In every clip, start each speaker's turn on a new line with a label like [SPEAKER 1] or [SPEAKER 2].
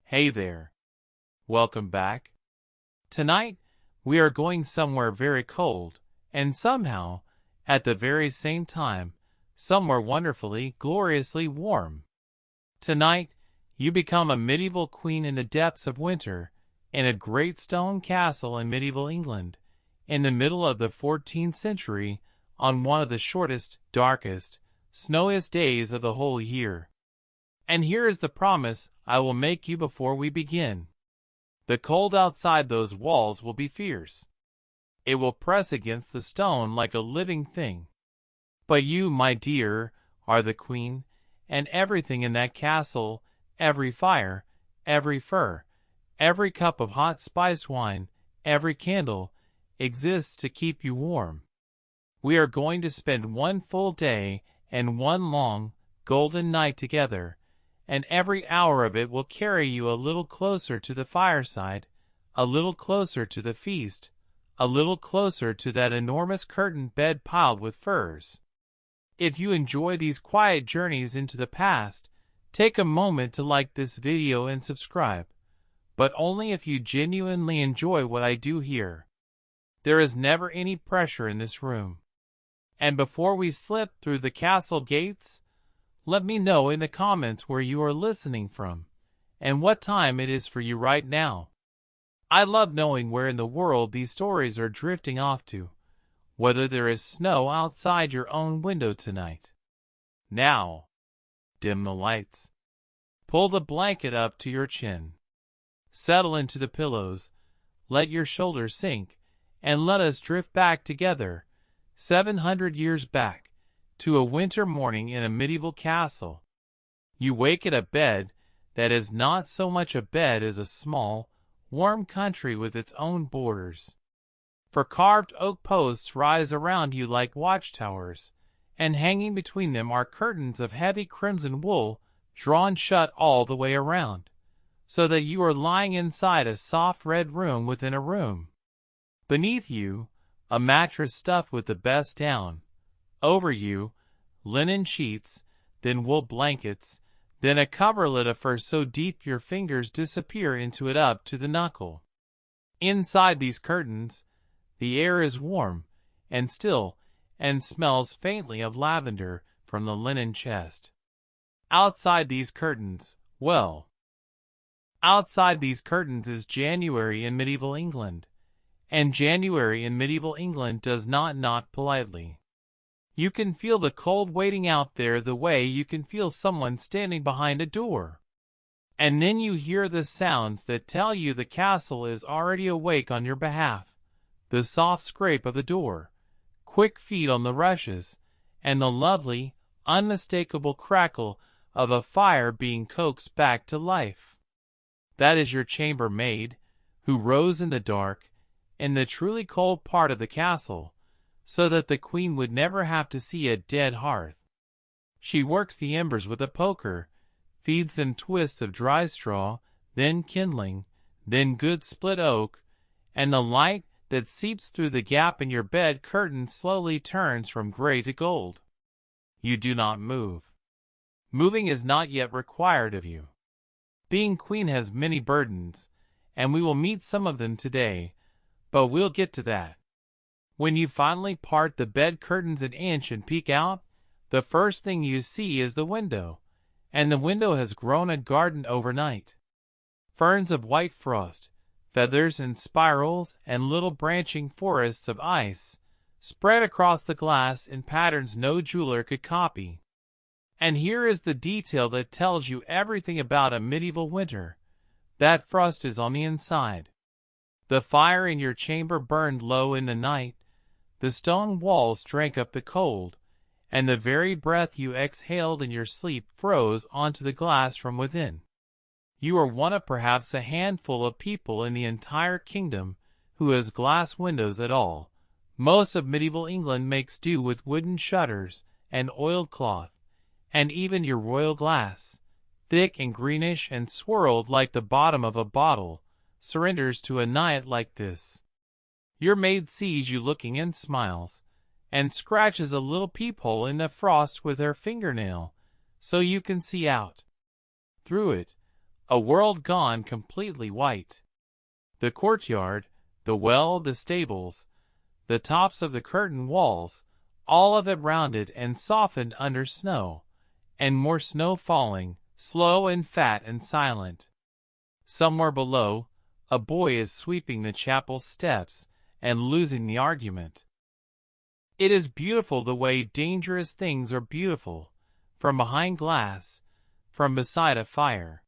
[SPEAKER 1] Hey there. Welcome back. Tonight, we are going somewhere very cold, and somehow, at the very same time, somewhere wonderfully, gloriously warm. Tonight, you become a medieval queen in the depths of winter, in a great stone castle in medieval England, in the middle of the 14th century, on one of the shortest, darkest, snowiest days of the whole year. And here is the promise I will make you before we begin. The cold outside those walls will be fierce. It will press against the stone like a living thing. But you, my dear, are the queen, and everything in that castle, every fire, every fur, every cup of hot spiced wine, every candle, exists to keep you warm. We are going to spend one full day and one long, golden night together, and every hour of it will carry you a little closer to the fireside, a little closer to the feast, a little closer to that enormous curtained bed piled with furs. If you enjoy these quiet journeys into the past, take a moment to like this video and subscribe, but only if you genuinely enjoy what I do here. There is never any pressure in this room. And before we slip through the castle gates, let me know in the comments where you are listening from, and what time it is for you right now. I love knowing where in the world these stories are drifting off to, whether there is snow outside your own window tonight. Now, dim the lights. Pull the blanket up to your chin. Settle into the pillows, let your shoulders sink, and let us drift back together, 700 years back, to a winter morning in a medieval castle. You wake at a bed that is not so much a bed as a small, warm country with its own borders. For carved oak posts rise around you like watchtowers, and hanging between them are curtains of heavy crimson wool drawn shut all the way around, so that you are lying inside a soft red room within a room. Beneath you, a mattress stuffed with the best down. Over you, linen sheets, then wool blankets, then a coverlet of fur so deep your fingers disappear into it up to the knuckle. Inside these curtains, the air is warm and still, and smells faintly of lavender from the linen chest. Outside these curtains, outside these curtains is January in medieval England, and January in medieval England does not knock politely. You can feel the cold waiting out there the way you can feel someone standing behind a door. And then you hear the sounds that tell you the castle is already awake on your behalf. The soft scrape of the door, quick feet on the rushes, and the lovely, unmistakable crackle of a fire being coaxed back to life. That is your chambermaid, who rose in the dark, in the truly cold part of the castle, so that the queen would never have to see a dead hearth. She works the embers with a poker, feeds them twists of dry straw, then kindling, then good split oak, and the light that seeps through the gap in your bed curtain slowly turns from gray to gold. You do not move. Moving is not yet required of you. Being queen has many burdens, and we will meet some of them today, but we'll get to that. When you finally part the bed curtains an inch and peek out, the first thing you see is the window, and the window has grown a garden overnight. Ferns of white frost, feathers and spirals, and little branching forests of ice spread across the glass in patterns no jeweler could copy. And here is the detail that tells you everything about a medieval winter. That frost is on the inside. The fire in your chamber burned low in the night, the stone walls drank up the cold, and the very breath you exhaled in your sleep froze onto the glass from within. You are one of perhaps a handful of people in the entire kingdom who has glass windows at all. Most of medieval England makes do with wooden shutters and oiled cloth, and even your royal glass, thick and greenish and swirled like the bottom of a bottle, surrenders to a night like this. Your maid sees you looking and smiles, and scratches a little peephole in the frost with her fingernail, so you can see out. Through it, a world gone completely white. The courtyard, the well, the stables, the tops of the curtain walls, all of it rounded and softened under snow, and more snow falling, slow and fat and silent. Somewhere below, a boy is sweeping the chapel steps and losing the argument. It is beautiful the way dangerous things are beautiful, from behind glass, from beside a fire.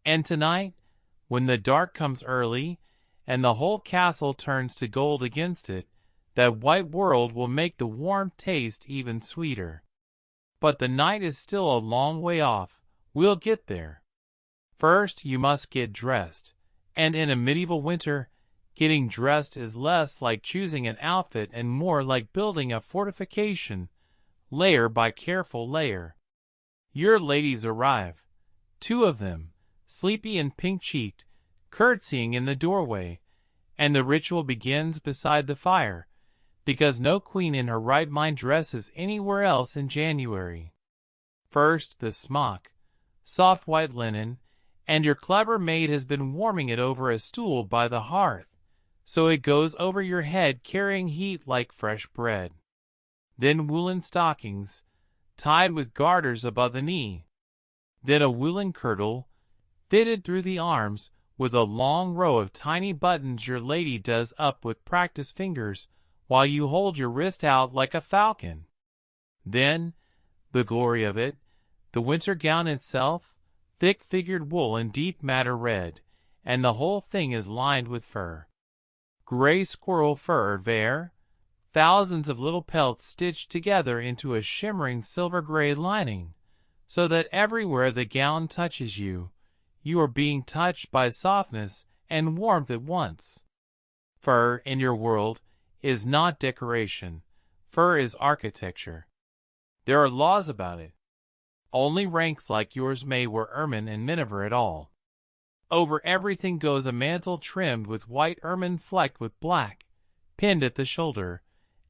[SPEAKER 1] And tonight, when the dark comes early, and the whole castle turns to gold against it, that white world will make the warm taste even sweeter. But the night is still a long way off. We'll get there. First, you must get dressed, and in a medieval winter, getting dressed is less like choosing an outfit and more like building a fortification, layer by careful layer. Your ladies arrive, 2 of them, sleepy and pink-cheeked, curtsying in the doorway, and the ritual begins beside the fire, because no queen in her right mind dresses anywhere else in January. First, the smock, soft white linen, and your clever maid has been warming it over a stool by the hearth, so it goes over your head carrying heat like fresh bread. Then woolen stockings, tied with garters above the knee. Then a woolen kirtle, fitted through the arms, with a long row of tiny buttons your lady does up with practiced fingers, while you hold your wrist out like a falcon. Then, the glory of it, the winter gown itself, thick-figured wool and deep madder red, and the whole thing is lined with fur. Gray squirrel fur there, thousands of little pelts stitched together into a shimmering silver-gray lining, so that everywhere the gown touches you, you are being touched by softness and warmth at once. Fur, in your world, is not decoration. Fur is architecture. There are laws about it. Only ranks like yours may wear ermine and miniver at all. Over everything goes a mantle trimmed with white ermine flecked with black, pinned at the shoulder,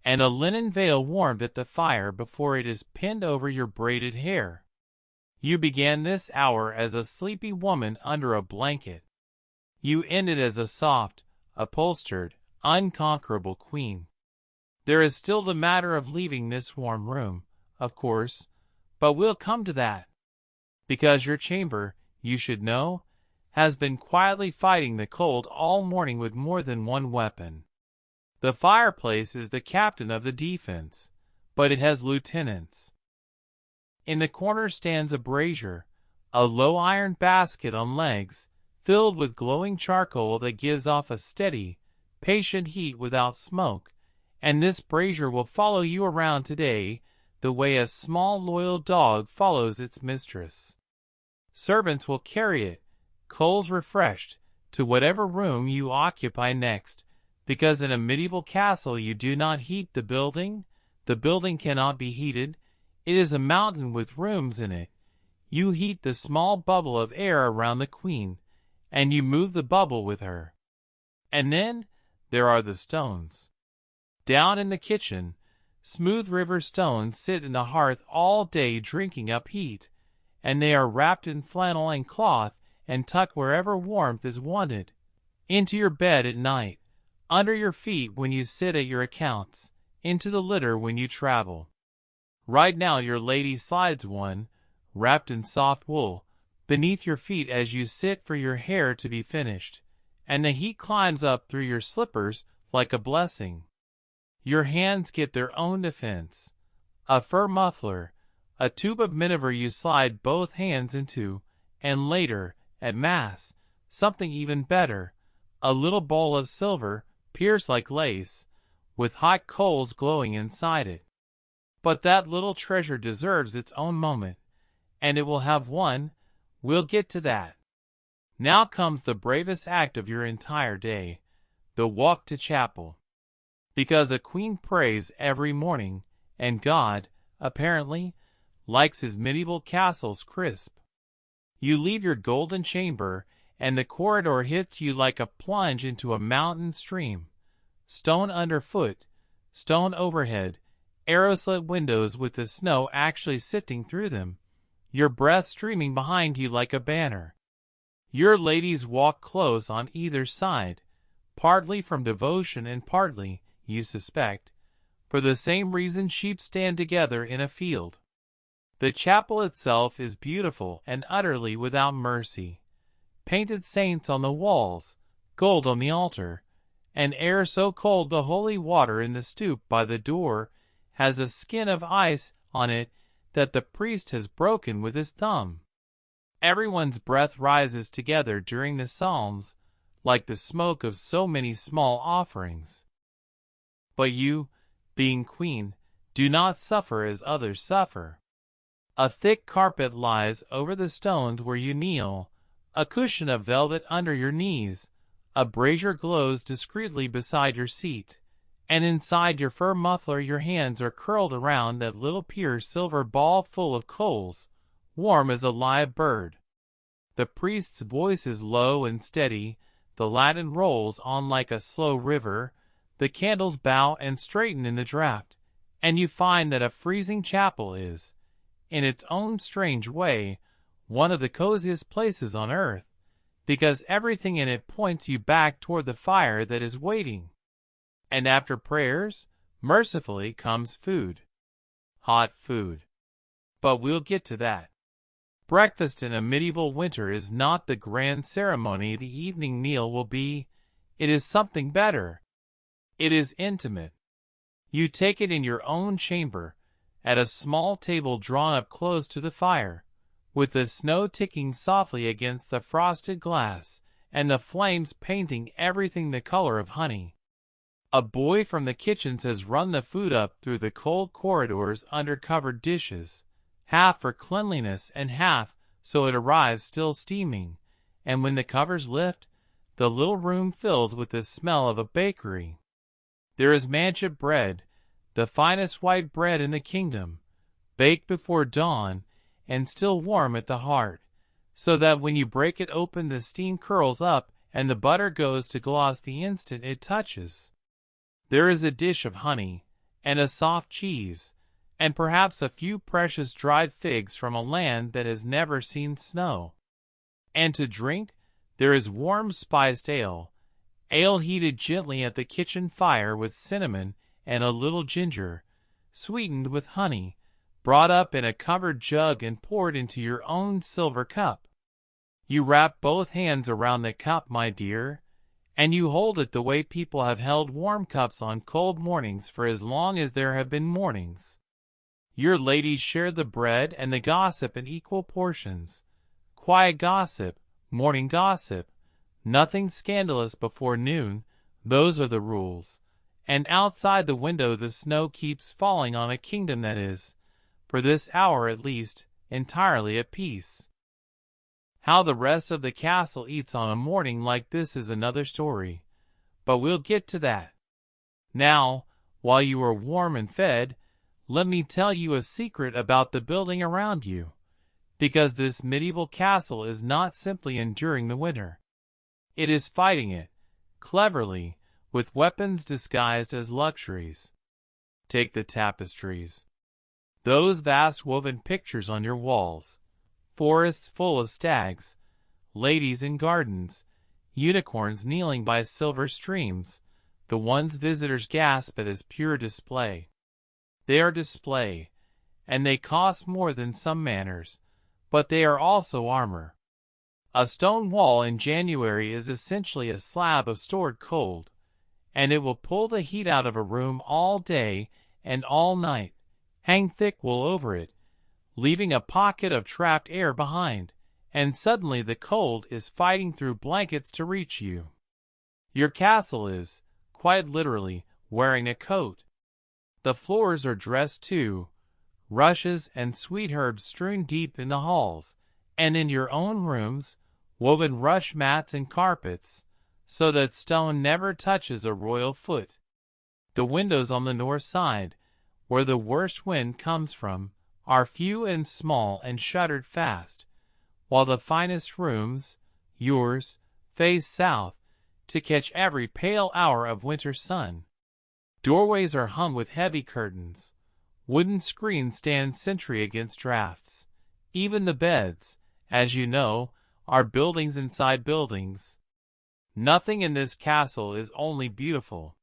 [SPEAKER 1] and a linen veil warmed at the fire before it is pinned over your braided hair. You began this hour as a sleepy woman under a blanket. You ended as a soft, upholstered, unconquerable queen. There is still the matter of leaving this warm room, of course, but we'll come to that. Because your chamber, you should know, has been quietly fighting the cold all morning with more than one weapon. The fireplace is the captain of the defense, but it has lieutenants. In the corner stands a brazier, a low iron basket on legs, filled with glowing charcoal that gives off a steady, patient heat without smoke, and this brazier will follow you around today the way a small loyal dog follows its mistress. Servants will carry it, coals refreshed, to whatever room you occupy next, because in a medieval castle you do not heat the building cannot be heated, it is a mountain with rooms in it. You heat the small bubble of air around the queen, and you move the bubble with her. And then there are the stones. Down in the kitchen, smooth river stones sit in the hearth all day drinking up heat, and they are wrapped in flannel and cloth and tucked wherever warmth is wanted, into your bed at night, under your feet when you sit at your accounts, into the litter when you travel. Right now your lady slides one, wrapped in soft wool, beneath your feet as you sit for your hair to be finished, and the heat climbs up through your slippers like a blessing. Your hands get their own defense. A fur muffler, a tube of miniver you slide both hands into, and later, at Mass, something even better, a little bowl of silver, pierced like lace, with hot coals glowing inside it. But that little treasure deserves its own moment, and it will have one. We'll get to that. Now comes the bravest act of your entire day, the walk to chapel. Because a queen prays every morning, and God, apparently, likes his medieval castles crisp. You leave your golden chamber, and the corridor hits you like a plunge into a mountain stream. Stone underfoot, stone overhead, arrow-slit windows with the snow actually sifting through them, your breath streaming behind you like a banner. Your ladies walk close on either side, partly from devotion and partly, you suspect, for the same reason sheep stand together in a field. The chapel itself is beautiful and utterly without mercy. Painted saints on the walls, gold on the altar, and air so cold the holy water in the stoup by the door has a skin of ice on it that the priest has broken with his thumb. Everyone's breath rises together during the psalms, like the smoke of so many small offerings. But you, being queen, do not suffer as others suffer. A thick carpet lies over the stones where you kneel, a cushion of velvet under your knees, a brazier glows discreetly beside your seat, and inside your fur muffler your hands are curled around that little pure silver ball full of coals, warm as a live bird. The priest's voice is low and steady, the Latin rolls on like a slow river, the candles bow and straighten in the draught, and you find that a freezing chapel is, in its own strange way, one of the coziest places on earth, because everything in it points you back toward the fire that is waiting. And after prayers, mercifully comes food. Hot food. But we'll get to that. Breakfast in a medieval winter is not the grand ceremony the evening meal will be. It is something better. It is intimate. You take it in your own chamber, at a small table drawn up close to the fire, with the snow ticking softly against the frosted glass, and the flames painting everything the color of honey. A boy from the kitchens has run the food up through the cold corridors under covered dishes, half for cleanliness and half so it arrives still steaming, and when the covers lift, the little room fills with the smell of a bakery. There is manchet bread, the finest white bread in the kingdom, baked before dawn and still warm at the heart, so that when you break it open the steam curls up and the butter goes to gloss the instant it touches. There is a dish of honey, and a soft cheese, and perhaps a few precious dried figs from a land that has never seen snow. And to drink, there is warm spiced ale heated gently at the kitchen fire with cinnamon and a little ginger, sweetened with honey, brought up in a covered jug and poured into your own silver cup. You wrap both hands around the cup, my dear, and you hold it the way people have held warm cups on cold mornings for as long as there have been mornings. Your ladies share the bread and the gossip in equal portions. Quiet gossip, morning gossip, nothing scandalous before noon, those are the rules. And outside the window the snow keeps falling on a kingdom that is, for this hour at least, entirely at peace. How the rest of the castle eats on a morning like this is another story, but we'll get to that. Now, while you are warm and fed, let me tell you a secret about the building around you, because this medieval castle is not simply enduring the winter. It is fighting it, cleverly, with weapons disguised as luxuries. Take the tapestries. Those vast woven pictures on your walls, forests full of stags, ladies in gardens, unicorns kneeling by silver streams, the ones visitors gasp at as pure display. They are display, and they cost more than some manners, but they are also armor. A stone wall in January is essentially a slab of stored cold, and it will pull the heat out of a room all day and all night, hang thick wool over it, leaving a pocket of trapped air behind, and suddenly the cold is fighting through blankets to reach you. Your castle is, quite literally, wearing a coat. The floors are dressed too, rushes and sweet herbs strewn deep in the halls, and in your own rooms, woven rush mats and carpets, so that stone never touches a royal foot. The windows on the north side, where the worst wind comes from, are few and small and shuttered fast, while the finest rooms, yours, face south, to catch every pale hour of winter sun. Doorways are hung with heavy curtains. Wooden screens stand sentry against drafts. Even the beds, as you know, are buildings inside buildings. Nothing in this castle is only beautiful.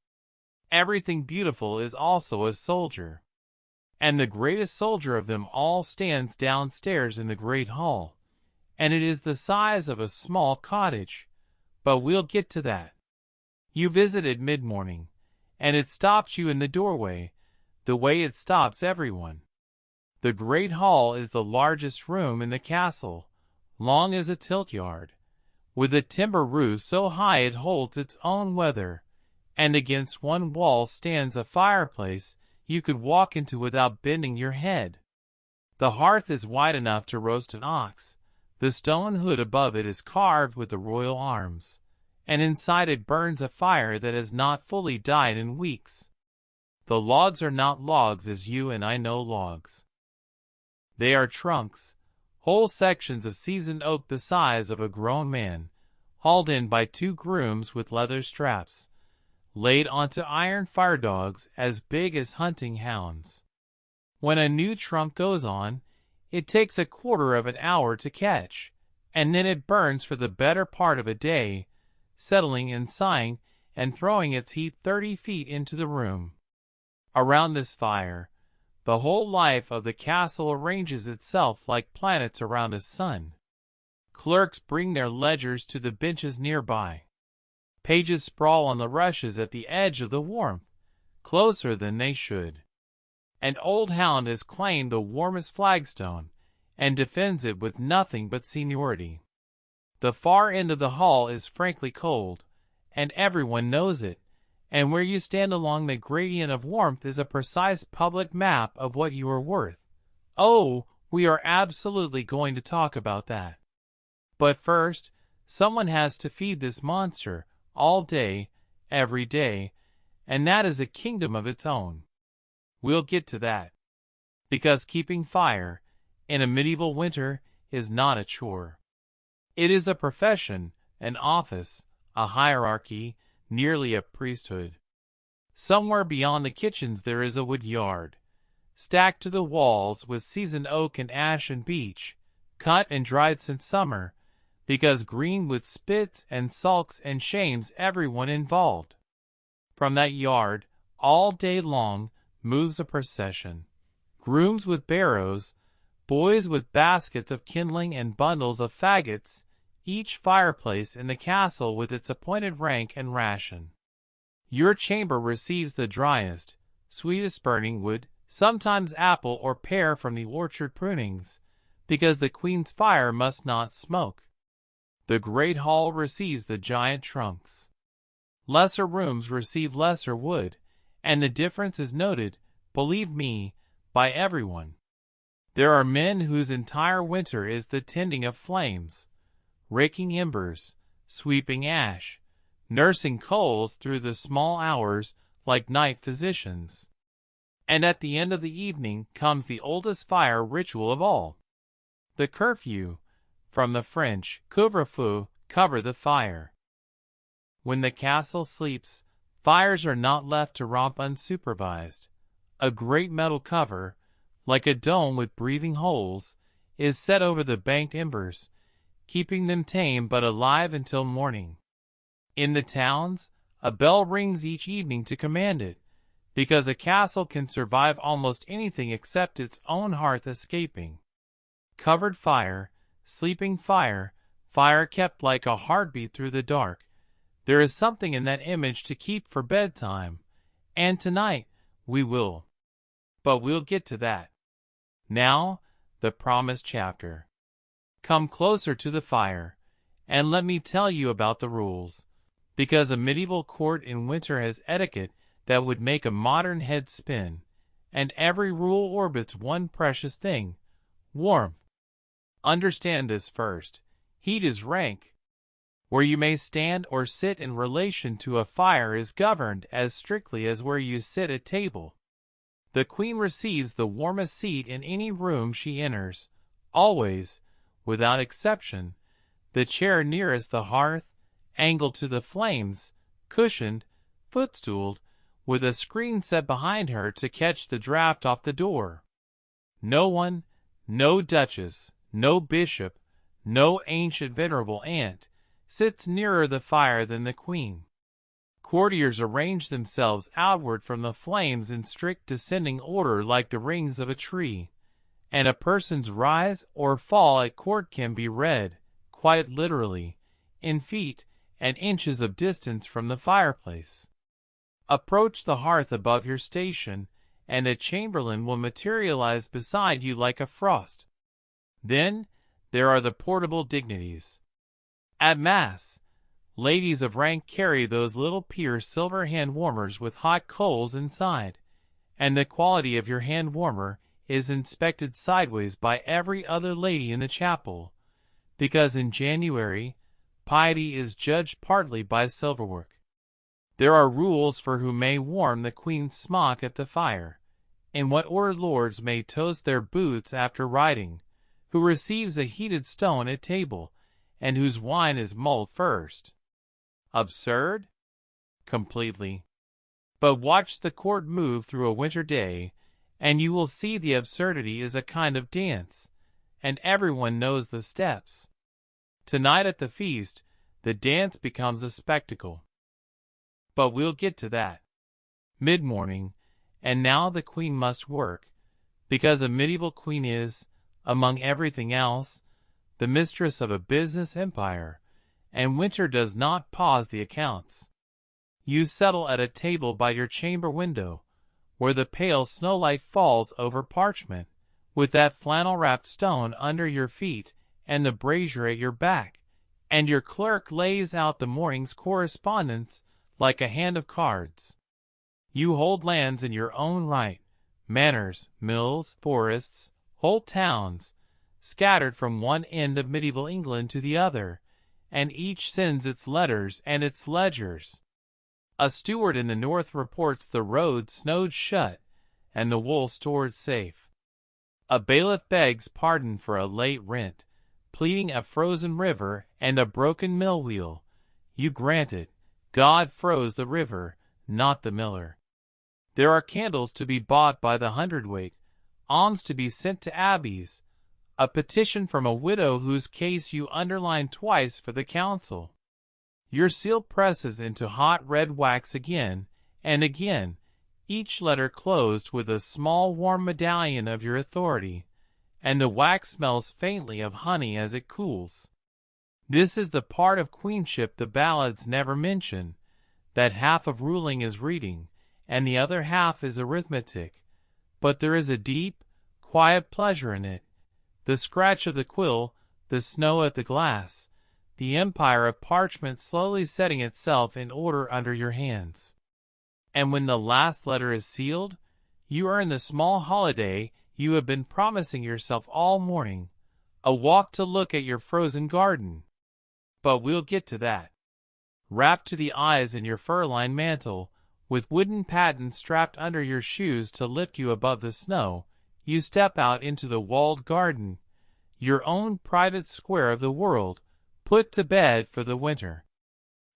[SPEAKER 1] Everything beautiful is also a soldier. And the greatest soldier of them all stands downstairs in the great hall, and it is the size of a small cottage, but we'll get to that. You visited mid-morning, and it stopped you in the doorway, the way it stops everyone. The great hall is the largest room in the castle, long as a tilt-yard, with a timber roof so high it holds its own weather, and against one wall stands a fireplace you could walk into without bending your head. The hearth is wide enough to roast an ox. The stone hood above it is carved with the royal arms, and inside it burns a fire that has not fully died in weeks. The logs are not logs as you and I know logs. They are trunks, whole sections of seasoned oak the size of a grown man, hauled in by two grooms with leather straps, laid onto iron firedogs as big as hunting hounds. When a new trunk goes on, it takes a quarter of an hour to catch, and then it burns for the better part of a day, settling and sighing and throwing its heat 30 feet into the room. Around this fire, the whole life of the castle arranges itself like planets around a sun. Clerks bring their ledgers to the benches nearby. Pages sprawl on the rushes at the edge of the warmth, closer than they should. An old hound has claimed the warmest flagstone, and defends it with nothing but seniority. The far end of the hall is frankly cold, and everyone knows it, and where you stand along the gradient of warmth is a precise public map of what you are worth. Oh, we are absolutely going to talk about that. But first, someone has to feed this monster, all day, every day, and that is a kingdom of its own. We'll get to that. Because keeping fire, in a medieval winter, is not a chore. It is a profession, an office, a hierarchy, nearly a priesthood. Somewhere beyond the kitchens there is a wood yard, stacked to the walls with seasoned oak and ash and beech, cut and dried since summer, because green with spits and sulks and shames everyone involved. From that yard, all day long, moves a procession. Grooms with barrows, boys with baskets of kindling and bundles of faggots, each fireplace in the castle with its appointed rank and ration. Your chamber receives the driest, sweetest burning wood, sometimes apple or pear from the orchard prunings, because the queen's fire must not smoke. The great hall receives the giant trunks. Lesser rooms receive lesser wood, and the difference is noted, believe me, by everyone. There are men whose entire winter is the tending of flames, raking embers, sweeping ash, nursing coals through the small hours like night physicians. And at the end of the evening comes the oldest fire ritual of all. The curfew, from the French couvre-feu, cover the fire. When the castle sleeps, fires are not left to romp unsupervised. A great metal cover, like a dome with breathing holes, is set over the banked embers, keeping them tame but alive until morning. In the towns, a bell rings each evening to command it, because a castle can survive almost anything except its own hearth escaping. Covered fire, sleeping fire, fire kept like a heartbeat through the dark. There is something in that image to keep for bedtime, and tonight we will. But we'll get to that. Now, the promised chapter. Come closer to the fire, and let me tell you about the rules, because a medieval court in winter has etiquette that would make a modern head spin, and every rule orbits one precious thing: warmth. Understand this first. Heat is rank. Where you may stand or sit in relation to a fire is governed as strictly as where you sit at table. The queen receives the warmest seat in any room she enters, always, without exception, the chair nearest the hearth, angled to the flames, cushioned, footstooled, with a screen set behind her to catch the draught off the door. No one, no duchess, no bishop, No ancient venerable aunt sits nearer the fire than the queen. Courtiers arrange themselves outward from the flames in strict descending order like the rings of a tree, and a person's rise or fall at court can be read, quite literally, in feet and inches of distance from the fireplace. Approach the hearth above your station, and a chamberlain will materialize beside you like a frost. Then there are the portable dignities. At Mass, ladies of rank carry those little pier silver hand-warmers with hot coals inside, and the quality of your hand-warmer is inspected sideways by every other lady in the chapel, because in January, piety is judged partly by silverwork. There are rules for who may warm the queen's smock at the fire, in what order lords may toast their boots after riding, who receives a heated stone at table, and whose wine is mulled first. Absurd? Completely. But watch the court move through a winter day, and you will see the absurdity is a kind of dance, and everyone knows the steps. Tonight at the feast, the dance becomes a spectacle. But we'll get to that. Mid-morning, and now the queen must work, because a medieval queen is, among everything else, the mistress of a business empire, and winter does not pause the accounts. You settle at a table by your chamber window, where the pale snowlight falls over parchment, with that flannel-wrapped stone under your feet and the brazier at your back, and your clerk lays out the morning's correspondence like a hand of cards. You hold lands in your own right, manors, mills, forests, whole towns, scattered from one end of medieval England to the other, and each sends its letters and its ledgers. A steward in the north reports the road snowed shut and the wool stored safe. A bailiff begs pardon for a late rent, pleading a frozen river and a broken mill wheel. You grant it. God froze the river, not the miller. There are candles to be bought by the hundredweight, alms to be sent to abbeys, a petition from a widow whose case you underline twice for the council. Your seal presses into hot red wax again and again, each letter closed with a small warm medallion of your authority, and the wax smells faintly of honey as it cools. This is the part of queenship the ballads never mention, that half of ruling is reading, and the other half is arithmetic, but there is a deep, quiet pleasure in it. The scratch of the quill, the snow at the glass, the empire of parchment slowly setting itself in order under your hands. And when the last letter is sealed, you earn the small holiday you have been promising yourself all morning, a walk to look at your frozen garden. But we'll get to that. Wrapped to the eyes in your fur-lined mantle, with wooden pattens strapped under your shoes to lift you above the snow, you step out into the walled garden, your own private square of the world, put to bed for the winter.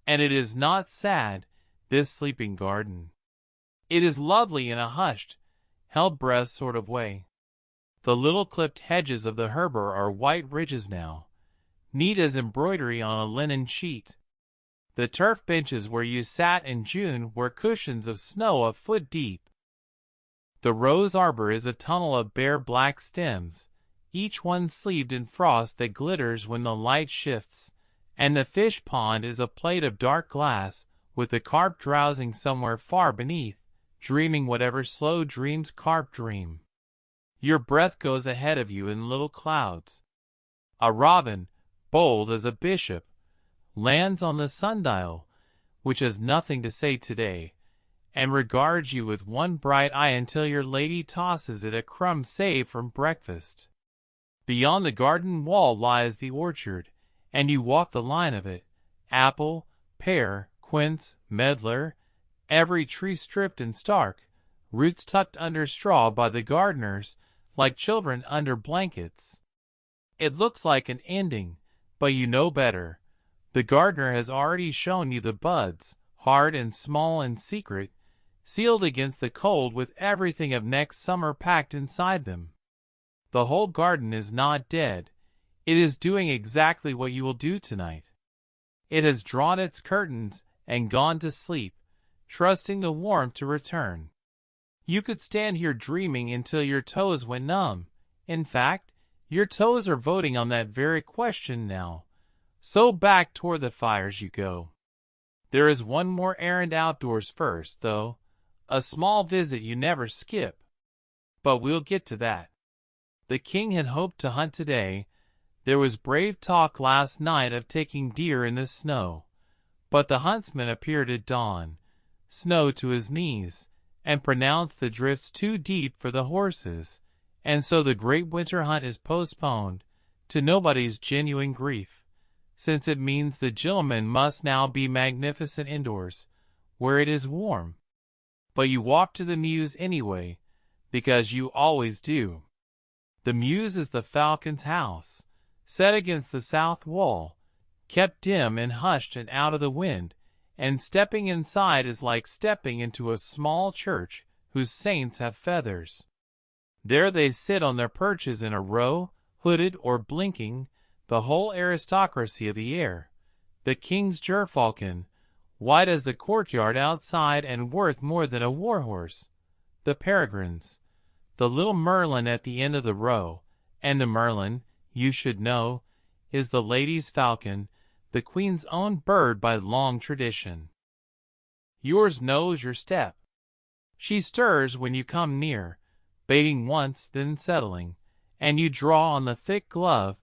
[SPEAKER 1] And it is not sad, this sleeping garden. It is lovely in a hushed, held-breath sort of way. The little clipped hedges of the herber are white ridges now, neat as embroidery on a linen sheet. The turf benches where you sat in June were cushions of snow a foot deep. The rose arbor is a tunnel of bare black stems, each one sleeved in frost that glitters when the light shifts, and the fish pond is a plate of dark glass, with the carp drowsing somewhere far beneath, dreaming whatever slow dreams carp dream. Your breath goes ahead of you in little clouds. A robin, bold as a bishop, lands on the sundial, which has nothing to say today, and regards you with one bright eye until your lady tosses it a crumb saved from breakfast. Beyond the garden wall lies the orchard, and you walk the line of it, apple, pear, quince, medlar, every tree stripped and stark, roots tucked under straw by the gardeners, like children under blankets. It looks like an ending, but you know better. The gardener has already shown you the buds, hard and small and secret, sealed against the cold with everything of next summer packed inside them. The whole garden is not dead. It is doing exactly what you will do tonight. It has drawn its curtains and gone to sleep, trusting the warmth to return. You could stand here dreaming until your toes went numb. In fact, your toes are voting on that very question now. So back toward the fires you go. There is one more errand outdoors first, though, a small visit you never skip. But we'll get to that. The king had hoped to hunt today. There was brave talk last night of taking deer in the snow. But the huntsman appeared at dawn, snow to his knees, and pronounced the drifts too deep for the horses, and so the great winter hunt is postponed, to nobody's genuine grief, since it means the gentleman must now be magnificent indoors, where it is warm. But you walk to the mews anyway, because you always do. The mews is the falcon's house, set against the south wall, kept dim and hushed and out of the wind, and stepping inside is like stepping into a small church whose saints have feathers. There they sit on their perches in a row, hooded or blinking, the whole aristocracy of the air. The king's gerfalcon, white as the courtyard outside and worth more than a warhorse. The peregrines. The little merlin at the end of the row, and the merlin, you should know, is the lady's falcon, the queen's own bird by long tradition. Yours knows your step. She stirs when you come near, baiting once, then settling, and you draw on the thick glove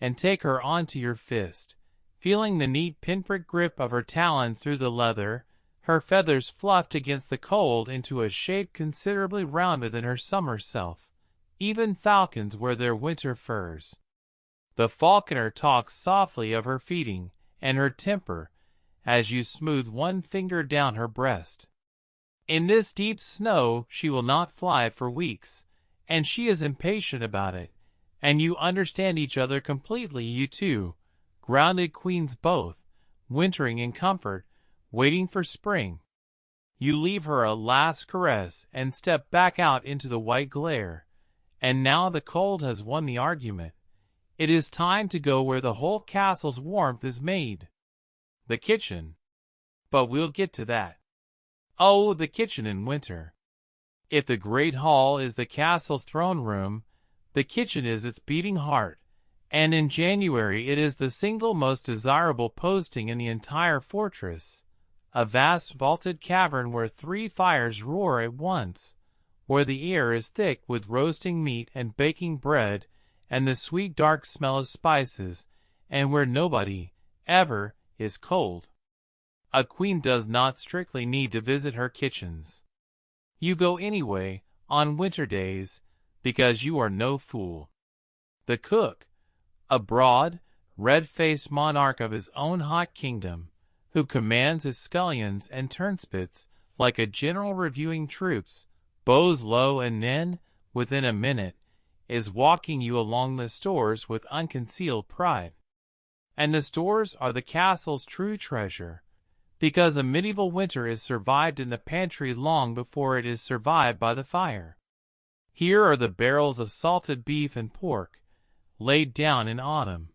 [SPEAKER 1] and take her onto your fist, feeling the neat pinprick grip of her talons through the leather, her feathers fluffed against the cold into a shape considerably rounder than her summer self. Even falcons wear their winter furs. The falconer talks softly of her feeding and her temper as you smooth one finger down her breast. In this deep snow she will not fly for weeks, and she is impatient about it, and you understand each other completely, you two, grounded queens both, wintering in comfort, waiting for spring. You leave her a last caress and step back out into the white glare, and now the cold has won the argument. It is time to go where the whole castle's warmth is made. The kitchen. But we'll get to that. Oh, the kitchen in winter. If the great hall is the castle's throne room, the kitchen is its beating heart, and in January it is the single most desirable posting in the entire fortress. A vast vaulted cavern where 3 fires roar at once, where the air is thick with roasting meat and baking bread and the sweet dark smell of spices, and where nobody, ever, is cold. A queen does not strictly need to visit her kitchens. You go anyway, on winter days, because you are no fool. The cook, a broad, red-faced monarch of his own hot kingdom, who commands his scullions and turnspits like a general reviewing troops, bows low, and then, within a minute, is walking you along the stores with unconcealed pride. And the stores are the castle's true treasure, because a medieval winter is survived in the pantry long before it is survived by the fire. Here are the barrels of salted beef and pork, laid down in autumn,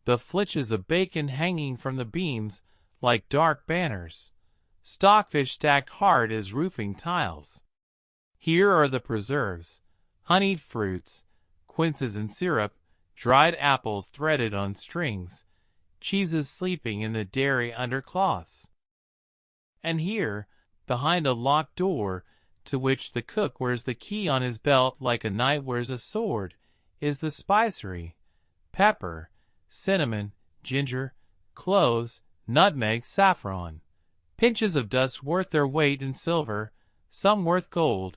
[SPEAKER 1] the flitches of bacon hanging from the beams like dark banners, stockfish stacked hard as roofing tiles. Here are the preserves, honeyed fruits, quinces and syrup, dried apples threaded on strings, cheeses sleeping in the dairy undercloths. And here, behind a locked door, to which the cook wears the key on his belt like a knight wears a sword, is the spicery: pepper, cinnamon, ginger, cloves, nutmeg, saffron, pinches of dust worth their weight in silver, some worth gold,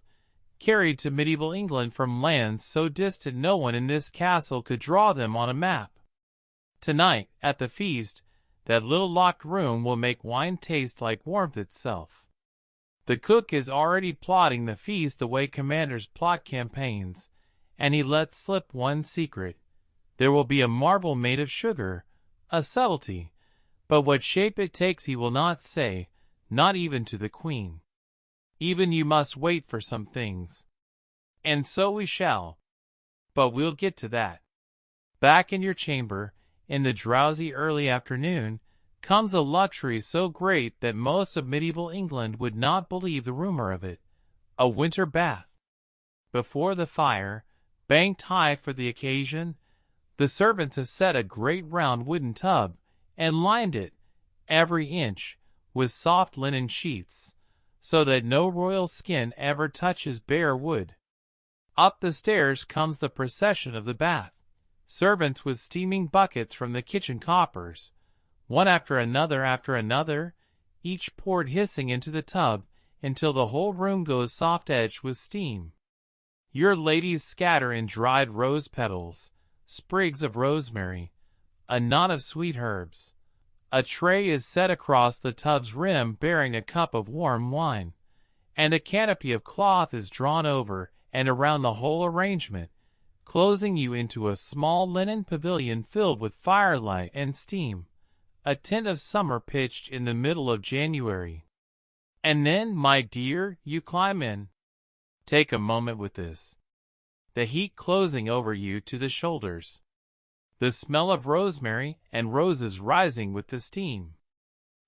[SPEAKER 1] carried to medieval England from lands so distant no one in this castle could draw them on a map. Tonight, at the feast, that little locked room will make wine taste like warmth itself. The cook is already plotting the feast the way commanders plot campaigns, and he lets slip one secret. There will be a marvel made of sugar, a subtlety, but what shape it takes he will not say, not even to the queen. Even you must wait for some things. And so we shall. But we'll get to that. Back in your chamber, in the drowsy early afternoon, comes a luxury so great that most of medieval England would not believe the rumor of it: a winter bath. Before the fire, banked high for the occasion, the servants have set a great round wooden tub, and lined it, every inch, with soft linen sheets, so that no royal skin ever touches bare wood. Up the stairs comes the procession of the bath, servants with steaming buckets from the kitchen coppers, one after another, each poured hissing into the tub until the whole room goes soft-edged with steam. Your ladies scatter in dried rose petals, sprigs of rosemary, a knot of sweet herbs. A tray is set across the tub's rim bearing a cup of warm wine, and a canopy of cloth is drawn over and around the whole arrangement, closing you into a small linen pavilion filled with firelight and steam, a tent of summer pitched in the middle of January. And then, my dear, you climb in. Take a moment with this. The heat closing over you to the shoulders. The smell of rosemary and roses rising with the steam.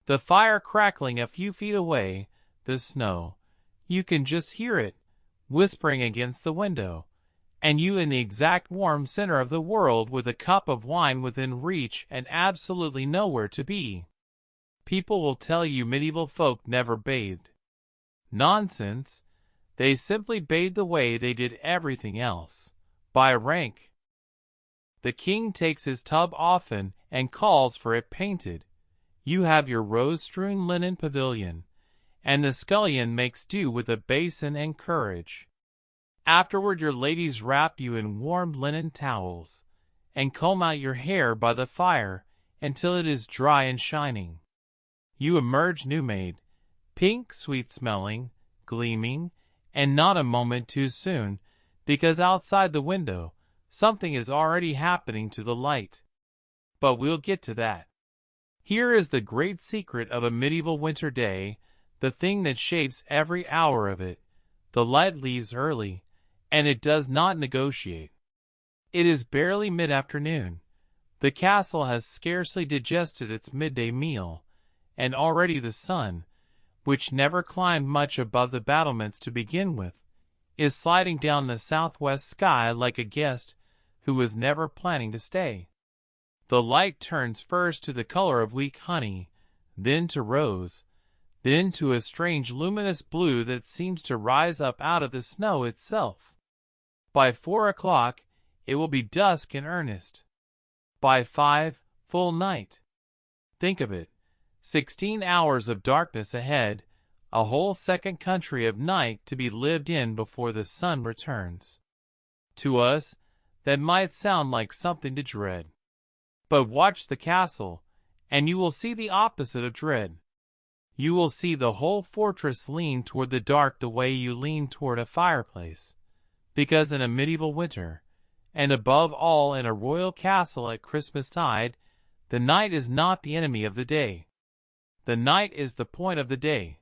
[SPEAKER 1] The fire crackling a few feet away, the snow. You can just hear it, whispering against the window. And you in the exact warm center of the world with a cup of wine within reach and absolutely nowhere to be. People will tell you medieval folk never bathed. Nonsense. They simply bathed the way they did everything else, by rank. The king takes his tub often and calls for it painted. You have your rose-strewn linen pavilion, and the scullion makes do with a basin and courage. Afterward your ladies wrap you in warm linen towels, and comb out your hair by the fire until it is dry and shining. You emerge new-made, pink, sweet-smelling, gleaming, and not a moment too soon, because outside the window something is already happening to the light. But we'll get to that. Here is the great secret of a medieval winter day, the thing that shapes every hour of it. The light leaves early, and it does not negotiate. It is barely mid-afternoon. The castle has scarcely digested its midday meal, and already the sun, which never climbed much above the battlements to begin with, is sliding down the southwest sky like a guest who was never planning to stay. The light turns first to the color of weak honey, then to rose, then to a strange luminous blue that seems to rise up out of the snow itself. By 4 o'clock it will be dusk in earnest. By 5, full night. Think of it. 16 hours of darkness ahead, a whole second country of night to be lived in before the sun returns. To us, that might sound like something to dread. But watch the castle, and you will see the opposite of dread. You will see the whole fortress lean toward the dark the way you lean toward a fireplace, because in a medieval winter, and above all in a royal castle at Christmastide, the night is not the enemy of the day. The night is the point of the day.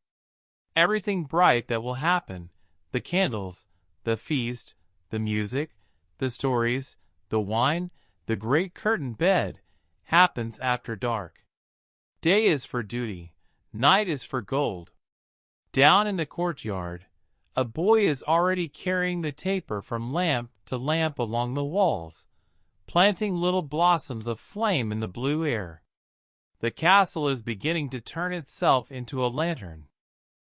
[SPEAKER 1] Everything bright that will happen, the candles, the feast, the music, the stories, the wine, the great curtained bed, happens after dark. Day is for duty, night is for gold. Down in the courtyard, a boy is already carrying the taper from lamp to lamp along the walls, planting little blossoms of flame in the blue air. The castle is beginning to turn itself into a lantern.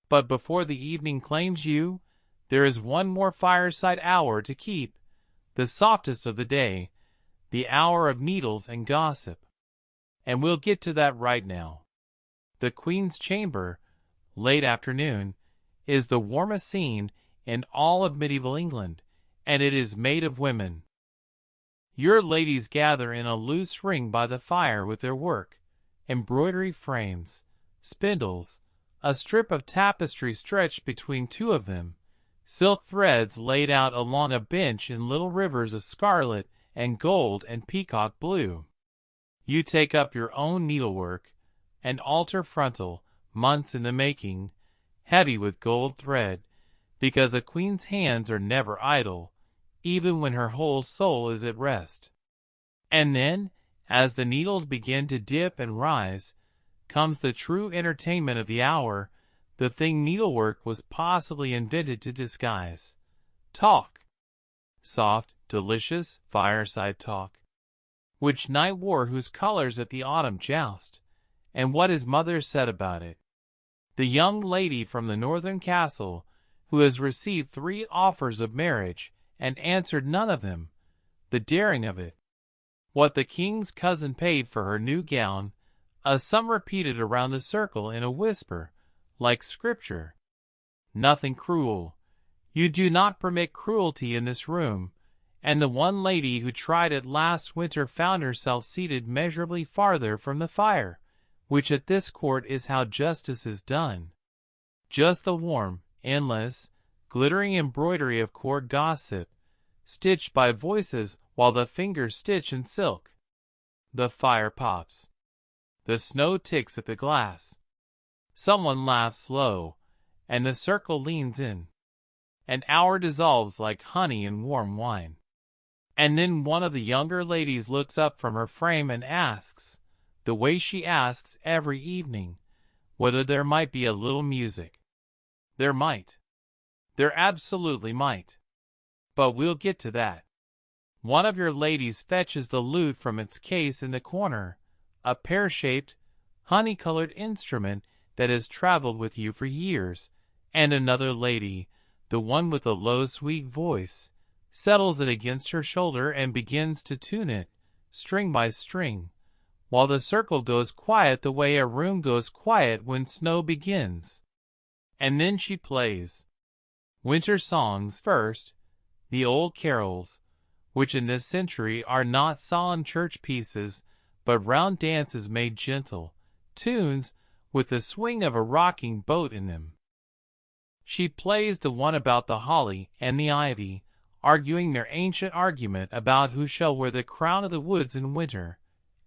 [SPEAKER 1] But before the evening claims you, there is one more fireside hour to keep, the softest of the day, the hour of needles and gossip. And we'll get to that right now. The Queen's chamber, late afternoon, is the warmest scene in all of medieval England, and it is made of women. Your ladies gather in a loose ring by the fire with their work, embroidery frames, spindles, a strip of tapestry stretched between two of them, silk threads laid out along a bench in little rivers of scarlet and gold and peacock blue. You take up your own needlework, an altar frontal, months in the making, heavy with gold thread, because a queen's hands are never idle, even when her whole soul is at rest. And then, as the needles begin to dip and rise, comes the true entertainment of the hour, the thing needlework was possibly invented to disguise. Talk. Soft, delicious, fireside talk. Which knight wore whose colors at the autumn joust, and what his mother said about it. The young lady from the northern castle, who has received 3 offers of marriage, and answered none of them. The daring of it. What the king's cousin paid for her new gown, some repeated around the circle in a whisper, like scripture. Nothing cruel. You do not permit cruelty in this room, and the one lady who tried it last winter found herself seated measurably farther from the fire, which at this court is how justice is done. Just the warm, endless, glittering embroidery of court gossip, stitched by voices while the fingers stitch in silk. The fire pops. The snow ticks at the glass. Someone laughs low, and the circle leans in. An hour dissolves like honey in warm wine. And then one of the younger ladies looks up from her frame and asks, the way she asks every evening, whether there might be a little music. There might. There absolutely might. But we'll get to that. One of your ladies fetches the lute from its case in the corner, a pear-shaped, honey-colored instrument that has traveled with you for years, and another lady, the one with the low, sweet voice, settles it against her shoulder and begins to tune it, string by string, while the circle goes quiet the way a room goes quiet when snow begins. And then she plays. Winter songs first, the old carols, which in this century are not solemn church pieces, but round dances made gentle, tunes with the swing of a rocking boat in them. She plays the one about the holly and the ivy, arguing their ancient argument about who shall wear the crown of the woods in winter,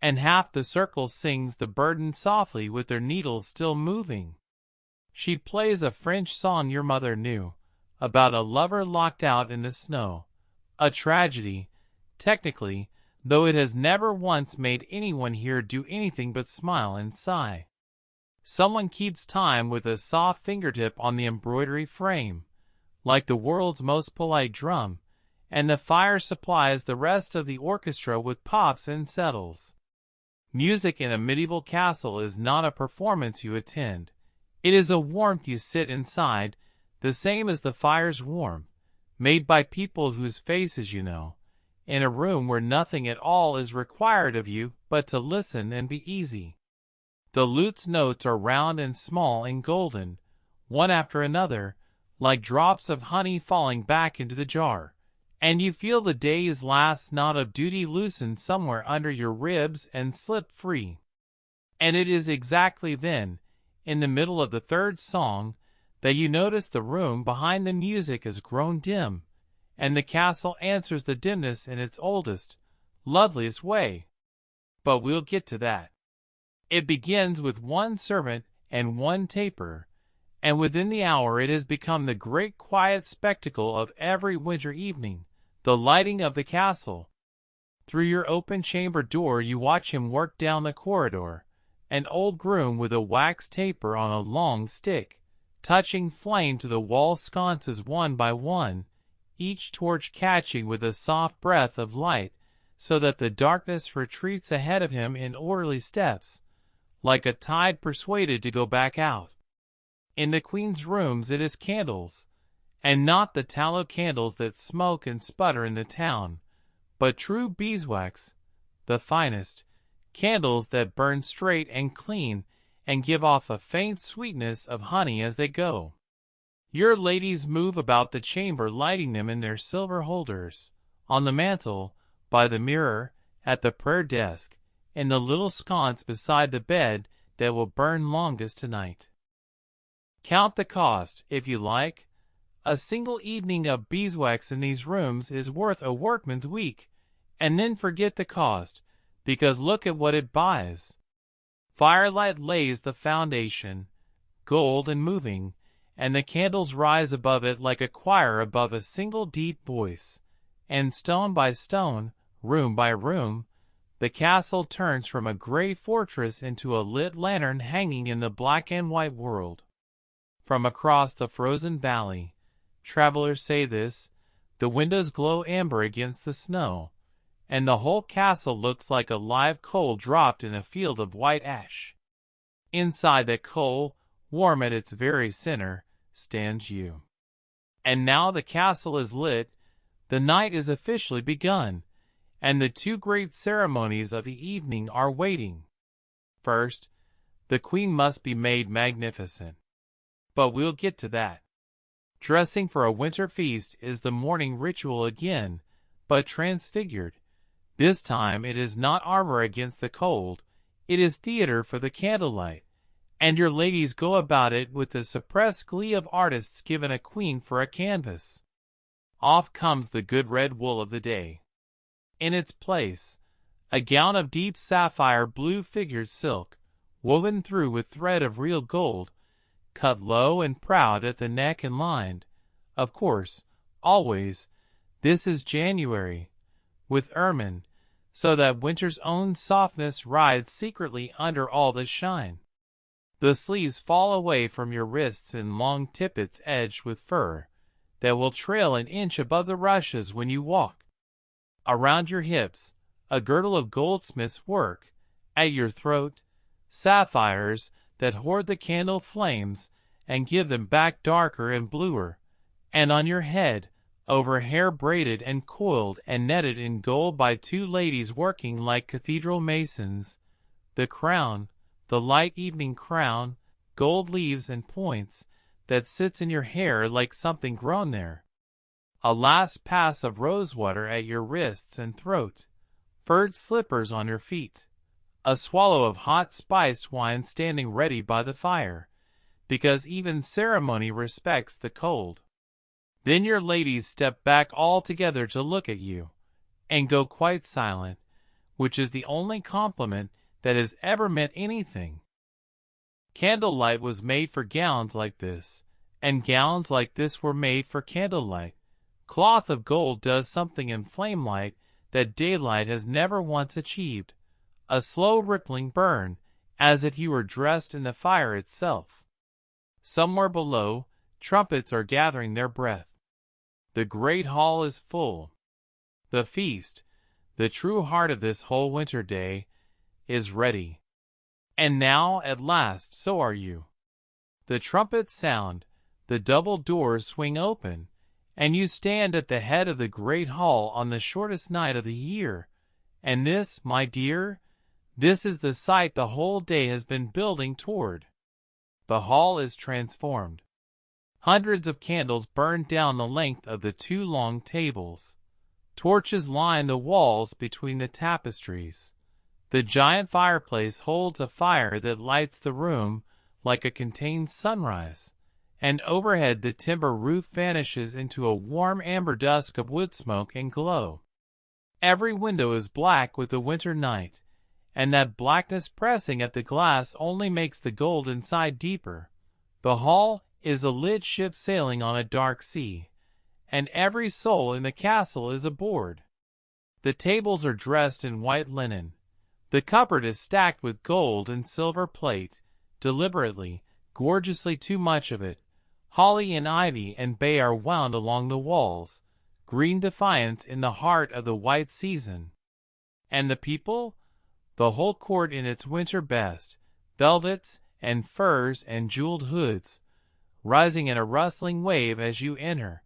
[SPEAKER 1] and half the circle sings the burden softly with their needles still moving. She plays a French song your mother knew, about a lover locked out in the snow, a tragedy, technically, though it has never once made anyone here do anything but smile and sigh. Someone keeps time with a soft fingertip on the embroidery frame, like the world's most polite drum, and the fire supplies the rest of the orchestra with pops and settles. Music in a medieval castle is not a performance you attend. It is a warmth you sit inside, the same as the fire's warmth, made by people whose faces you know, in a room where nothing at all is required of you but to listen and be easy. The lute's notes are round and small and golden, one after another, like drops of honey falling back into the jar, and you feel the day's last knot of duty loosen somewhere under your ribs and slip free. And it is exactly then, in the middle of the third song, that you notice the room behind the music has grown dim, and the castle answers the dimness in its oldest, loveliest way. But we'll get to that. It begins with one servant and one taper, and within the hour it has become the great quiet spectacle of every winter evening, the lighting of the castle. Through your open chamber door you watch him work down the corridor, an old groom with a wax taper on a long stick, touching flame to the wall sconces one by one, each torch catching with a soft breath of light, so that the darkness retreats ahead of him in orderly steps, like a tide persuaded to go back out. In the queen's rooms it is candles, and not the tallow candles that smoke and sputter in the town, but true beeswax, the finest, candles that burn straight and clean and give off a faint sweetness of honey as they go. Your ladies move about the chamber lighting them in their silver holders, on the mantel, by the mirror, at the prayer desk, in the little sconce beside the bed that will burn longest tonight. Count the cost, if you like. A single evening of beeswax in these rooms is worth a workman's week, and then forget the cost, because look at what it buys. Firelight lays the foundation, gold and moving, and the candles rise above it like a choir above a single deep voice, and stone by stone, room by room, the castle turns from a gray fortress into a lit lantern hanging in the black and white world. From across the frozen valley, travelers say this, the windows glow amber against the snow, and the whole castle looks like a live coal dropped in a field of white ash. Inside that coal, warm at its very center, stands you. And now the castle is lit, the night is officially begun, and the two great ceremonies of the evening are waiting. First, the queen must be made magnificent. But we'll get to that. Dressing for a winter feast is the morning ritual again, but transfigured. This time it is not armor against the cold, it is theater for the candlelight, and your ladies go about it with the suppressed glee of artists given a queen for a canvas. Off comes the good red wool of the day. In its place, a gown of deep sapphire blue figured silk, woven through with thread of real gold, cut low and proud at the neck and lined, of course, always, this is January, with ermine, so that winter's own softness rides secretly under all the shine. The sleeves fall away from your wrists in long tippets edged with fur, that will trail an inch above the rushes when you walk. Around your hips, a girdle of goldsmith's work, at your throat, sapphires that hoard the candle flames and give them back darker and bluer, and on your head, over hair braided and coiled and netted in gold by two ladies working like cathedral masons, the crown, the light evening crown, gold leaves and points, that sits in your hair like something grown there. A last pass of rosewater at your wrists and throat, furred slippers on your feet, a swallow of hot spiced wine standing ready by the fire, because even ceremony respects the cold. Then your ladies step back all together to look at you, and go quite silent, which is the only compliment that has ever meant anything. Candlelight was made for gowns like this, and gowns like this were made for candlelight. Cloth of gold does something in flamelight that daylight has never once achieved, a slow rippling burn, as if you were dressed in the fire itself. Somewhere below, trumpets are gathering their breath. The great hall is full. The feast, the true heart of this whole winter day, is ready. And now, at last, so are you. The trumpets sound, the double doors swing open, and you stand at the head of the great hall on the shortest night of the year. And this, my dear, this is the sight the whole day has been building toward. The hall is transformed. Hundreds of candles burn down the length of the two long tables. Torches line the walls between the tapestries. The giant fireplace holds a fire that lights the room like a contained sunrise, and overhead the timber roof vanishes into a warm amber dusk of wood smoke and glow. Every window is black with the winter night, and that blackness pressing at the glass only makes the gold inside deeper. The hall is a lit ship sailing on a dark sea, and every soul in the castle is aboard. The tables are dressed in white linen. The cupboard is stacked with gold and silver plate, deliberately, gorgeously too much of it. Holly and ivy and bay are wound along the walls, green defiance in the heart of the white season. And the people? The whole court in its winter best, velvets and furs and jeweled hoods, rising in a rustling wave as you enter.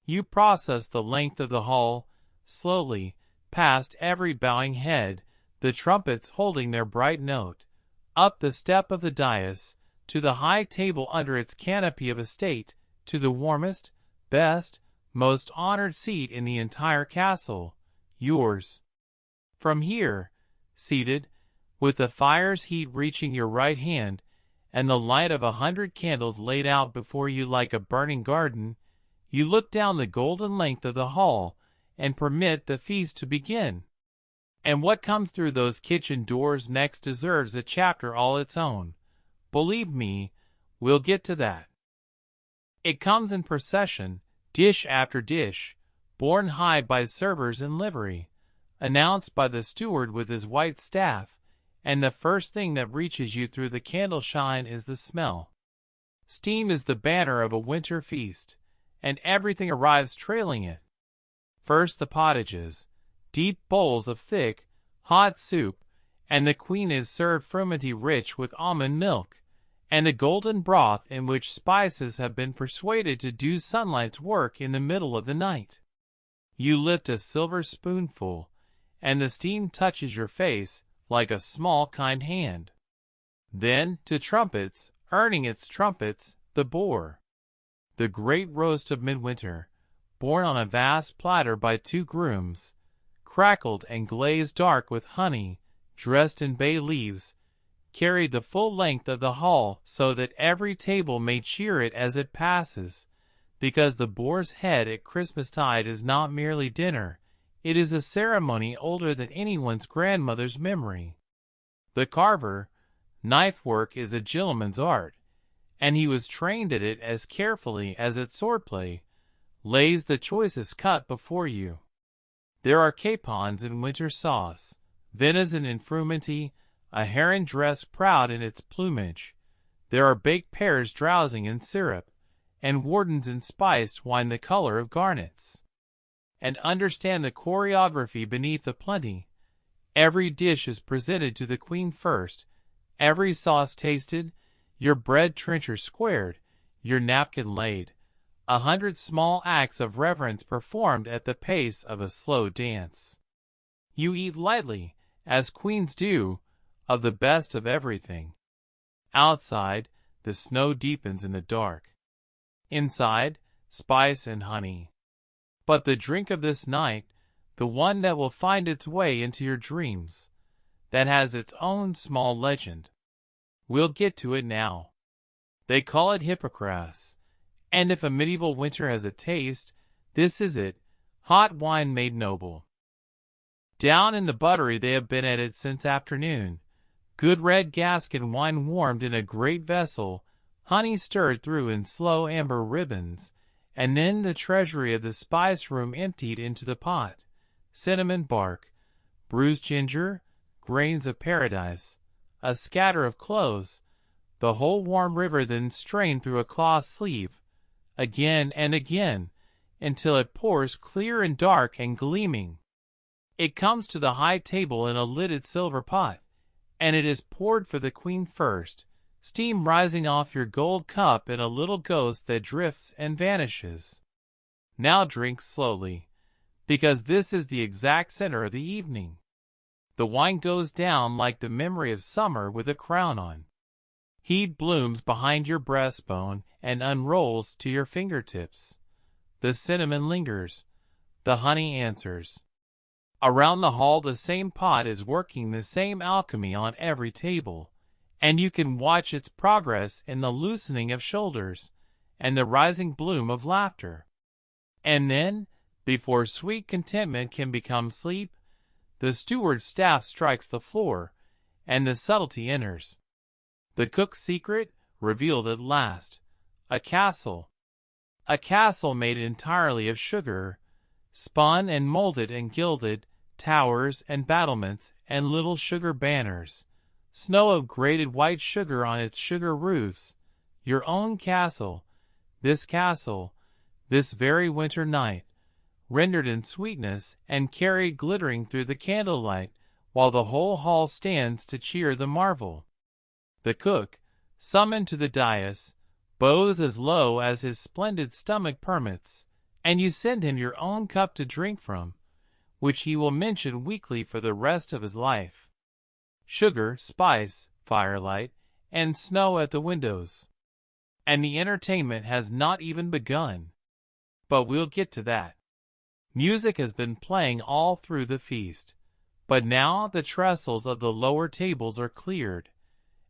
[SPEAKER 1] You process the length of the hall, slowly, past every bowing head, the trumpets holding their bright note, up the step of the dais, to the high table under its canopy of estate, to the warmest, best, most honored seat in the entire castle, yours. From here, seated, with the fire's heat reaching your right hand, and the light of 100 candles laid out before you like a burning garden, you look down the golden length of the hall, and permit the feast to begin. And what comes through those kitchen doors next deserves a chapter all its own. Believe me, we'll get to that. It comes in procession, dish after dish, borne high by servers in livery, announced by the steward with his white staff, and the first thing that reaches you through the candle shine is the smell. Steam is the banner of a winter feast, and everything arrives trailing it. First the pottages, deep bowls of thick, hot soup, and the queen is served frumenty rich with almond milk, and a golden broth in which spices have been persuaded to do sunlight's work in the middle of the night. You lift a silver spoonful, and the steam touches your face like a small kind hand. Then, to trumpets, earning its trumpets, the boar. The great roast of midwinter, borne on a vast platter by 2 grooms, crackled and glazed dark with honey, dressed in bay leaves, carried the full length of the hall so that every table may cheer it as it passes, because the boar's head at Christmastide is not merely dinner, it is a ceremony older than anyone's grandmother's memory. The carver, knife work is a gentleman's art, and he was trained at it as carefully as at swordplay, lays the choicest cut before you. There are capons in winter sauce, venison in frumenty, a heron dressed proud in its plumage. There are baked pears drowsing in syrup, and wardens in spiced wine the color of garnets. And understand the choreography beneath the plenty. Every dish is presented to the queen first, every sauce tasted, your bread trencher squared, your napkin laid, 100 small acts of reverence performed at the pace of a slow dance. You eat lightly, as queens do, of the best of everything. Outside, the snow deepens in the dark. Inside, spice and honey. But the drink of this night, the one that will find its way into your dreams, that has its own small legend. We'll get to it now. They call it hippocras, and if a medieval winter has a taste, this is it, hot wine made noble. Down in the buttery they have been at it since afternoon. Good red gascon wine warmed in a great vessel, honey stirred through in slow amber ribbons, and then the treasury of the spice room emptied into the pot. Cinnamon bark, bruised ginger, grains of paradise, a scatter of cloves, the whole warm river then strained through a cloth sleeve, again and again, until it pours clear and dark and gleaming. It comes to the high table in a lidded silver pot, and it is poured for the queen first, steam rising off your gold cup in a little ghost that drifts and vanishes. Now drink slowly, because this is the exact center of the evening. The wine goes down like the memory of summer with a crown on. Heat blooms behind your breastbone and unrolls to your fingertips. The cinnamon lingers. The honey answers. Around the hall the same pot is working the same alchemy on every table, and you can watch its progress in the loosening of shoulders and the rising bloom of laughter. And then, before sweet contentment can become sleep, the steward's staff strikes the floor, and the subtlety enters. The cook's secret revealed at last. A castle. A castle made entirely of sugar, spun and molded and gilded, towers and battlements and little sugar banners, snow of grated white sugar on its sugar roofs. Your own castle, this very winter night, rendered in sweetness and carried glittering through the candlelight, while the whole hall stands to cheer the marvel. The cook, summoned to the dais, bows as low as his splendid stomach permits, and you send him your own cup to drink from, which he will mention weekly for the rest of his life. Sugar, spice, firelight, and snow at the windows. And the entertainment has not even begun. But we'll get to that. Music has been playing all through the feast, but now the trestles of the lower tables are cleared,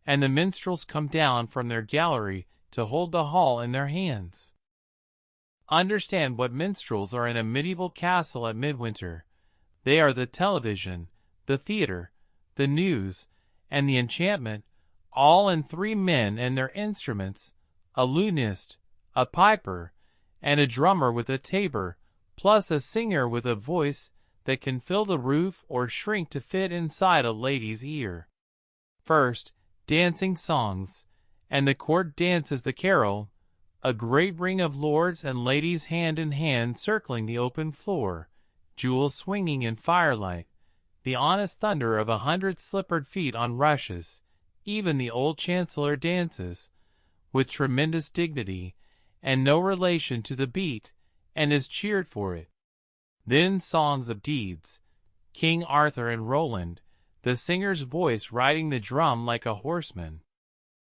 [SPEAKER 1] and the minstrels come down from their gallery to hold the hall in their hands. Understand what minstrels are in a medieval castle at midwinter. They are the television, the theater, the news, and the enchantment, all in 3 men and their instruments, a lutenist, a piper, and a drummer with a tabor, plus a singer with a voice that can fill the roof or shrink to fit inside a lady's ear. First, dancing songs, and the court dances the carol, a great ring of lords and ladies hand in hand circling the open floor, jewels swinging in firelight, the honest thunder of 100 slippered feet on rushes. Even the old chancellor dances, with tremendous dignity, and no relation to the beat, and is cheered for it. Then songs of deeds, King Arthur and Roland, the singer's voice riding the drum like a horseman.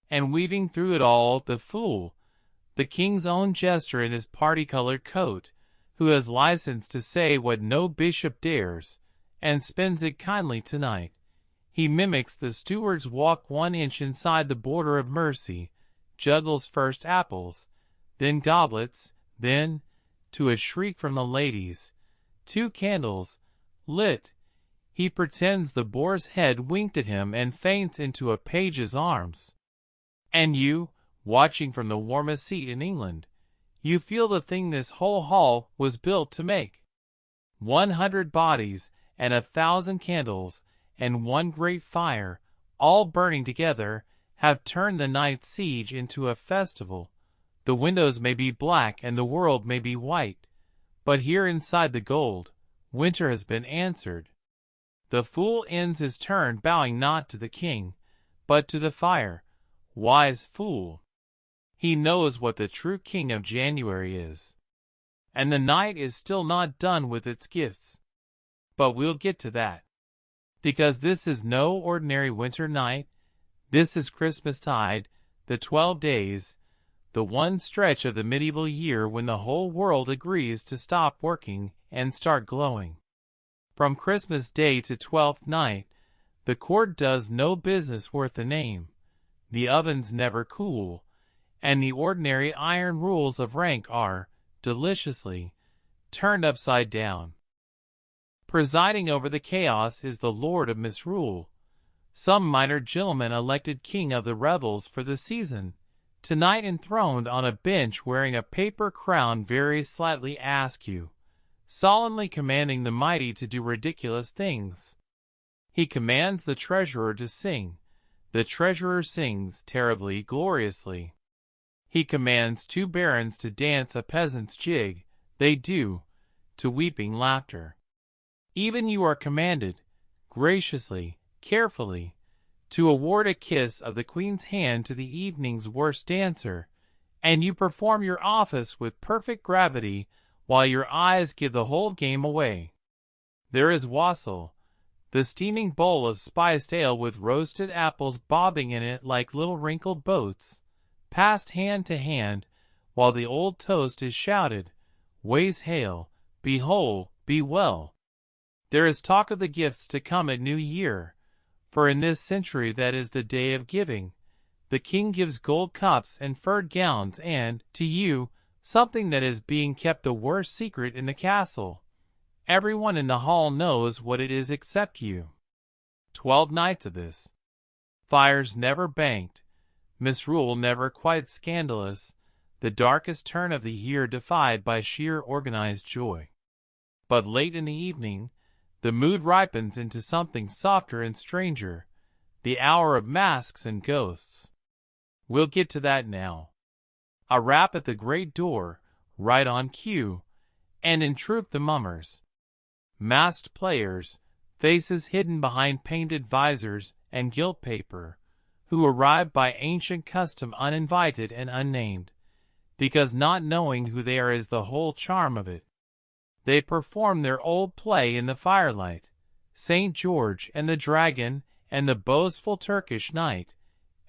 [SPEAKER 1] And weaving through it all the fool, the king's own jester in his party-colored coat, who has license to say what no bishop dares, and spends it kindly tonight. He mimics the steward's walk 1 inch inside the border of mercy, juggles first apples, then goblets, then, to a shriek from the ladies, 2 candles, lit. He pretends the boar's head winked at him and faints into a page's arms. And you, watching from the warmest seat in England, you feel the thing this whole hall was built to make. 100 bodies and 1,000 candles, and one great fire, all burning together, have turned the night's siege into a festival. The windows may be black and the world may be white, but here inside the gold, winter has been answered. The fool ends his turn bowing not to the king, but to the fire. Wise fool! He knows what the true king of January is. And the night is still not done with its gifts. But we'll get to that. Because this is no ordinary winter night. This is Christmastide, the 12 days, the one stretch of the medieval year when the whole world agrees to stop working and start glowing. From Christmas Day to 12th night, the court does no business worth the name. The ovens never cool, and the ordinary iron rules of rank are, deliciously, turned upside down. Presiding over the chaos is the Lord of Misrule, some minor gentleman elected king of the rebels for the season, tonight enthroned on a bench wearing a paper crown very slightly askew, solemnly commanding the mighty to do ridiculous things. He commands the treasurer to sing. The treasurer sings terribly, gloriously. He commands 2 barons to dance a peasant's jig. They do, to weeping laughter. Even you are commanded, graciously, carefully, to award a kiss of the queen's hand to the evening's worst dancer, and you perform your office with perfect gravity while your eyes give the whole game away. There is wassail, the steaming bowl of spiced ale with roasted apples bobbing in it like little wrinkled boats, passed hand to hand, while the old toast is shouted, Ways hail, be whole, be well. There is talk of the gifts to come at New Year, for in this century that is the day of giving. The king gives gold cups and furred gowns and, to you, something that is being kept a worse secret in the castle. Everyone in the hall knows what it is except you. 12 nights of this. Fires never banked, Misrule never quite scandalous, the darkest turn of the year defied by sheer organized joy. But late in the evening, the mood ripens into something softer and stranger, the hour of masks and ghosts. We'll get to that now. A rap at the great door, right on cue, and in troop the mummers. Masked players, faces hidden behind painted visors and gilt paper, who arrive by ancient custom uninvited and unnamed, because not knowing who they are is the whole charm of it. They perform their old play in the firelight, St. George and the Dragon and the boastful Turkish knight,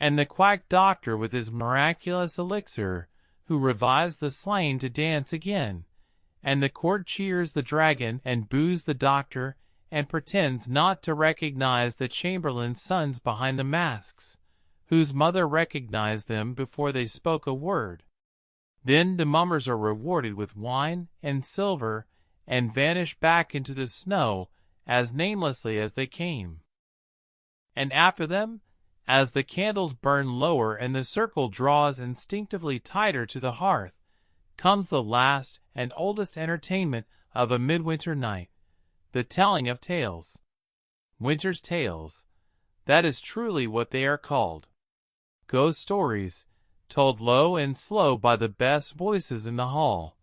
[SPEAKER 1] and the quack doctor with his miraculous elixir, who revives the slain to dance again, and the court cheers the dragon and boos the doctor and pretends not to recognize the chamberlain's sons behind the masks, whose mother recognized them before they spoke a word. Then the mummers are rewarded with wine and silver and vanish back into the snow as namelessly as they came. And after them, as the candles burn lower and the circle draws instinctively tighter to the hearth, comes the last and oldest entertainment of a midwinter night, the telling of tales. Winter's tales. That is truly what they are called. Ghost stories, told low and slow by the best voices in the hall.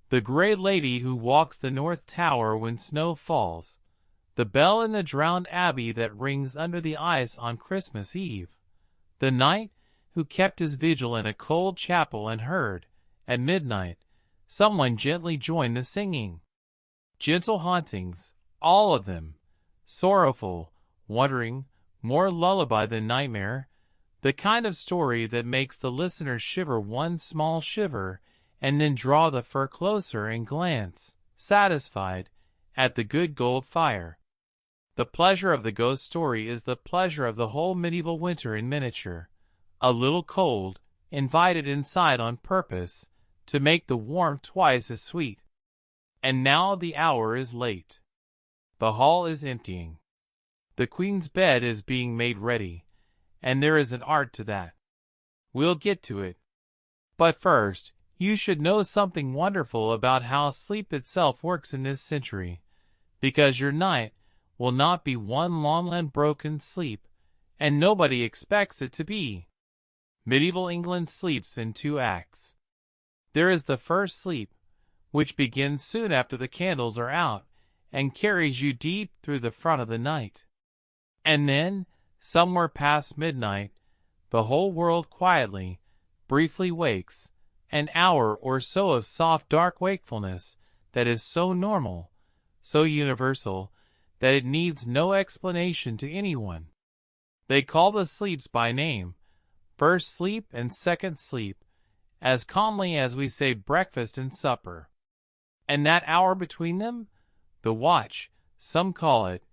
[SPEAKER 1] The gray lady who walks the north tower when snow falls. The bell in the drowned abbey that rings under the ice on Christmas Eve. The knight who kept his vigil in a cold chapel and heard, at midnight, someone gently join the singing. Gentle hauntings, all of them, sorrowful, wondering, more lullaby than nightmare, the kind of story that makes the listener shiver one small shiver and then draw the fur closer and glance, satisfied, at the good gold fire. The pleasure of the ghost story is the pleasure of the whole medieval winter in miniature. A little cold, invited inside on purpose, to make the warmth twice as sweet. And now the hour is late. The hall is emptying. The Queen's bed is being made ready, and there is an art to that. We'll get to it. But first, you should know something wonderful about how sleep itself works in this century, because your night will not be one long unbroken sleep, and nobody expects it to be. Medieval England sleeps in 2 acts. There is the first sleep, which begins soon after the candles are out, and carries you deep through the front of the night. And then, somewhere past midnight, the whole world quietly, briefly wakes, an hour or so of soft dark wakefulness that is so normal, so universal, that it needs no explanation to anyone. They call the sleeps by name, first sleep and second sleep, as calmly as we say breakfast and supper. And that hour between them, the watch, some call it,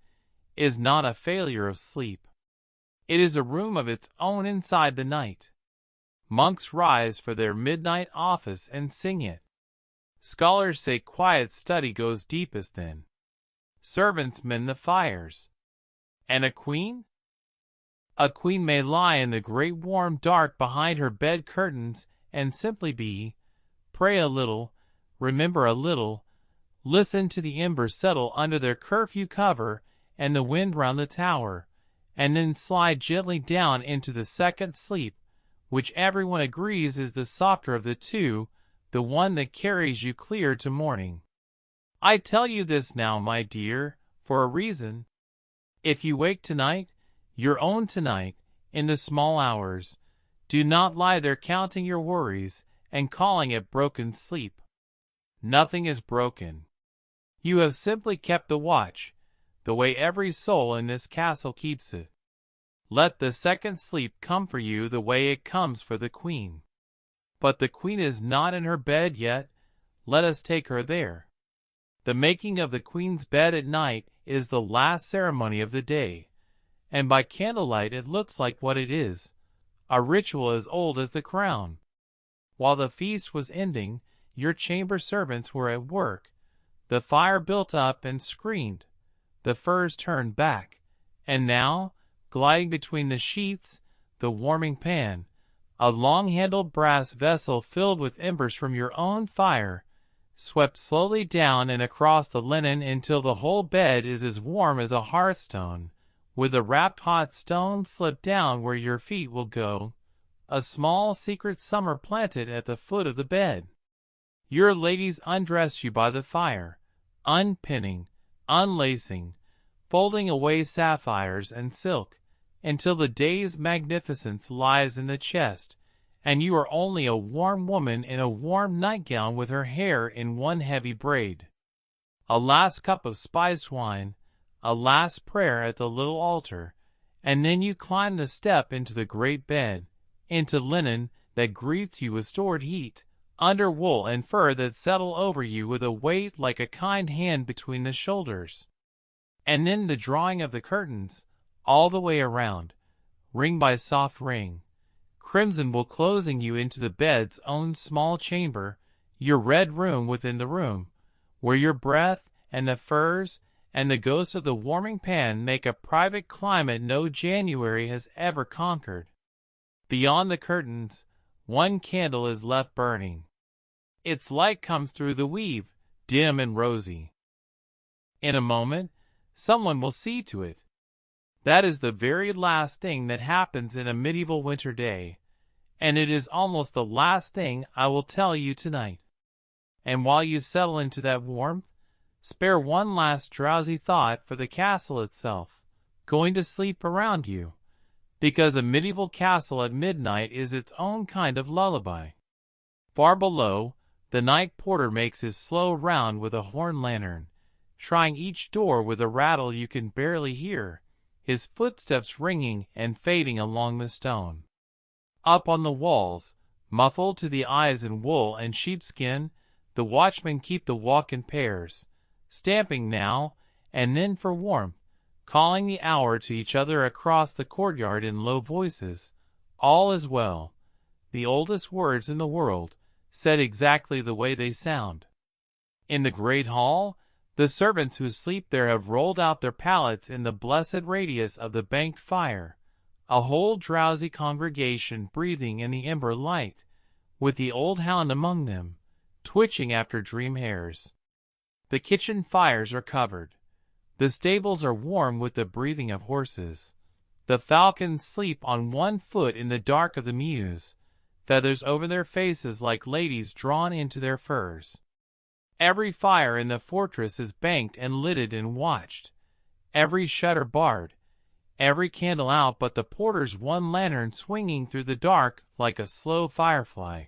[SPEAKER 1] is not a failure of sleep. It is a room of its own inside the night. Monks rise for their midnight office and sing it. Scholars say quiet study goes deepest then. Servants mend the fires. And a queen? A queen may lie in the great warm dark behind her bed curtains and simply be, pray a little, remember a little, listen to the embers settle under their curfew cover and the wind round the tower, and then slide gently down into the second sleep, which everyone agrees is the softer of the two, the one that carries you clear to morning. I tell you this now, my dear, for a reason. If you wake tonight, your own tonight, in the small hours, do not lie there counting your worries and calling it broken sleep. Nothing is broken. You have simply kept the watch, the way every soul in this castle keeps it. Let the second sleep come for you the way it comes for the Queen. But the Queen is not in her bed yet. Let us take her there. The making of the Queen's bed at night is the last ceremony of the day, and by candlelight it looks like what it is, a ritual as old as the crown. While the feast was ending, your chamber servants were at work, the fire built up and screened, the furs turned back, and now, gliding between the sheets, the warming pan, a long-handled brass vessel filled with embers from your own fire, swept slowly down and across the linen until the whole bed is as warm as a hearthstone, with a wrapped hot stone slipped down where your feet will go, a small secret summer planted at the foot of the bed. Your ladies undress you by the fire, unpinning, unlacing, folding away sapphires and silk, until the day's magnificence lies in the chest, and you are only a warm woman in a warm nightgown with her hair in one heavy braid. A last cup of spiced wine, a last prayer at the little altar, and then you climb the step into the great bed, into linen that greets you with stored heat, under wool and fur that settle over you with a weight like a kind hand between the shoulders. And then the drawing of the curtains, all the way around, ring by soft ring, crimson wool closing you into the bed's own small chamber, your red room within the room, where your breath and the furs and the ghost of the warming pan make a private climate no January has ever conquered. Beyond the curtains, one candle is left burning. Its light comes through the weave, dim and rosy. In a moment, someone will see to it. That is the very last thing that happens in a medieval winter day, and it is almost the last thing I will tell you tonight. And while you settle into that warmth, spare one last drowsy thought for the castle itself, going to sleep around you, because a medieval castle at midnight is its own kind of lullaby. Far below, the night porter makes his slow round with a horn lantern, trying each door with a rattle you can barely hear, his footsteps ringing and fading along the stone. Up on the walls, muffled to the eyes in wool and sheepskin, the watchmen keep the walk in pairs, stamping now and then for warmth, calling the hour to each other across the courtyard in low voices. All is well. The oldest words in the world, said exactly the way they sound. In the great hall, the servants who sleep there have rolled out their pallets in the blessed radius of the banked fire, a whole drowsy congregation breathing in the ember light, with the old hound among them, twitching after dream hares. The kitchen fires are covered. The stables are warm with the breathing of horses. The falcons sleep on one foot in the dark of the mews, feathers over their faces like ladies drawn into their furs. Every fire in the fortress is banked and lighted and watched, every shutter barred, every candle out but the porter's one lantern swinging through the dark like a slow firefly.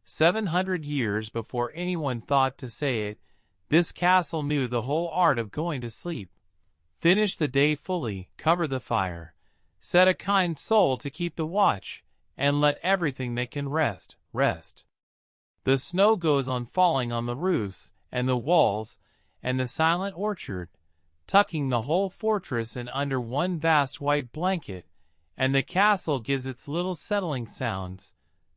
[SPEAKER 1] 700 years before anyone thought to say it, this castle knew the whole art of going to sleep. Finish the day fully, cover the fire, set a kind soul to keep the watch, and let everything that can rest, rest. The snow goes on falling on the roofs and the walls and the silent orchard, tucking the whole fortress in under one vast white blanket, and the castle gives its little settling sounds,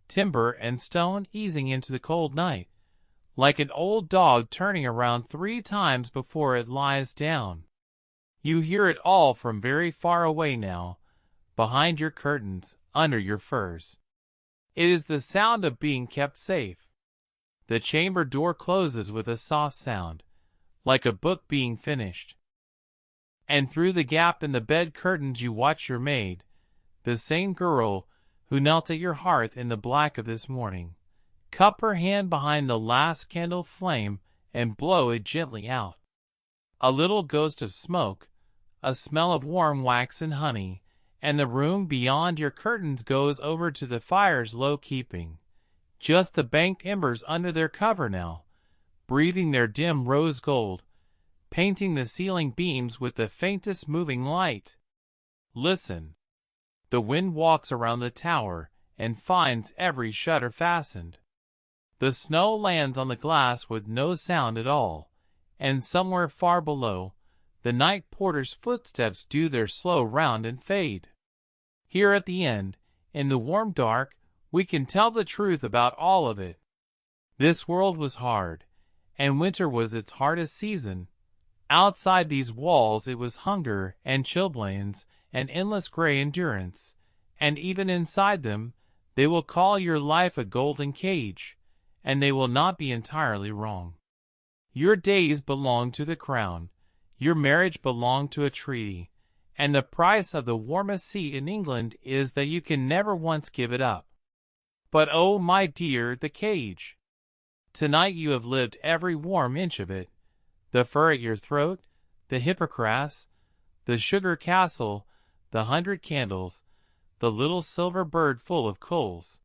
[SPEAKER 1] timber and stone easing into the cold night, like an old dog turning around 3 times before it lies down. You hear it all from very far away now, behind your curtains, under your furs. It is the sound of being kept safe. The chamber door closes with a soft sound, like a book being finished. And through the gap in the bed curtains you watch your maid, the same girl who knelt at your hearth in the black of this morning, cup her hand behind the last candle flame and blow it gently out. A little ghost of smoke, a smell of warm wax and honey, and the room beyond your curtains goes over to the fire's low keeping. Just the banked embers under their cover now, breathing their dim rose gold, painting the ceiling beams with the faintest moving light. Listen. The wind walks around the tower and finds every shutter fastened. The snow lands on the glass with no sound at all, and somewhere far below, the night porter's footsteps do their slow round and fade. Here at the end, in the warm dark, we can tell the truth about all of it. This world was hard, and winter was its hardest season. Outside these walls it was hunger and chilblains and endless gray endurance, and even inside them, they will call your life a golden cage, and they will not be entirely wrong. Your days belong to the crown, your marriage belonged to a treaty, and the price of the warmest seat in England is that you can never once give it up. But oh, my dear, the cage! Tonight you have lived every warm inch of it, the fur at your throat, the hippocras, the sugar castle, the 100 candles, the little silver bird full of coals.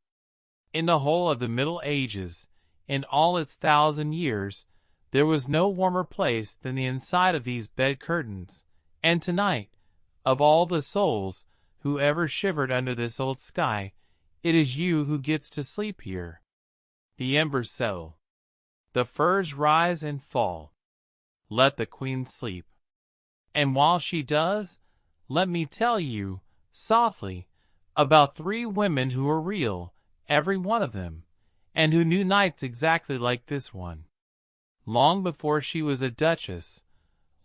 [SPEAKER 1] In the whole of the Middle Ages, in all its 1,000 years, there was no warmer place than the inside of these bed curtains, and tonight, of all the souls who ever shivered under this old sky, it is you who gets to sleep here. The embers settle. The furs rise and fall. Let the queen sleep. And while she does, let me tell you, softly, about 3 women who are real, every one of them, and who knew nights exactly like this one. Long before she was a duchess,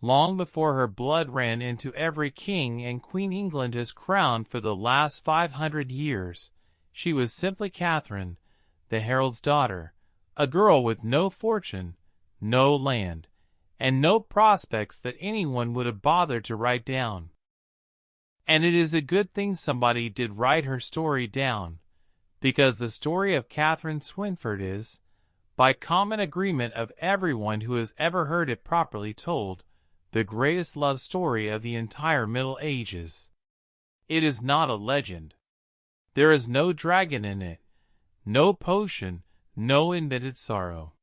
[SPEAKER 1] long before her blood ran into every king and queen England has crowned for the last 500 years, she was simply Catherine, the herald's daughter, a girl with no fortune, no land, and no prospects that anyone would have bothered to write down. And it is a good thing somebody did write her story down, because the story of Katherine Swynford is, by common agreement of everyone who has ever heard it properly told, the greatest love story of the entire Middle Ages. It is not a legend. There is no dragon in it, no potion, no invented sorrow.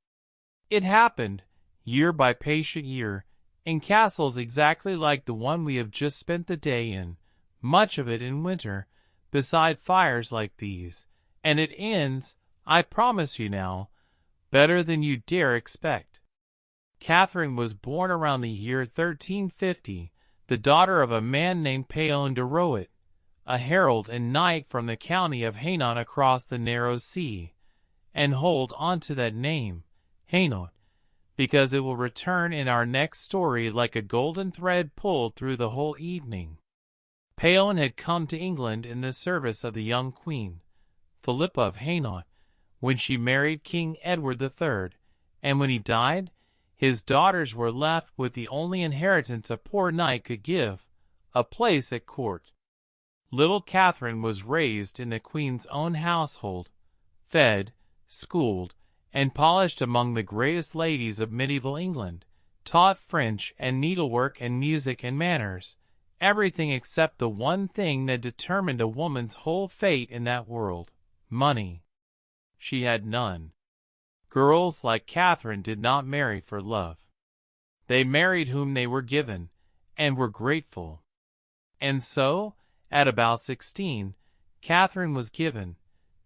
[SPEAKER 1] It happened, year by patient year, in castles exactly like the one we have just spent the day in, much of it in winter, beside fires like these, and it ends, I promise you now, better than you dare expect. Katherine was born around the year 1350, the daughter of a man named Philippa de Hainault, a herald and knight from the county of Hainault across the narrow sea, and hold on to that name, Hainault, because it will return in our next story like a golden thread pulled through the whole evening. Philippa had come to England in the service of the young queen, Philippa of Hainault, when she married King Edward III, and when he died, his daughters were left with the only inheritance a poor knight could give, a place at court. Little Katherine was raised in the queen's own household, fed, schooled, and polished among the greatest ladies of medieval England, taught French and needlework and music and manners, everything except the one thing that determined a woman's whole fate in that world, money. She had none. Girls like Katherine did not marry for love. They married whom they were given, and were grateful. And so, at about 16, Katherine was given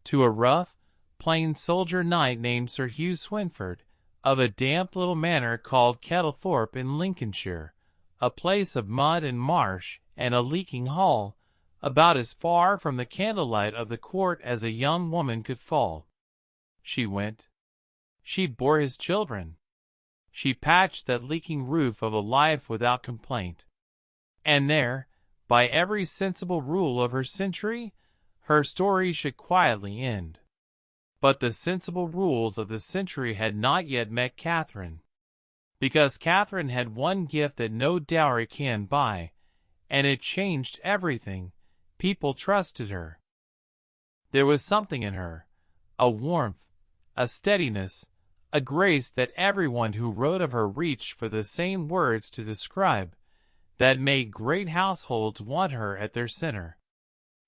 [SPEAKER 1] to a rough, plain soldier knight named Sir Hugh Swynford, of a damp little manor called Kettlethorpe in Lincolnshire, a place of mud and marsh and a leaking hall, about as far from the candlelight of the court as a young woman could fall. She went. She bore his children. She patched that leaking roof of a life without complaint. And there, by every sensible rule of her century, her story should quietly end. But the sensible rules of the century had not yet met Katherine, because Katherine had one gift that no dowry can buy, and it changed everything. People trusted her. There was something in her, a warmth, a steadiness, a grace that everyone who wrote of her reached for the same words to describe, that made great households want her at their center.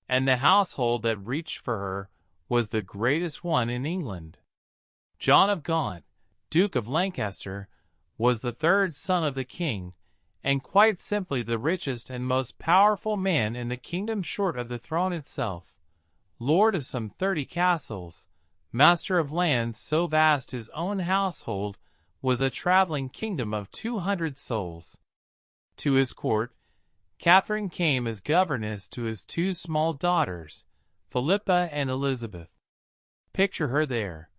[SPEAKER 1] And the household that reached for her was the greatest one in England. John of Gaunt, Duke of Lancaster, was the third son of the king, and quite simply the richest and most powerful man in the kingdom short of the throne itself, lord of some 30 castles, master of lands so vast his own household was a traveling kingdom of 200 souls. To his court, Katherine came as governess to his 2 small daughters, Philippa and Elizabeth. Picture her there,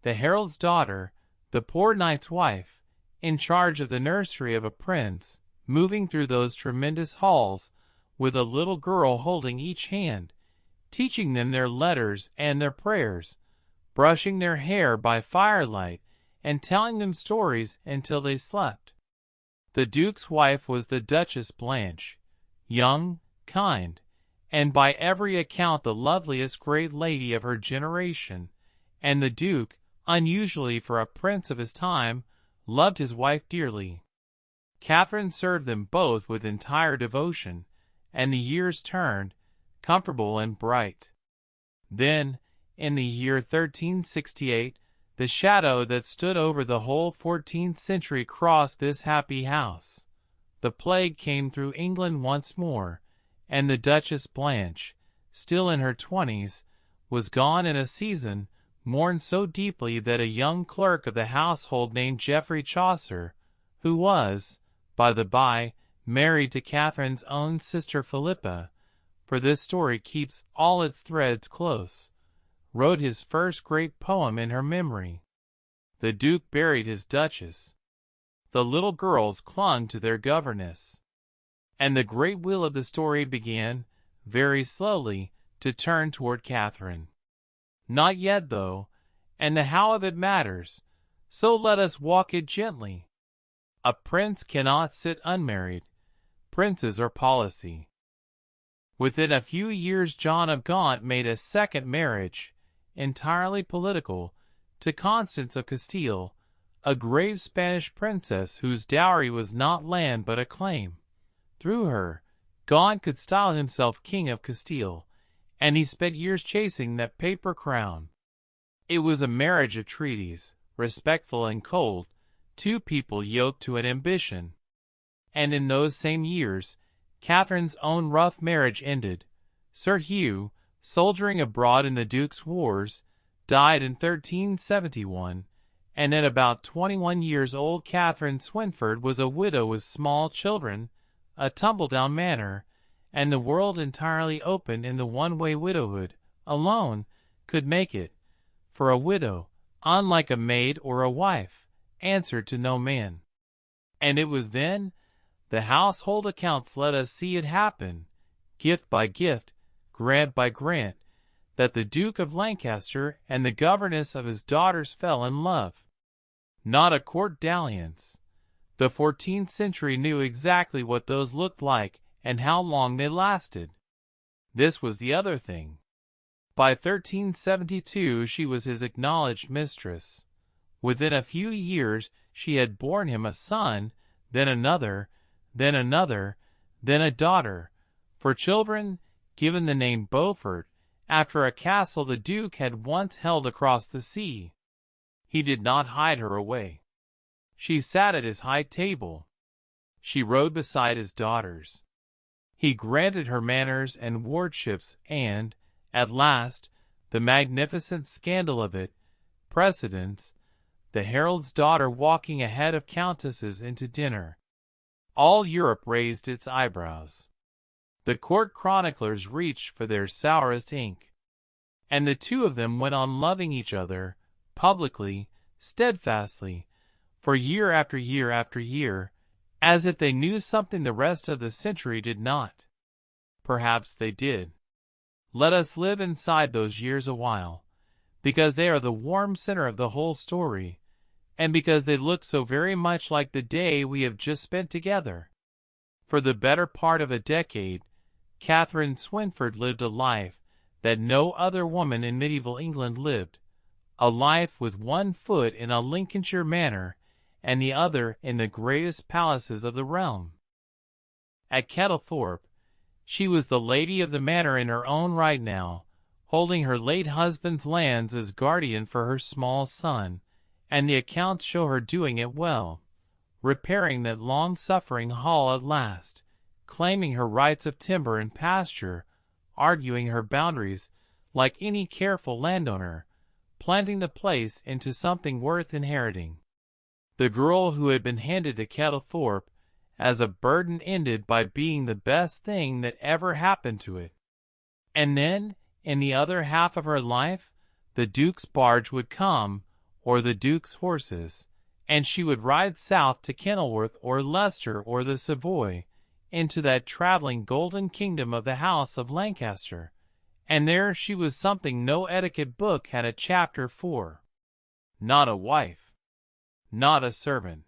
[SPEAKER 1] the herald's daughter, the poor knight's wife, in charge of the nursery of a prince, moving through those tremendous halls, with a little girl holding each hand, teaching them their letters and their prayers, brushing their hair by firelight, and telling them stories until they slept. The Duke's wife was the Duchess Blanche, young, kind, and by every account the loveliest great lady of her generation, and the Duke, unusually for a prince of his time, loved his wife dearly. Katherine served them both with entire devotion, and the years turned, comfortable and bright. Then, in the year 1368, the shadow that stood over the whole 14th century crossed this happy house. The plague came through England once more, and the Duchess Blanche, still in her 20s, was gone in a season, mourned so deeply that a young clerk of the household named Geoffrey Chaucer, who was, by the by, married to Katherine's own sister Philippa, for this story keeps all its threads close, wrote his first great poem in her memory. The Duke buried his Duchess. The little girls clung to their governess. And the great wheel of the story began, very slowly, to turn toward Katherine. Not yet, though, and the how of it matters, so let us walk it gently. A prince cannot sit unmarried. Princes are policy. Within a few years John of Gaunt made a second marriage, entirely political, to Constance of Castile, a grave Spanish princess whose dowry was not land but a claim. Through her, Gaunt could style himself King of Castile, and he spent years chasing that paper crown. It was a marriage of treaties, respectful and cold, two people yoked to an ambition. And in those same years, Catherine's own rough marriage ended. Sir Hugh, soldiering abroad in the Duke's wars, died in 1371, and at about 21 years old Katherine Swynford was a widow with small children, a tumble-down manor, and the world entirely open in the one-way widowhood, alone, could make it. For a widow, unlike a maid or a wife, answered to no man. And it was then, the household accounts let us see it happen, gift by gift, grant by grant, that the Duke of Lancaster and the governess of his daughters fell in love. Not a court dalliance. The 14th century knew exactly what those looked like and how long they lasted. This was the other thing. By 1372 she was his acknowledged mistress. Within a few years she had borne him a son, then another, then another, then a daughter. For children, given the name Beaufort, after a castle the Duke had once held across the sea. He did not hide her away. She sat at his high table. She rode beside his daughters. He granted her manors and wardships, and, at last, the magnificent scandal of it, precedence, the herald's daughter walking ahead of countesses into dinner. All Europe raised its eyebrows. The court chroniclers reached for their sourest ink. And the two of them went on loving each other, publicly, steadfastly, for year after year after year, as if they knew something the rest of the century did not. Perhaps they did. Let us live inside those years a while, because they are the warm center of the whole story, and because they look so very much like the day we have just spent together. For the better part of a decade, Katherine Swynford lived a life that no other woman in medieval England lived, a life with one foot in a Lincolnshire manor and the other in the greatest palaces of the realm. At Kettlethorpe, she was the lady of the manor in her own right now, holding her late husband's lands as guardian for her small son, and the accounts show her doing it well, repairing that long-suffering hall at last, claiming her rights of timber and pasture, arguing her boundaries like any careful landowner, planting the place into something worth inheriting. The girl who had been handed to Kettlethorpe as a burden ended by being the best thing that ever happened to it. And then, in the other half of her life, the Duke's barge would come, or the Duke's horses, and she would ride south to Kenilworth or Leicester or the Savoy, into that traveling golden kingdom of the House of Lancaster, and there she was something no etiquette book had a chapter for. Not a wife. Not a servant.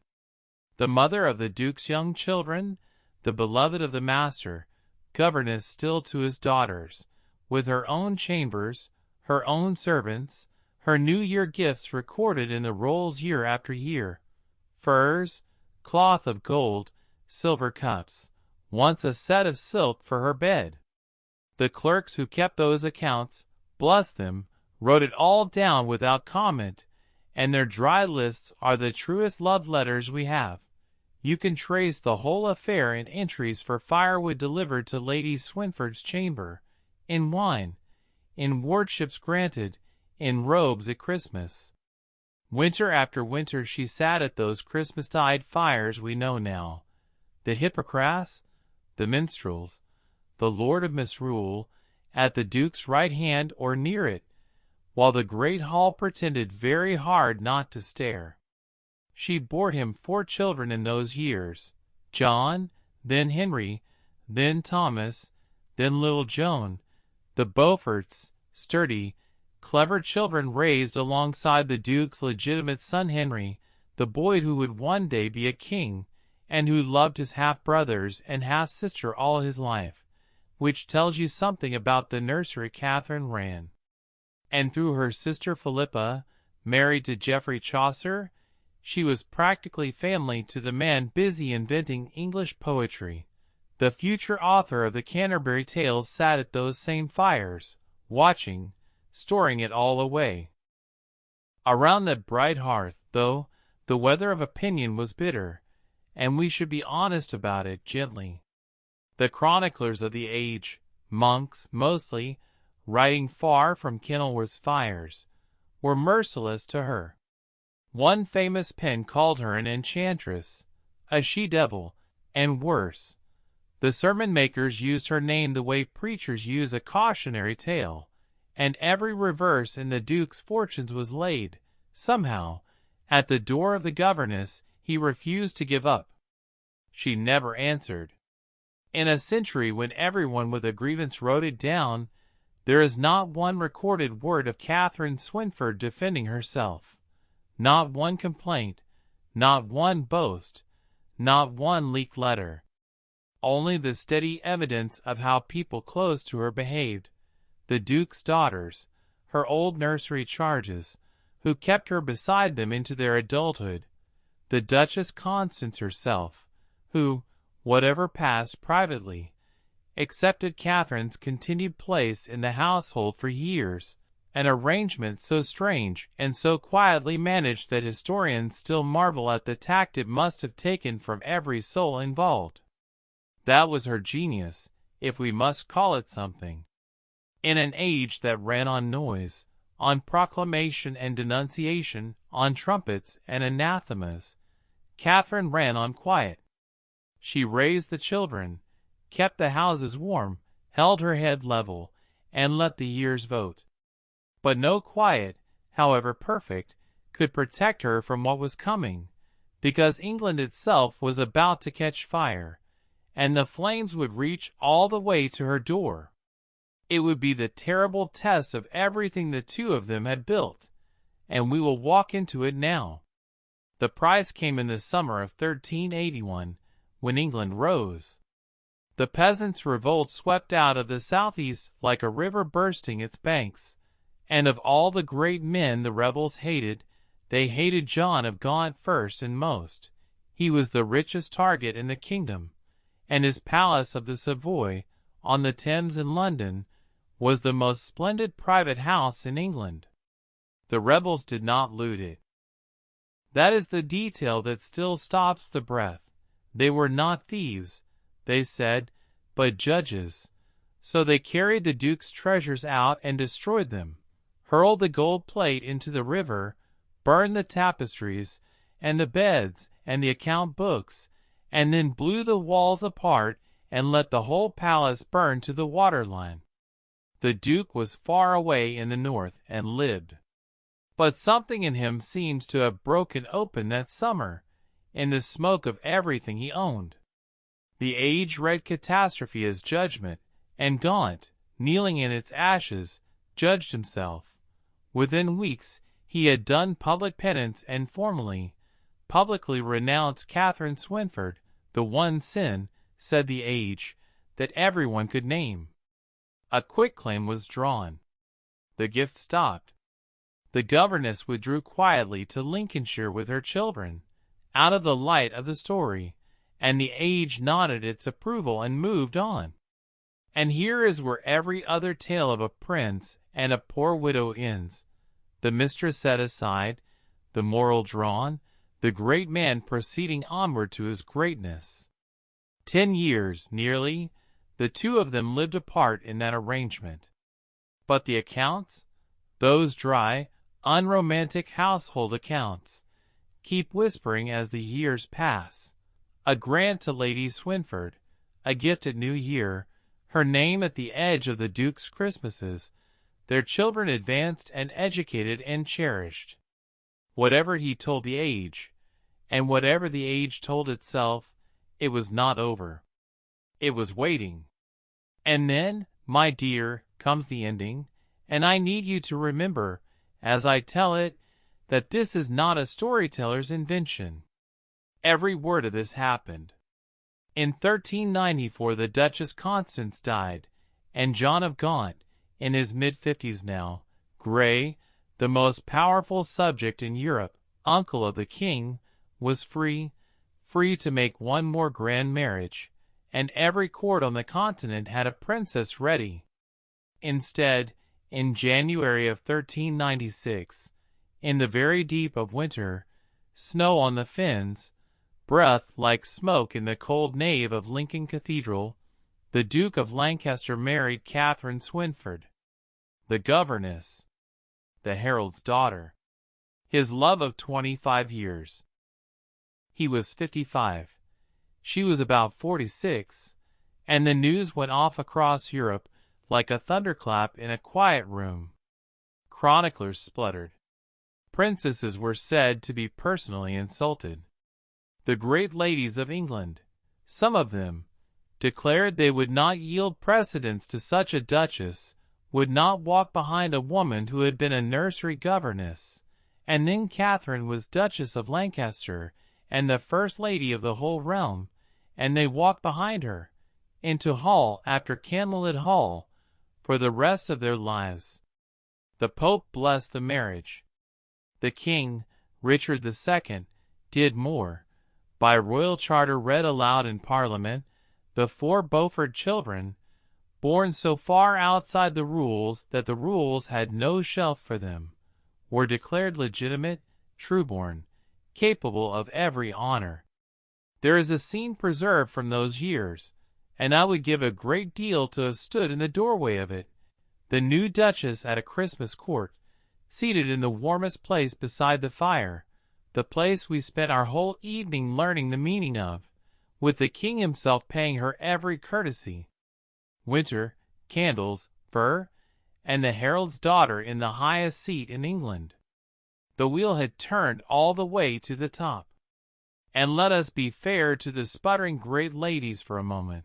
[SPEAKER 1] The mother of the Duke's young children, the beloved of the master, governess still to his daughters, with her own chambers, her own servants, her New Year gifts recorded in the rolls year after year, furs, cloth of gold, silver cups, once a set of silk for her bed. The clerks who kept those accounts, bless them, wrote it all down without comment, and their dry lists are the truest love letters we have. You can trace the whole affair in entries for firewood delivered to Lady Swynford's chamber, in wine, in wardships granted, in robes at Christmas. Winter after winter she sat at those Christmas-tide fires we know now, the hippocras, the minstrels, the Lord of Misrule, at the Duke's right hand or near it, while the great hall pretended very hard not to stare. She bore him 4 children in those years, John, then Henry, then Thomas, then little Joan, the Beauforts, sturdy, clever children raised alongside the Duke's legitimate son Henry, the boy who would one day be a king, and who loved his half-brothers and half-sister all his life, which tells you something about the nursery Katherine ran. And through her sister Philippa, married to Geoffrey Chaucer, she was practically family to the man busy inventing English poetry. The future author of the Canterbury Tales sat at those same fires, watching, storing it all away. Around that bright hearth, though, the weather of opinion was bitter, and we should be honest about it gently. The chroniclers of the age, monks mostly, writing far from Kenilworth's fires, were merciless to her. One famous pen called her an enchantress, a she-devil, and worse. The sermon-makers used her name the way preachers use a cautionary tale, and every reverse in the Duke's fortunes was laid, somehow, at the door of the governess he refused to give up. She never answered. In a century when everyone with a grievance wrote it down, there is not one recorded word of Katherine Swynford defending herself. Not one complaint, not one boast, not one leaked letter. Only the steady evidence of how people close to her behaved. The Duke's daughters, her old nursery charges, who kept her beside them into their adulthood. The Duchess Constance herself, who, whatever passed privately, accepted Katherine's continued place in the household for years, an arrangement so strange and so quietly managed that historians still marvel at the tact it must have taken from every soul involved. That was her genius, if we must call it something. In an age that ran on noise, on proclamation and denunciation, on trumpets and anathemas, Katherine ran on quiet. She raised the children, kept the houses warm, held her head level, and let the years vote. But no quiet, however perfect, could protect her from what was coming, because England itself was about to catch fire, and the flames would reach all the way to her door. It would be the terrible test of everything the two of them had built, and we will walk into it now. The price came in the summer of 1381, when England rose. The peasants' revolt swept out of the southeast like a river bursting its banks, and of all the great men the rebels hated, they hated John of Gaunt first and most. He was the richest target in the kingdom, and his palace of the Savoy, on the Thames in London, was the most splendid private house in England. The rebels did not loot it. That is the detail that still stops the breath. They were not thieves, they said, but judges. So they carried the Duke's treasures out and destroyed them, hurled the gold plate into the river, burned the tapestries, and the beds, and the account books, and then blew the walls apart and let the whole palace burn to the waterline. The Duke was far away in the north and lived. But something in him seems to have broken open that summer, in the smoke of everything he owned. The age read catastrophe as judgment, and Gaunt, kneeling in its ashes, judged himself. Within weeks he had done public penance and formally, publicly renounced Katherine Swynford, the one sin, said the age, that everyone could name. A quitclaim was drawn. The gift stopped. The governess withdrew quietly to Lincolnshire with her children, out of the light of the story, and the age nodded its approval and moved on. And here is where every other tale of a prince and a poor widow ends. The mistress set aside, the moral drawn, the great man proceeding onward to his greatness. 10 years, nearly, the two of them lived apart in that arrangement. But the accounts, those dry, unromantic household accounts, keep whispering as the years pass. A grant to Lady Swynford, a gift at New Year, her name at the edge of the Duke's Christmases, their children advanced and educated and cherished. Whatever he told the age, and whatever the age told itself, it was not over. It was waiting. And then, my dear, comes the ending, and I need you to remember, as I tell it, that this is not a storyteller's invention. Every word of this happened. In 1394 the Duchess Constance died, and John of Gaunt, in his mid-50s now, Grey, the most powerful subject in Europe, uncle of the king, was free to make one more grand marriage, and every court on the continent had a princess ready. Instead, in January of 1396, in the very deep of winter, snow on the fens, breath like smoke in the cold nave of Lincoln Cathedral, the Duke of Lancaster married Katherine Swynford, the governess, the herald's daughter, his love of 25 years. He was 55. She was about 46, and the news went off across Europe like a thunderclap in a quiet room. Chroniclers spluttered. Princesses were said to be personally insulted. The great ladies of England, some of them, declared they would not yield precedence to such a duchess, would not walk behind a woman who had been a nursery governess, and then Catherine was Duchess of Lancaster and the first lady of the whole realm, and they walked behind her, into hall after candlelit hall, for the rest of their lives. The Pope blessed the marriage. The King, Richard II, did more. By royal charter read aloud in Parliament, the 4 Beaufort children, born so far outside the rules that the rules had no shelf for them, were declared legitimate, trueborn, capable of every honor. There is a scene preserved from those years, and I would give a great deal to have stood in the doorway of it. The new Duchess at a Christmas court, seated in the warmest place beside the fire, the place we spent our whole evening learning the meaning of, with the king himself paying her every courtesy. Winter, candles, fur, and the herald's daughter in the highest seat in England. The wheel had turned all the way to the top. And let us be fair to the sputtering great ladies for a moment,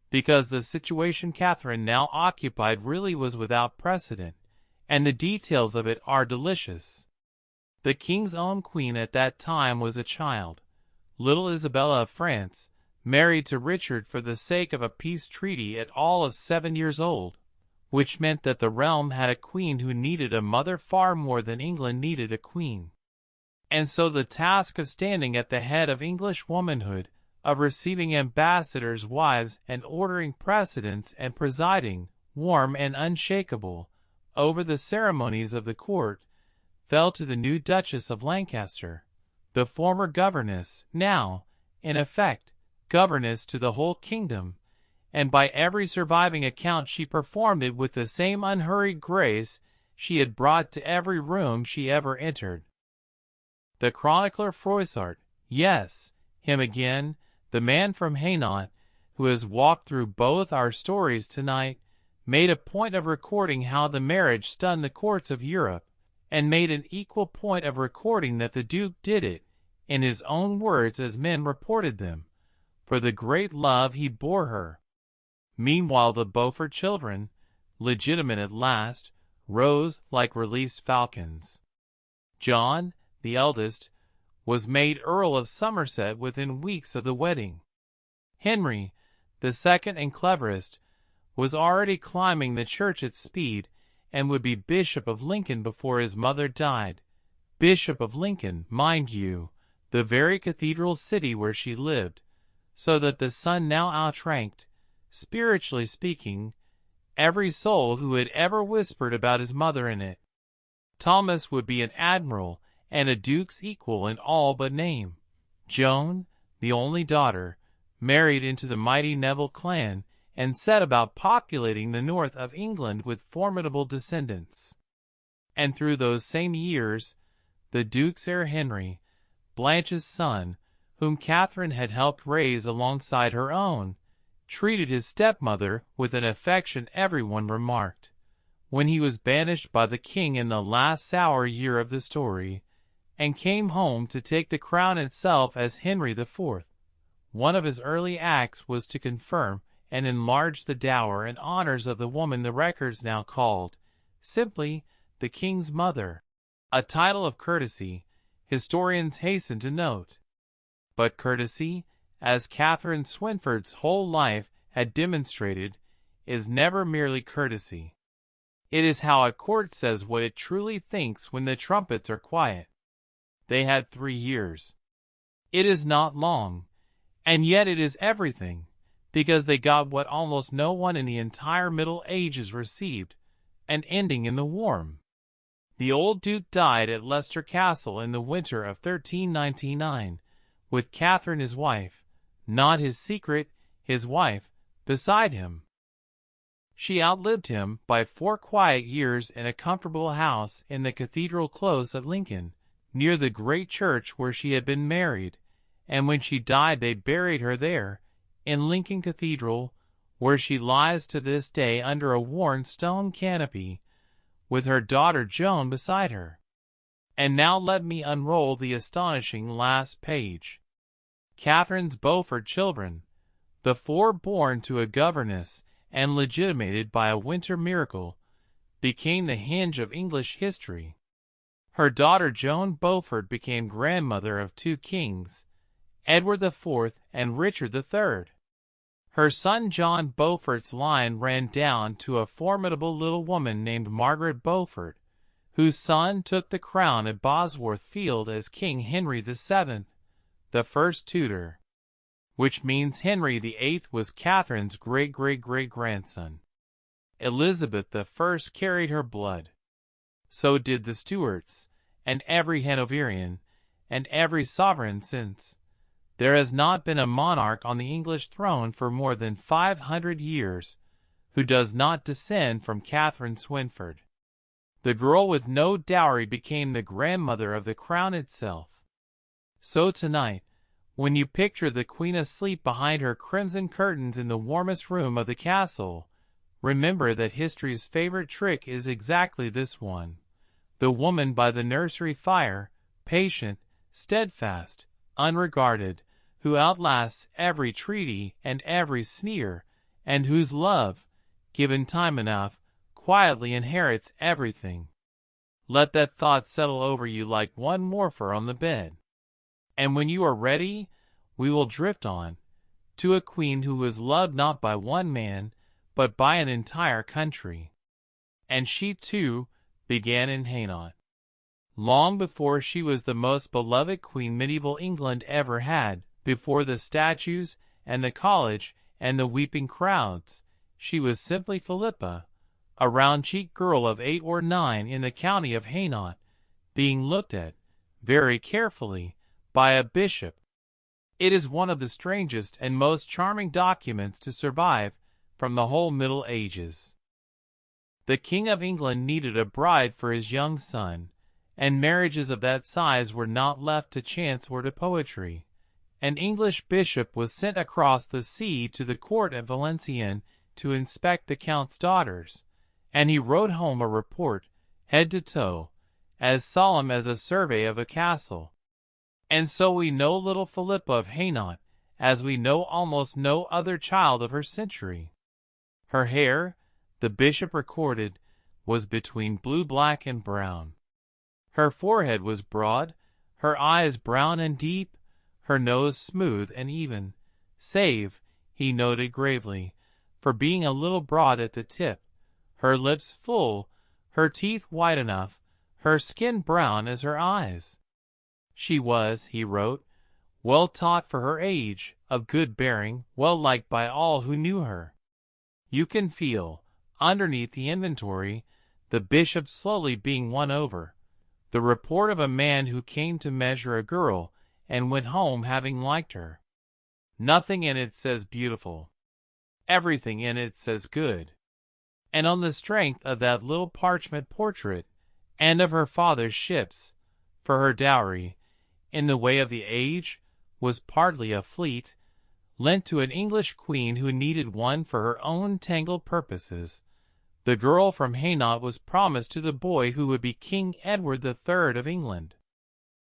[SPEAKER 1] because the situation Catherine now occupied really was without precedent, and the details of it are delicious. The king's own queen at that time was a child, little Isabella of France, married to Richard for the sake of a peace treaty at all of 7 years old, which meant that the realm had a queen who needed a mother far more than England needed a queen. And so the task of standing at the head of English womanhood, of receiving ambassadors' wives and ordering precedence and presiding, warm and unshakable, over the ceremonies of the court, fell to the new Duchess of Lancaster, the former governess, now, in effect, governess to the whole kingdom, and by every surviving account she performed it with the same unhurried grace she had brought to every room she ever entered. The chronicler Froissart, yes, him again, the man from Hainault, who has walked through both our stories tonight, made a point of recording how the marriage stunned the courts of Europe, and made an equal point of recording that the Duke did it, in his own words as men reported them, for the great love he bore her. Meanwhile the Beaufort children, legitimate at last, rose like released falcons. John, the eldest, was made Earl of Somerset within weeks of the wedding. Henry, the second and cleverest, was already climbing the church at speed, and would be Bishop of Lincoln before his mother died. Bishop of Lincoln, mind you, the very cathedral city where she lived, so that the son now outranked, spiritually speaking, every soul who had ever whispered about his mother in it. Thomas would be an admiral and a duke's equal in all but name. Joan, the only daughter, married into the mighty Neville clan, and set about populating the north of England with formidable descendants. And through those same years, the Duke's heir Henry, Blanche's son, whom Catherine had helped raise alongside her own, treated his stepmother with an affection everyone remarked. When he was banished by the king in the last sour year of the story, and came home to take the crown itself as Henry IV, one of his early acts was to confirm and enlarge the dower and honors of the woman the records now called, simply, the king's mother, a title of courtesy, historians hasten to note. But courtesy, as Katherine Swynford's whole life had demonstrated, is never merely courtesy. It is how a court says what it truly thinks when the trumpets are quiet. They had 3 years. It is not long, and yet it is everything, because they got what almost no one in the entire Middle Ages received, an ending in the warm. The old Duke died at Leicester Castle in the winter of 1399, with Catherine his wife, not his secret, his wife, beside him. She outlived him by 4 quiet years in a comfortable house in the Cathedral Close at Lincoln, near the great church where she had been married, and when she died they buried her there, in Lincoln Cathedral, where she lies to this day under a worn stone canopy, with her daughter Joan beside her. And now let me unroll the astonishing last page. Catherine's Beaufort children, the 4 born to a governess and legitimated by a winter miracle, became the hinge of English history. Her daughter Joan Beaufort became grandmother of 2 kings, Edward IV and Richard III. Her son John Beaufort's line ran down to a formidable little woman named Margaret Beaufort, whose son took the crown at Bosworth Field as King Henry VII, the first Tudor, which means Henry VIII was Catherine's great-great-great-grandson. Elizabeth I carried her blood. So did the Stuarts, and every Hanoverian, and every sovereign since. There has not been a monarch on the English throne for more than 500 years who does not descend from Katherine Swynford. The girl with no dowry became the grandmother of the crown itself. So tonight, when you picture the Queen asleep behind her crimson curtains in the warmest room of the castle, remember that history's favorite trick is exactly this one. The woman by the nursery fire, patient, steadfast, unregarded, who outlasts every treaty and every sneer, and whose love, given time enough, quietly inherits everything. Let that thought settle over you like one morphar on the bed. And when you are ready, we will drift on, to a queen who was loved not by one man, but by an entire country. And she, too, began in Hainault. Long before she was the most beloved queen medieval England ever had, before the statues, and the college, and the weeping crowds, she was simply Philippa, a round-cheeked girl of 8 or 9 in the county of Hainault, being looked at, very carefully, by a bishop. It is one of the strangest and most charming documents to survive from the whole Middle Ages. The King of England needed a bride for his young son, and marriages of that size were not left to chance or to poetry. An English bishop was sent across the sea to the court at Valenciennes to inspect the count's daughters, and he wrote home a report, head to toe, as solemn as a survey of a castle. And so we know little Philippa of Hainault, as we know almost no other child of her century. Her hair, the bishop recorded, was between blue-black and brown. Her forehead was broad, her eyes brown and deep, her nose smooth and even, save, he noted gravely, for being a little broad at the tip, her lips full, her teeth white enough, her skin brown as her eyes. She was, he wrote, well taught for her age, of good bearing, well liked by all who knew her. You can feel, underneath the inventory, the bishop slowly being won over, the report of a man who came to measure a girl and went home having liked her. Nothing in it says beautiful. Everything in it says good. And on the strength of that little parchment portrait, and of her father's ships, for her dowry, in the way of the age, was partly a fleet, lent to an English queen who needed one for her own tangled purposes, the girl from Hainault was promised to the boy who would be King Edward III of England.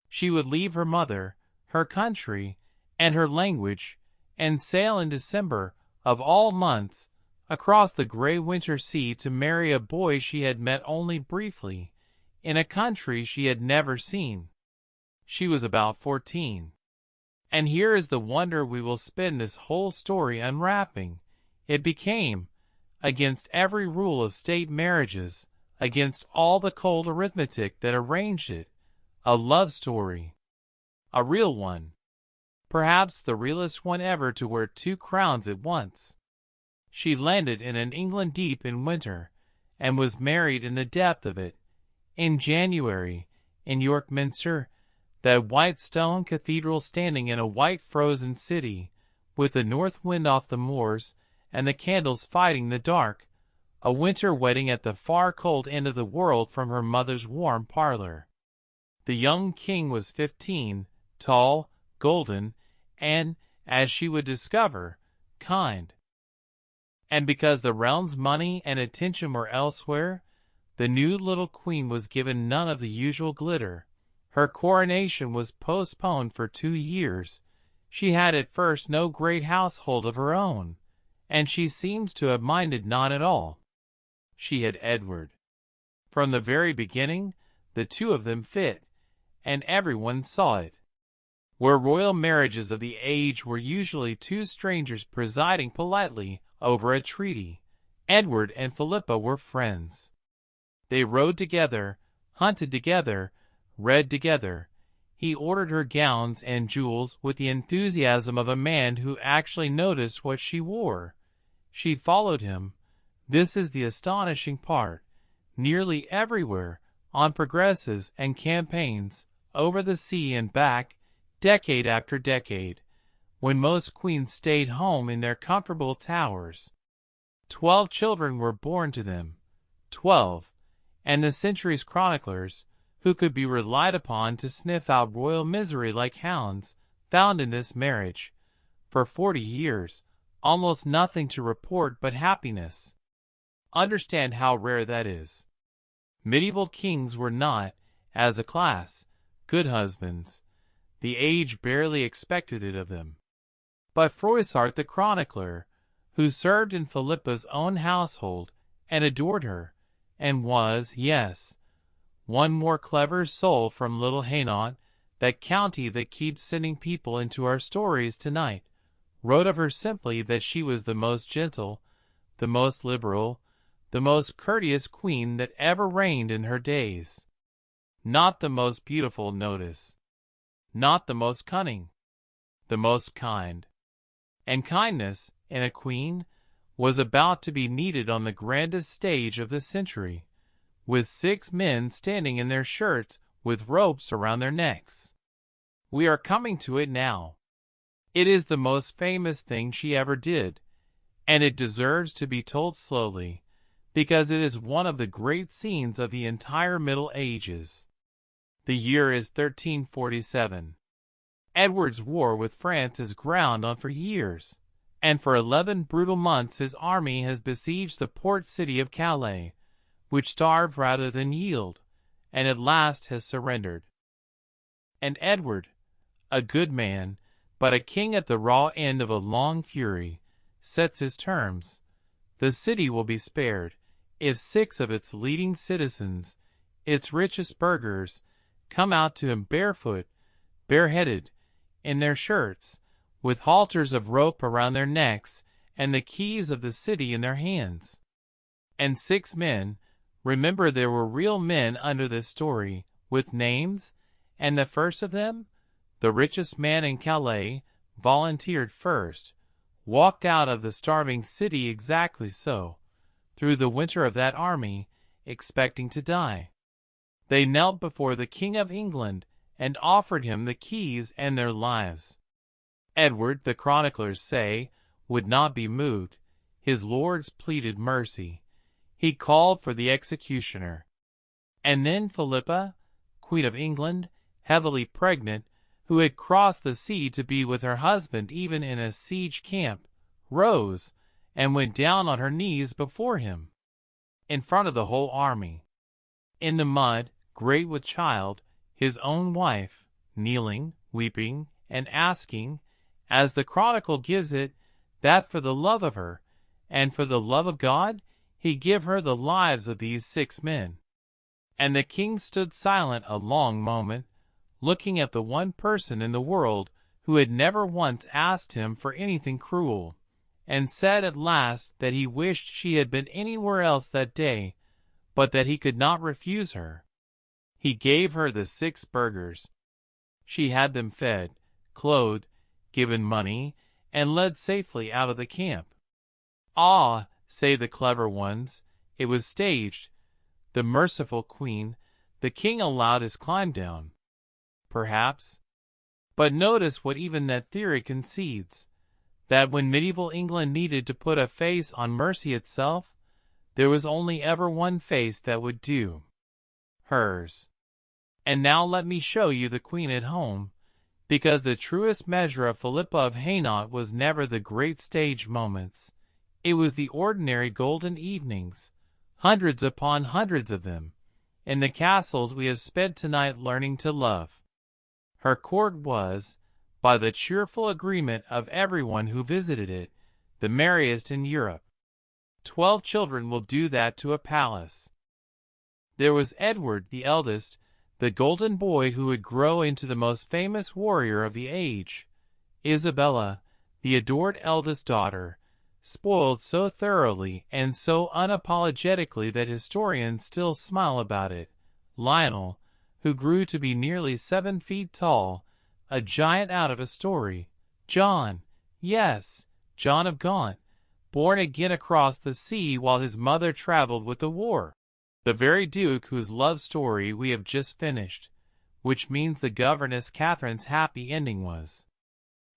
[SPEAKER 1] She would leave her mother, her country, and her language, and sail in December, of all months, across the gray winter sea to marry a boy she had met only briefly, in a country she had never seen. She was about 14. And here is the wonder we will spend this whole story unwrapping. It became, against every rule of state marriages, against all the cold arithmetic that arranged it, a love story. A real one. Perhaps the realest one ever to wear two crowns at once. She landed in an England deep in winter, and was married in the depth of it, in January, in York Minster, that white stone cathedral standing in a white frozen city, with the north wind off the moors, and the candles fighting the dark, a winter wedding at the far cold end of the world from her mother's warm parlor. The young king was 15, tall, golden, and, as she would discover, kind. And because the realm's money and attention were elsewhere, the new little queen was given none of the usual glitter. Her coronation was postponed for 2 years. She had at first no great household of her own, and she seems to have minded not at all. She had Edward. From the very beginning, the two of them fit, and everyone saw it. Where royal marriages of the age were usually two strangers presiding politely over a treaty, Edward and Philippa were friends. They rode together, hunted together, read together. He ordered her gowns and jewels with the enthusiasm of a man who actually noticed what she wore. She followed him. This is the astonishing part. Nearly everywhere, on progresses and campaigns, over the sea and back, decade after decade, when most queens stayed home in their comfortable towers. 12 children were born to them. 12. And the century's chroniclers, who could be relied upon to sniff out royal misery like hounds, found in this marriage, for 40 years, almost nothing to report but happiness. Understand how rare that is. Medieval kings were not, as a class, good husbands. The age barely expected it of them. But Froissart the chronicler, who served in Philippa's own household, and adored her, and was, yes, one more clever soul from little Hainault, that county that keeps sending people into our stories tonight, wrote of her simply that she was the most gentle, the most liberal, the most courteous queen that ever reigned in her days. Not the most beautiful, notice. Not the most cunning. The most kind. And kindness, in a queen, was about to be needed on the grandest stage of the century, with 6 men standing in their shirts with ropes around their necks. We are coming to it now. It is the most famous thing she ever did, and it deserves to be told slowly, because it is one of the great scenes of the entire Middle Ages. The year is 1347. Edward's war with France is ground on for years, and for 11 brutal months his army has besieged the port city of Calais, which starved rather than yield, and at last has surrendered. And Edward, a good man, but a king at the raw end of a long fury, sets his terms. The city will be spared, if 6 of its leading citizens, its richest burghers, come out to him barefoot, bareheaded, in their shirts, with halters of rope around their necks, and the keys of the city in their hands. And 6 men, remember there were real men under this story, with names, and the first of them, the richest man in Calais, volunteered first, walked out of the starving city exactly so, through the winter of that army, expecting to die. They knelt before the King of England, and offered him the keys and their lives. Edward, the chroniclers say, would not be moved. His lords pleaded mercy. He called for the executioner. And then Philippa, Queen of England, heavily pregnant, who had crossed the sea to be with her husband even in a siege camp, rose and went down on her knees before him, in front of the whole army. In the mud, great with child, his own wife, kneeling, weeping, and asking, as the chronicle gives it, that for the love of her, and for the love of God, he give her the lives of these 6 men. And the king stood silent a long moment, looking at the one person in the world who had never once asked him for anything cruel, and said at last that he wished she had been anywhere else that day, but that he could not refuse her. He gave her the 6 burghers. She had them fed, clothed, given money, and led safely out of the camp. Ah, say the clever ones, it was staged. The merciful queen, the king allowed his climb down. Perhaps. But notice what even that theory concedes, that when medieval England needed to put a face on mercy itself, there was only ever one face that would do. Hers. And now let me show you the queen at home, because the truest measure of Philippa of Hainault was never the great stage moments. It was the ordinary golden evenings, hundreds upon hundreds of them, in the castles we have spent tonight learning to love. Her court was, by the cheerful agreement of everyone who visited it, the merriest in Europe. 12 children will do that to a palace. There was Edward the eldest, the golden boy who would grow into the most famous warrior of the age. Isabella, the adored eldest daughter, spoiled so thoroughly and so unapologetically that historians still smile about it. Lionel, who grew to be nearly 7 feet tall, a giant out of a story. John, yes, John of Gaunt, born again across the sea while his mother traveled with the war. The very duke whose love story we have just finished, which means the governess Catherine's happy ending was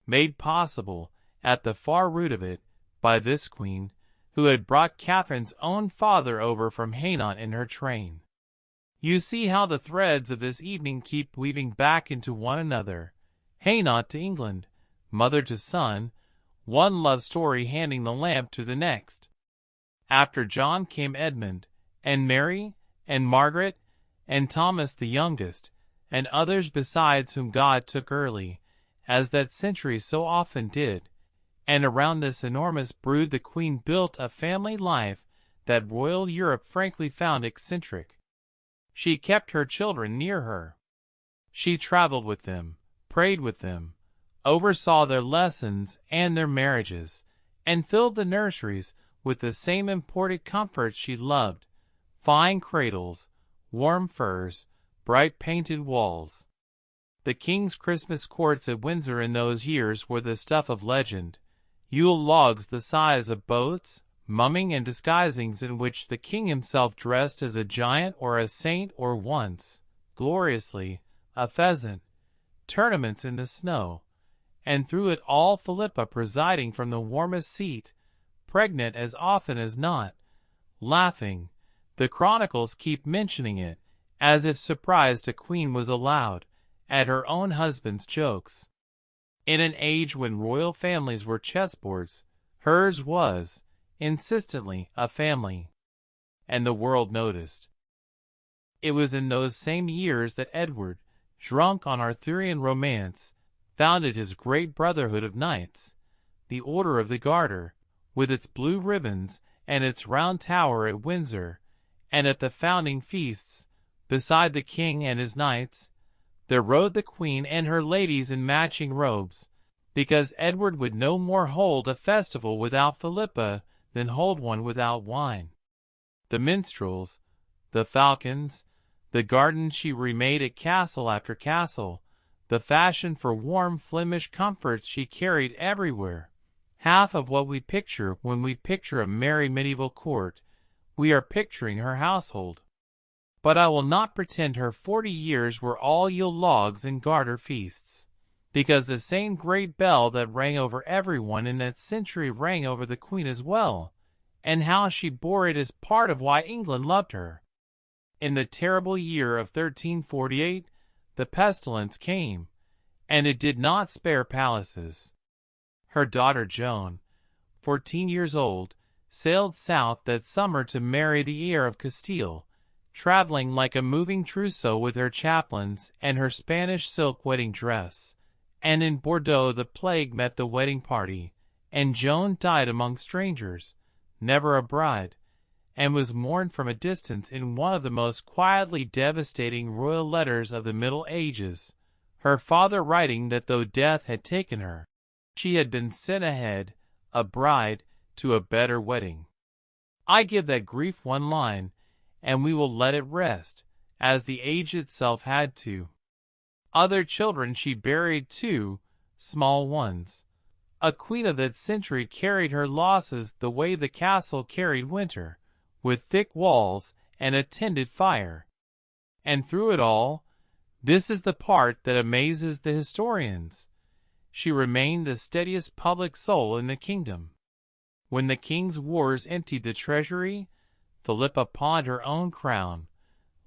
[SPEAKER 1] made possible, at the far root of it, by this queen, who had brought Catherine's own father over from Hainault in her train. You see how the threads of this evening keep weaving back into one another. Hainault to England, mother to son, one love story handing the lamp to the next. After John came Edmund, and Mary, and Margaret, and Thomas the youngest, and others besides whom God took early, as that century so often did. And around this enormous brood the queen built a family life that royal Europe frankly found eccentric. She kept her children near her. She traveled with them, prayed with them, oversaw their lessons and their marriages, and filled the nurseries with the same imported comforts she loved: fine cradles, warm furs, bright painted walls. The king's Christmas courts at Windsor in those years were the stuff of legend. Yule logs the size of boats, mumming and disguisings in which the king himself dressed as a giant or a saint or once, gloriously, a pheasant, tournaments in the snow, and through it all Philippa presiding from the warmest seat, pregnant as often as not, laughing. The chronicles keep mentioning it, as if surprised a queen was allowed, at her own husband's jokes. In an age when royal families were chessboards, hers was, insistently, a family. And the world noticed. It was in those same years that Edward, drunk on Arthurian romance, founded his great brotherhood of knights, the Order of the Garter, with its blue ribbons and its round tower at Windsor, and at the founding feasts, beside the king and his knights, there rode the queen and her ladies in matching robes, because Edward would no more hold a festival without Philippa than hold one without wine. The minstrels, the falcons, the gardens she remade at castle after castle, the fashion for warm Flemish comforts she carried everywhere. Half of what we picture when we picture a merry medieval court, we are picturing her household. But I will not pretend her 40 years were all Yule logs and garter feasts, because the same great bell that rang over everyone in that century rang over the queen as well, and how she bore it is part of why England loved her. In the terrible year of 1348, the pestilence came, and it did not spare palaces. Her daughter Joan, 14 years old, sailed south that summer to marry the heir of Castile, traveling like a moving trousseau with her chaplains and her Spanish silk wedding dress. And in Bordeaux the plague met the wedding party, and Joan died among strangers, never a bride, and was mourned from a distance in one of the most quietly devastating royal letters of the Middle Ages. her father writing that though death had taken her, she had been sent ahead, a bride, to a better wedding. I give that grief one line, and we will let it rest, as the age itself had to. Other children she buried too, small ones. A queen of that century carried her losses the way the castle carried winter, with thick walls and a tended fire. And through it all, this is the part that amazes the historians, she remained the steadiest public soul in the kingdom. When the king's wars emptied the treasury, Philippa pawned her own crown.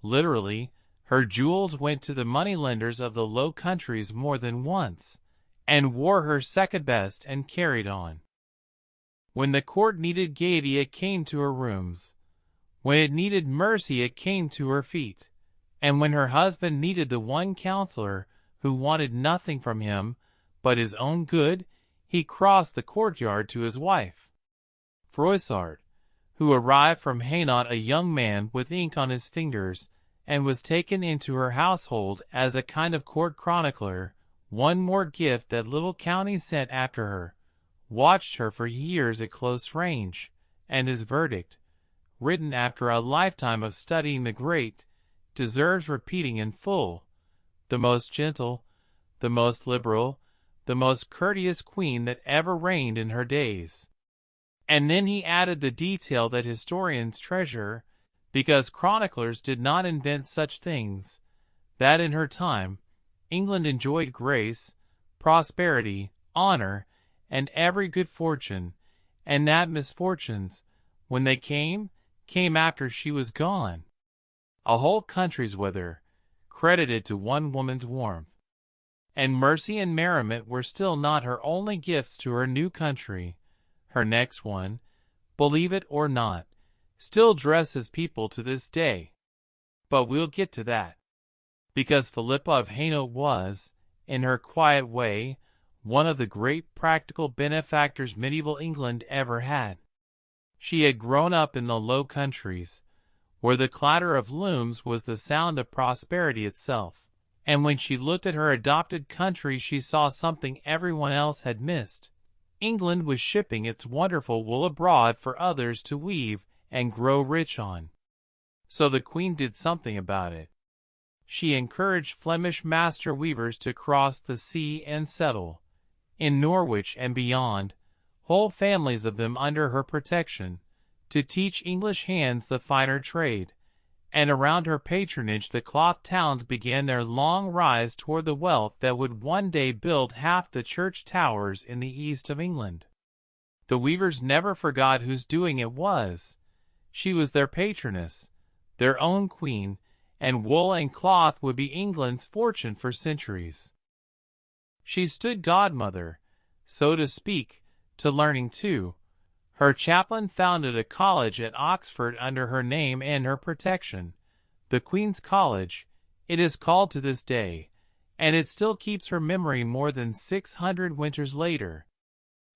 [SPEAKER 1] Literally, her jewels went to the moneylenders of the Low Countries more than once, and wore her second best and carried on. When the court needed gaiety, it came to her rooms. When it needed mercy, it came to her feet. And when her husband needed the one counselor who wanted nothing from him but his own good, he crossed the courtyard to his wife. Froissart, who arrived from Hainault a young man with ink on his fingers, and was taken into her household as a kind of court chronicler, one more gift that little county sent after her, watched her for years at close range, and his verdict, written after a lifetime of studying the great, deserves repeating in full. The most gentle, the most liberal, the most courteous queen that ever reigned in her days. And then he added the detail that historians treasure, because chroniclers did not invent such things, that in her time, England enjoyed grace, prosperity, honor, and every good fortune, and that misfortunes, when they came after she was gone. A whole country's wither, credited to one woman's warmth. And mercy and merriment were still not her only gifts to her new country. Her next one, believe it or not, still dresses people to this day. But we'll get to that. Because Philippa of Hainault was, in her quiet way, one of the great practical benefactors medieval England ever had. She had grown up in the Low Countries, where the clatter of looms was the sound of prosperity itself, and when she looked at her adopted country she saw something everyone else had missed. England was shipping its wonderful wool abroad for others to weave and grow rich on. So the Queen did something about it. She encouraged Flemish master weavers to cross the sea and settle, in Norwich and beyond, whole families of them under her protection, to teach English hands the finer trade, and around her patronage the cloth towns began their long rise toward the wealth that would one day build half the church towers in the east of England. The weavers never forgot whose doing it was. She was their patroness, their own queen, and wool and cloth would be England's fortune for centuries. She stood godmother, so to speak, to learning too. Her chaplain founded a college at Oxford under her name and her protection, the Queen's College, it is called to this day, and it still keeps her memory more than 600 winters later.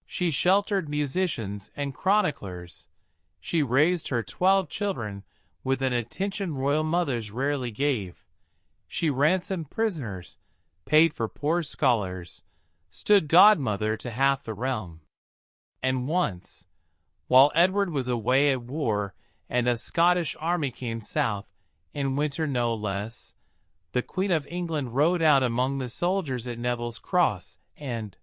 [SPEAKER 1] She sheltered musicians and chroniclers. She raised her 12 children with an attention royal mothers rarely gave. She ransomed prisoners, paid for poor scholars, stood godmother to half the realm. And once, while Edward was away at war and a Scottish army came south, in winter no less, the Queen of England rode out among the soldiers at Neville's Cross, and,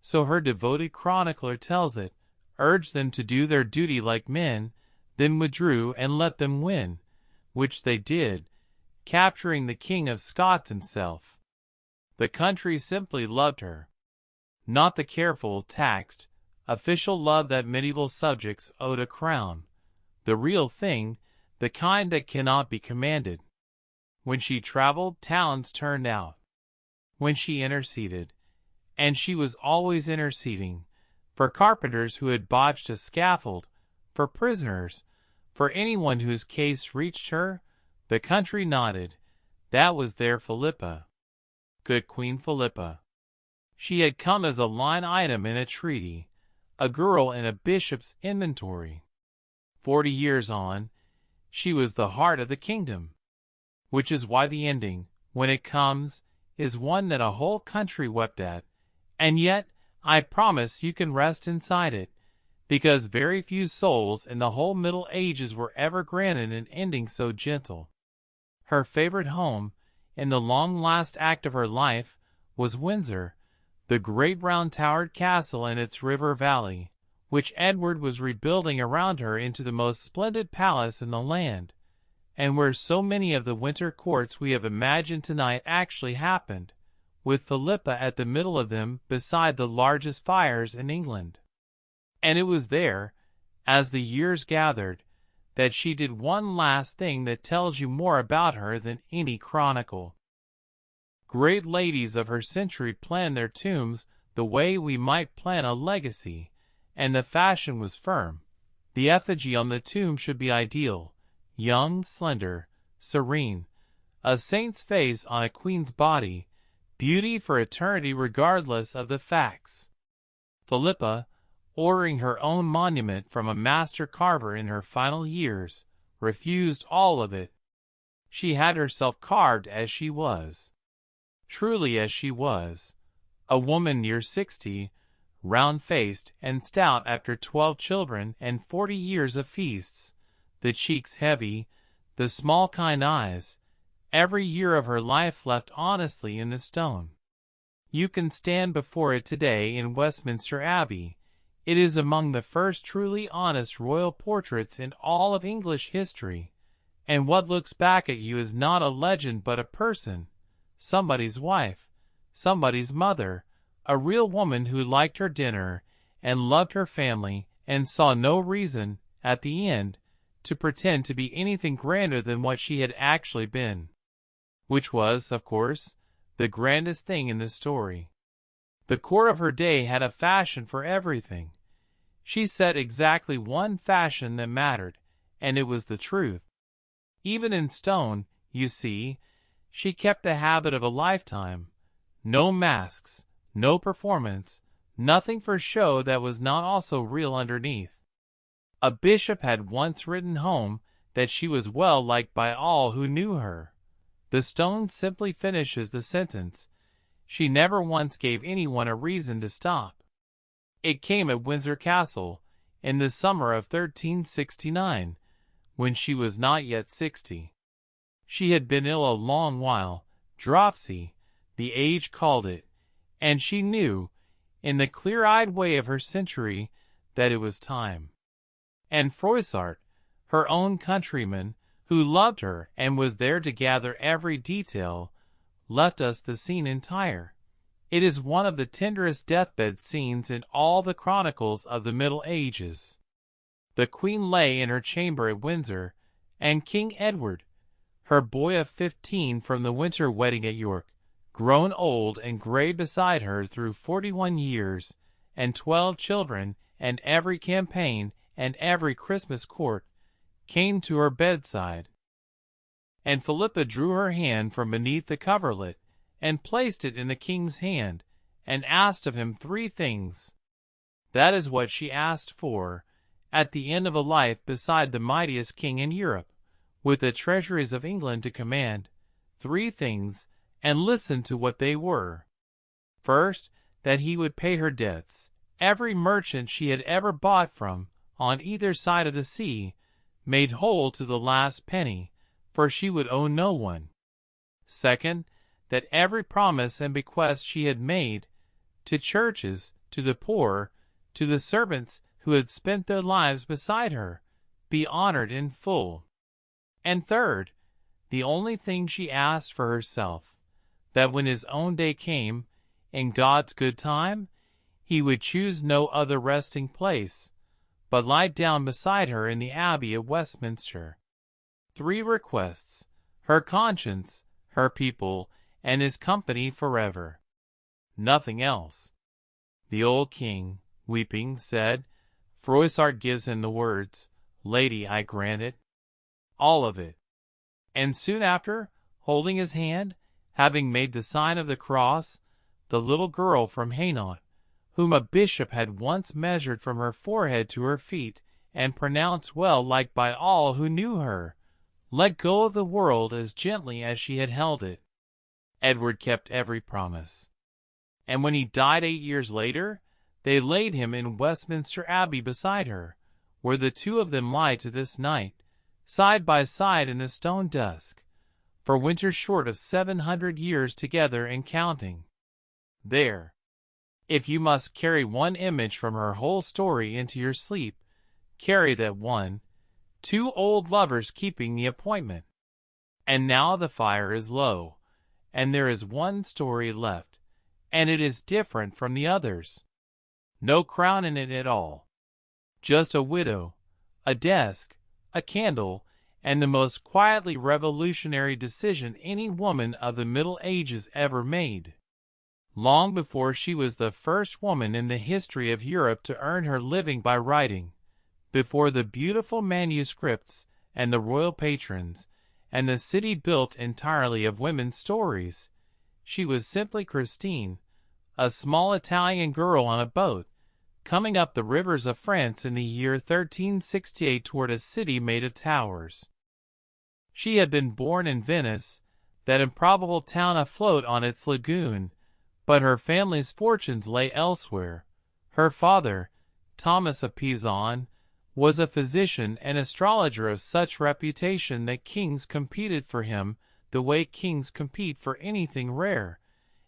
[SPEAKER 1] so her devoted chronicler tells it, urged them to do their duty like men, then withdrew and let them win, which they did, capturing the King of Scots himself. The country simply loved her. Not the careful, taxed, official love that medieval subjects owed a crown. The real thing, the kind that cannot be commanded. When she traveled, towns turned out. When she interceded, and she was always interceding, for carpenters who had botched a scaffold, for prisoners, for anyone whose case reached her, the country nodded. That was their Philippa. Good Queen Philippa. She had come as a line item in a treaty, a girl in a bishop's inventory. 40 years on, she was the heart of the kingdom, which is why the ending, when it comes, is one that a whole country wept at, and yet I promise you can rest inside it, because very few souls in the whole Middle Ages were ever granted an ending so gentle. Her favorite home, in the long last act of her life, was Windsor, the great round-towered castle in its river valley, which Edward was rebuilding around her into the most splendid palace in the land, and where so many of the winter courts we have imagined tonight actually happened, with Philippa at the middle of them beside the largest fires in England. And it was there, as the years gathered, that she did one last thing that tells you more about her than any chronicle. Great ladies of her century planned their tombs the way we might plan a legacy, and the fashion was firm. The effigy on the tomb should be ideal, young, slender, serene, a saint's face on a queen's body, beauty for eternity regardless of the facts. Philippa, ordering her own monument from a master carver in her final years, refused all of it. She had herself carved as she was. Truly as she was, a woman near 60, round-faced and stout after 12 children and 40 years of feasts, the cheeks heavy, the small kind eyes, every year of her life left honestly in the stone. You can stand before it today in Westminster Abbey. It is among the first truly honest royal portraits in all of English history, and what looks back at you is not a legend but a person, somebody's wife, somebody's mother, a real woman who liked her dinner and loved her family and saw no reason, at the end, to pretend to be anything grander than what she had actually been. Which was, of course, the grandest thing in the story. The court of her day had a fashion for everything. She set exactly one fashion that mattered, and it was the truth. Even in stone, you see, she kept the habit of a lifetime. No masks, no performance, nothing for show that was not also real underneath. A bishop had once written home that she was well liked by all who knew her. The stone simply finishes the sentence. She never once gave anyone a reason to stop. It came at Windsor Castle, in the summer of 1369, when she was not yet 60. She had been ill a long while, dropsy, the age called it, and she knew, in the clear-eyed way of her century, that it was time. And Froissart, her own countryman, who loved her and was there to gather every detail, left us the scene entire. It is one of the tenderest deathbed scenes in all the chronicles of the Middle Ages. The Queen lay in her chamber at Windsor, and King Edward, her boy of 15 from the winter wedding at York, grown old and gray beside her through 41 years, and 12 children, and every campaign, and every Christmas court, came to her bedside. And Philippa drew her hand from beneath the coverlet, and placed it in the king's hand, and asked of him 3 things. That is what she asked for, at the end of a life beside the mightiest king in Europe, with the treasuries of England to command. 3 things, and listen to what they were. First, that he would pay her debts. Every merchant she had ever bought from, on either side of the sea, made whole to the last penny, for she would owe no one. Second, that every promise and bequest she had made, to churches, to the poor, to the servants who had spent their lives beside her, be honored in full. And third, the only thing she asked for herself, that when his own day came, in God's good time, he would choose no other resting place, but lie down beside her in the Abbey of Westminster. 3 requests: her conscience, her people, and his company forever. Nothing else. The old king, weeping, said, Froissart gives him the words, Lady, I grant it. All of it. And soon after, holding his hand, having made the sign of the cross, the little girl from Hainault, whom a bishop had once measured from her forehead to her feet, and pronounced well liked by all who knew her, let go of the world as gently as she had held it. Edward kept every promise. And when he died 8 years later, they laid him in Westminster Abbey beside her, where the two of them lie to this night, side by side in the stone dusk, for winter short of 700 years together and counting. There. If you must carry one image from her whole story into your sleep, carry that one, two old lovers keeping the appointment. And now the fire is low, and there is one story left, and it is different from the others. No crown in it at all. Just a widow, a desk, a candle, and the most quietly revolutionary decision any woman of the Middle Ages ever made. Long before she was the first woman in the history of Europe to earn her living by writing, before the beautiful manuscripts and the royal patrons, and the city built entirely of women's stories, she was simply Christine, a small Italian girl on a boat, coming up the rivers of France in the year 1368 toward a city made of towers. She had been born in Venice, that improbable town afloat on its lagoon, but her family's fortunes lay elsewhere. Her father, Thomas of Pizan, was a physician and astrologer of such reputation that kings competed for him the way kings compete for anything rare,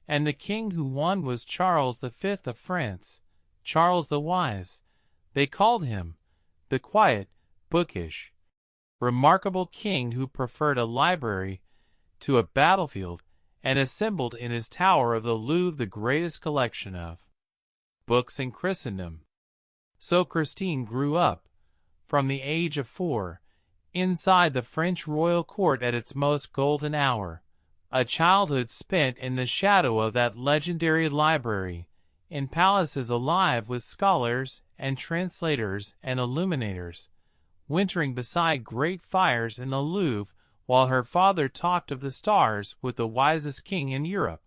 [SPEAKER 1] and the king who won was Charles V of France, Charles the Wise. They called him the quiet, bookish, remarkable king who preferred a library to a battlefield, and assembled in his tower of the Louvre the greatest collection of books in Christendom. So Christine grew up, from the age of 4, inside the French royal court at its most golden hour, a childhood spent in the shadow of that legendary library, in palaces alive with scholars and translators and illuminators, wintering beside great fires in the Louvre while her father talked of the stars with the wisest king in Europe.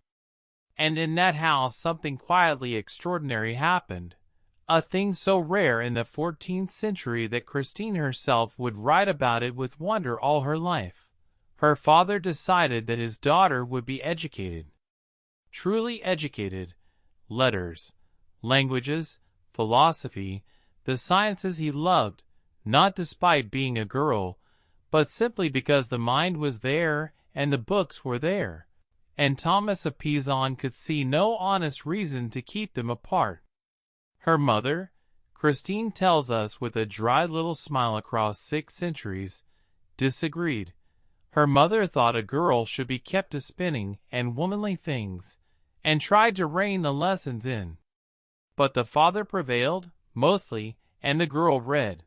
[SPEAKER 1] And in that house something quietly extraordinary happened, a thing so rare in the 14th century that Christine herself would write about it with wonder all her life. Her father decided that his daughter would be educated. Truly educated, letters, languages, philosophy, the sciences he loved, not despite being a girl, but simply because the mind was there and the books were there, and Thomas of Pizan could see no honest reason to keep them apart. Her mother, Christine tells us with a dry little smile across 6 centuries, disagreed. Her mother thought a girl should be kept to spinning and womanly things, and tried to rein the lessons in. But the father prevailed, mostly, and the girl read.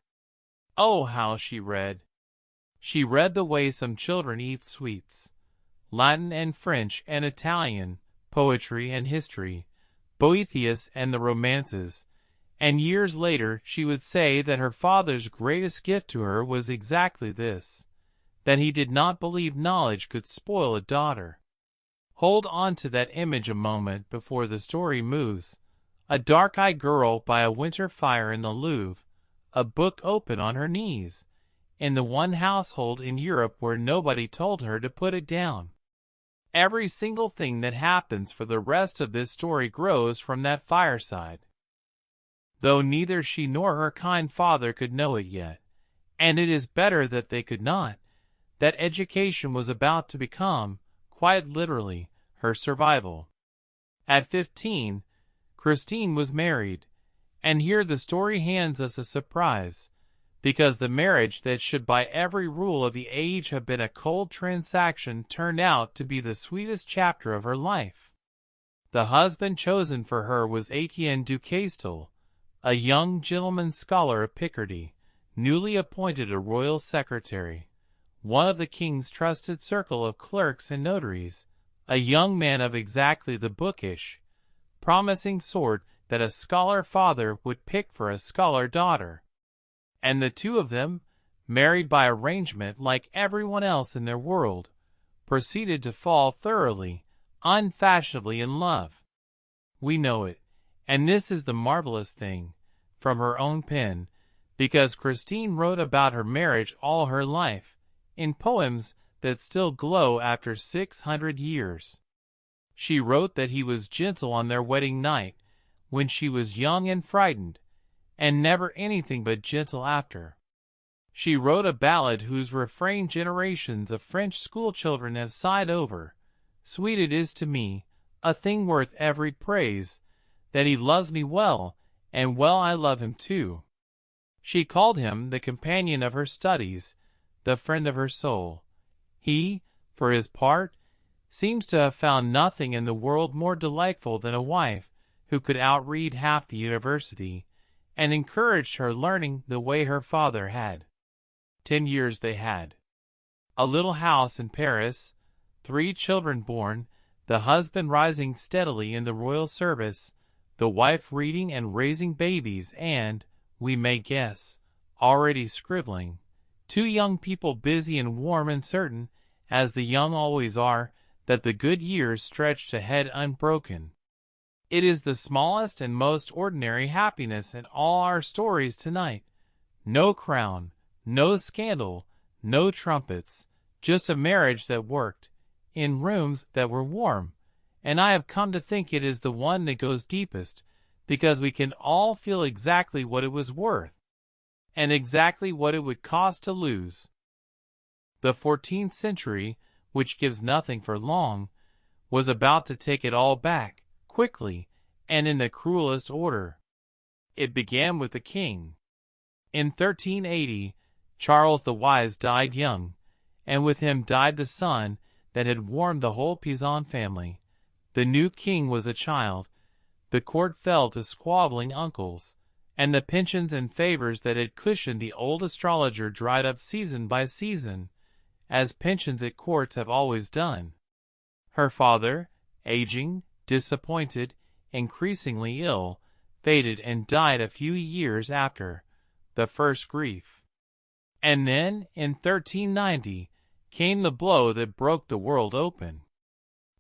[SPEAKER 1] Oh, how she read! She read the way some children eat sweets. Latin and French and Italian, poetry and history, Boethius and the romances, and years later she would say that her father's greatest gift to her was exactly this, that he did not believe knowledge could spoil a daughter. Hold on to that image a moment before the story moves. A dark-eyed girl by a winter fire in the Louvre, a book open on her knees, in the one household in Europe where nobody told her to put it down. Every single thing that happens for the rest of this story grows from that fireside. Though neither she nor her kind father could know it yet, and it is better that they could not, that education was about to become, quite literally, her survival. At 15, Christine was married, and here the story hands us a surprise, because the marriage that should by every rule of the age have been a cold transaction turned out to be the sweetest chapter of her life. The husband chosen for her was Etienne du Castel, a young gentleman scholar of Picardy, newly appointed a royal secretary, one of the king's trusted circle of clerks and notaries, a young man of exactly the bookish, promising sort that a scholar father would pick for a scholar daughter. And the two of them, married by arrangement like everyone else in their world, proceeded to fall thoroughly, unfashionably in love. We know it, and this is the marvelous thing, from her own pen, because Christine wrote about her marriage all her life, in poems that still glow after 600 years. She wrote that he was gentle on their wedding night, when she was young and frightened, and never anything but gentle after. She wrote a ballad whose refrain generations of French schoolchildren have sighed over. Sweet it is to me, a thing worth every praise, that he loves me well, and well I love him too. She called him the companion of her studies, the friend of her soul. He, for his part, seems to have found nothing in the world more delightful than a wife who could outread half the university, and encouraged her learning the way her father had. 10 years they had. A little house in Paris, 3 children born, the husband rising steadily in the royal service, the wife reading and raising babies and, we may guess, already scribbling. 2 young people busy and warm and certain, as the young always are, that the good years stretched ahead unbroken. It is the smallest and most ordinary happiness in all our stories tonight. No crown, no scandal, no trumpets, just a marriage that worked, in rooms that were warm, and I have come to think it is the one that goes deepest, because we can all feel exactly what it was worth, and exactly what it would cost to lose. The 14th century, which gives nothing for long, was about to take it all back, quickly, and in the cruelest order. It began with the king. In 1380, Charles the Wise died young, and with him died the son that had warmed the whole Pizan family. The new king was a child. The court fell to squabbling uncles, and the pensions and favors that had cushioned the old astrologer dried up season by season, as pensions at courts have always done. Her father, aging, disappointed, increasingly ill, faded and died a few years after, the first grief. And then, in 1390, came the blow that broke the world open.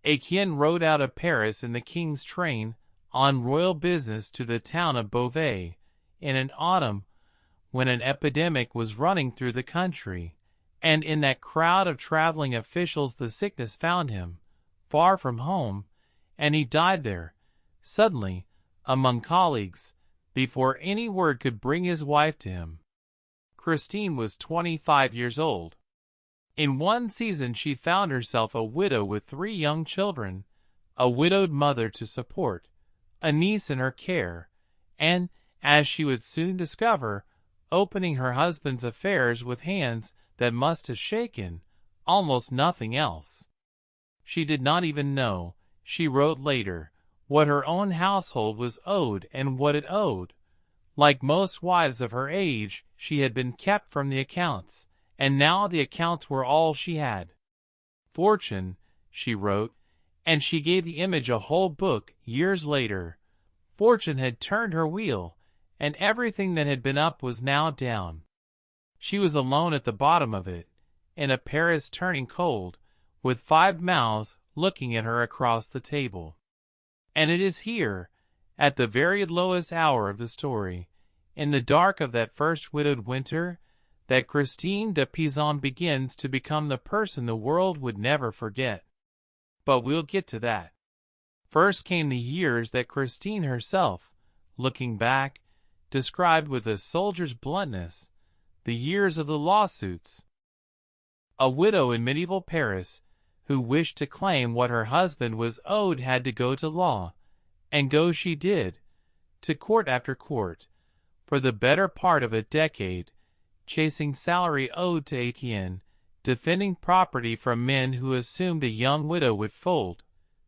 [SPEAKER 1] Etienne rode out of Paris in the king's train, on royal business to the town of Beauvais, in an autumn when an epidemic was running through the country, and in that crowd of traveling officials the sickness found him, far from home, and he died there, suddenly, among colleagues, before any word could bring his wife to him. Christine was 25 years old. In one season she found herself a widow with 3 young children, a widowed mother to support, a niece in her care, and, as she would soon discover, opening her husband's affairs with hands that must have shaken almost nothing else. She did not even know, she wrote later, what her own household was owed and what it owed. Like most wives of her age, she had been kept from the accounts, and now the accounts were all she had. Fortune, she wrote, and she gave the image a whole book years later. Fortune had turned her wheel, and everything that had been up was now down. She was alone at the bottom of it, in a Paris turning cold, with 5 mouths looking at her across the table. And it is here, at the very lowest hour of the story, in the dark of that first widowed winter, that Christine de Pizan begins to become the person the world would never forget. But we'll get to that. First came the years that Christine herself, looking back, described with a soldier's bluntness, the years of the lawsuits. A widow in medieval Paris, who wished to claim what her husband was owed, had to go to law, and go she did, to court after court, for the better part of a decade, chasing salary owed to Etienne, defending property from men who assumed a young widow would fold,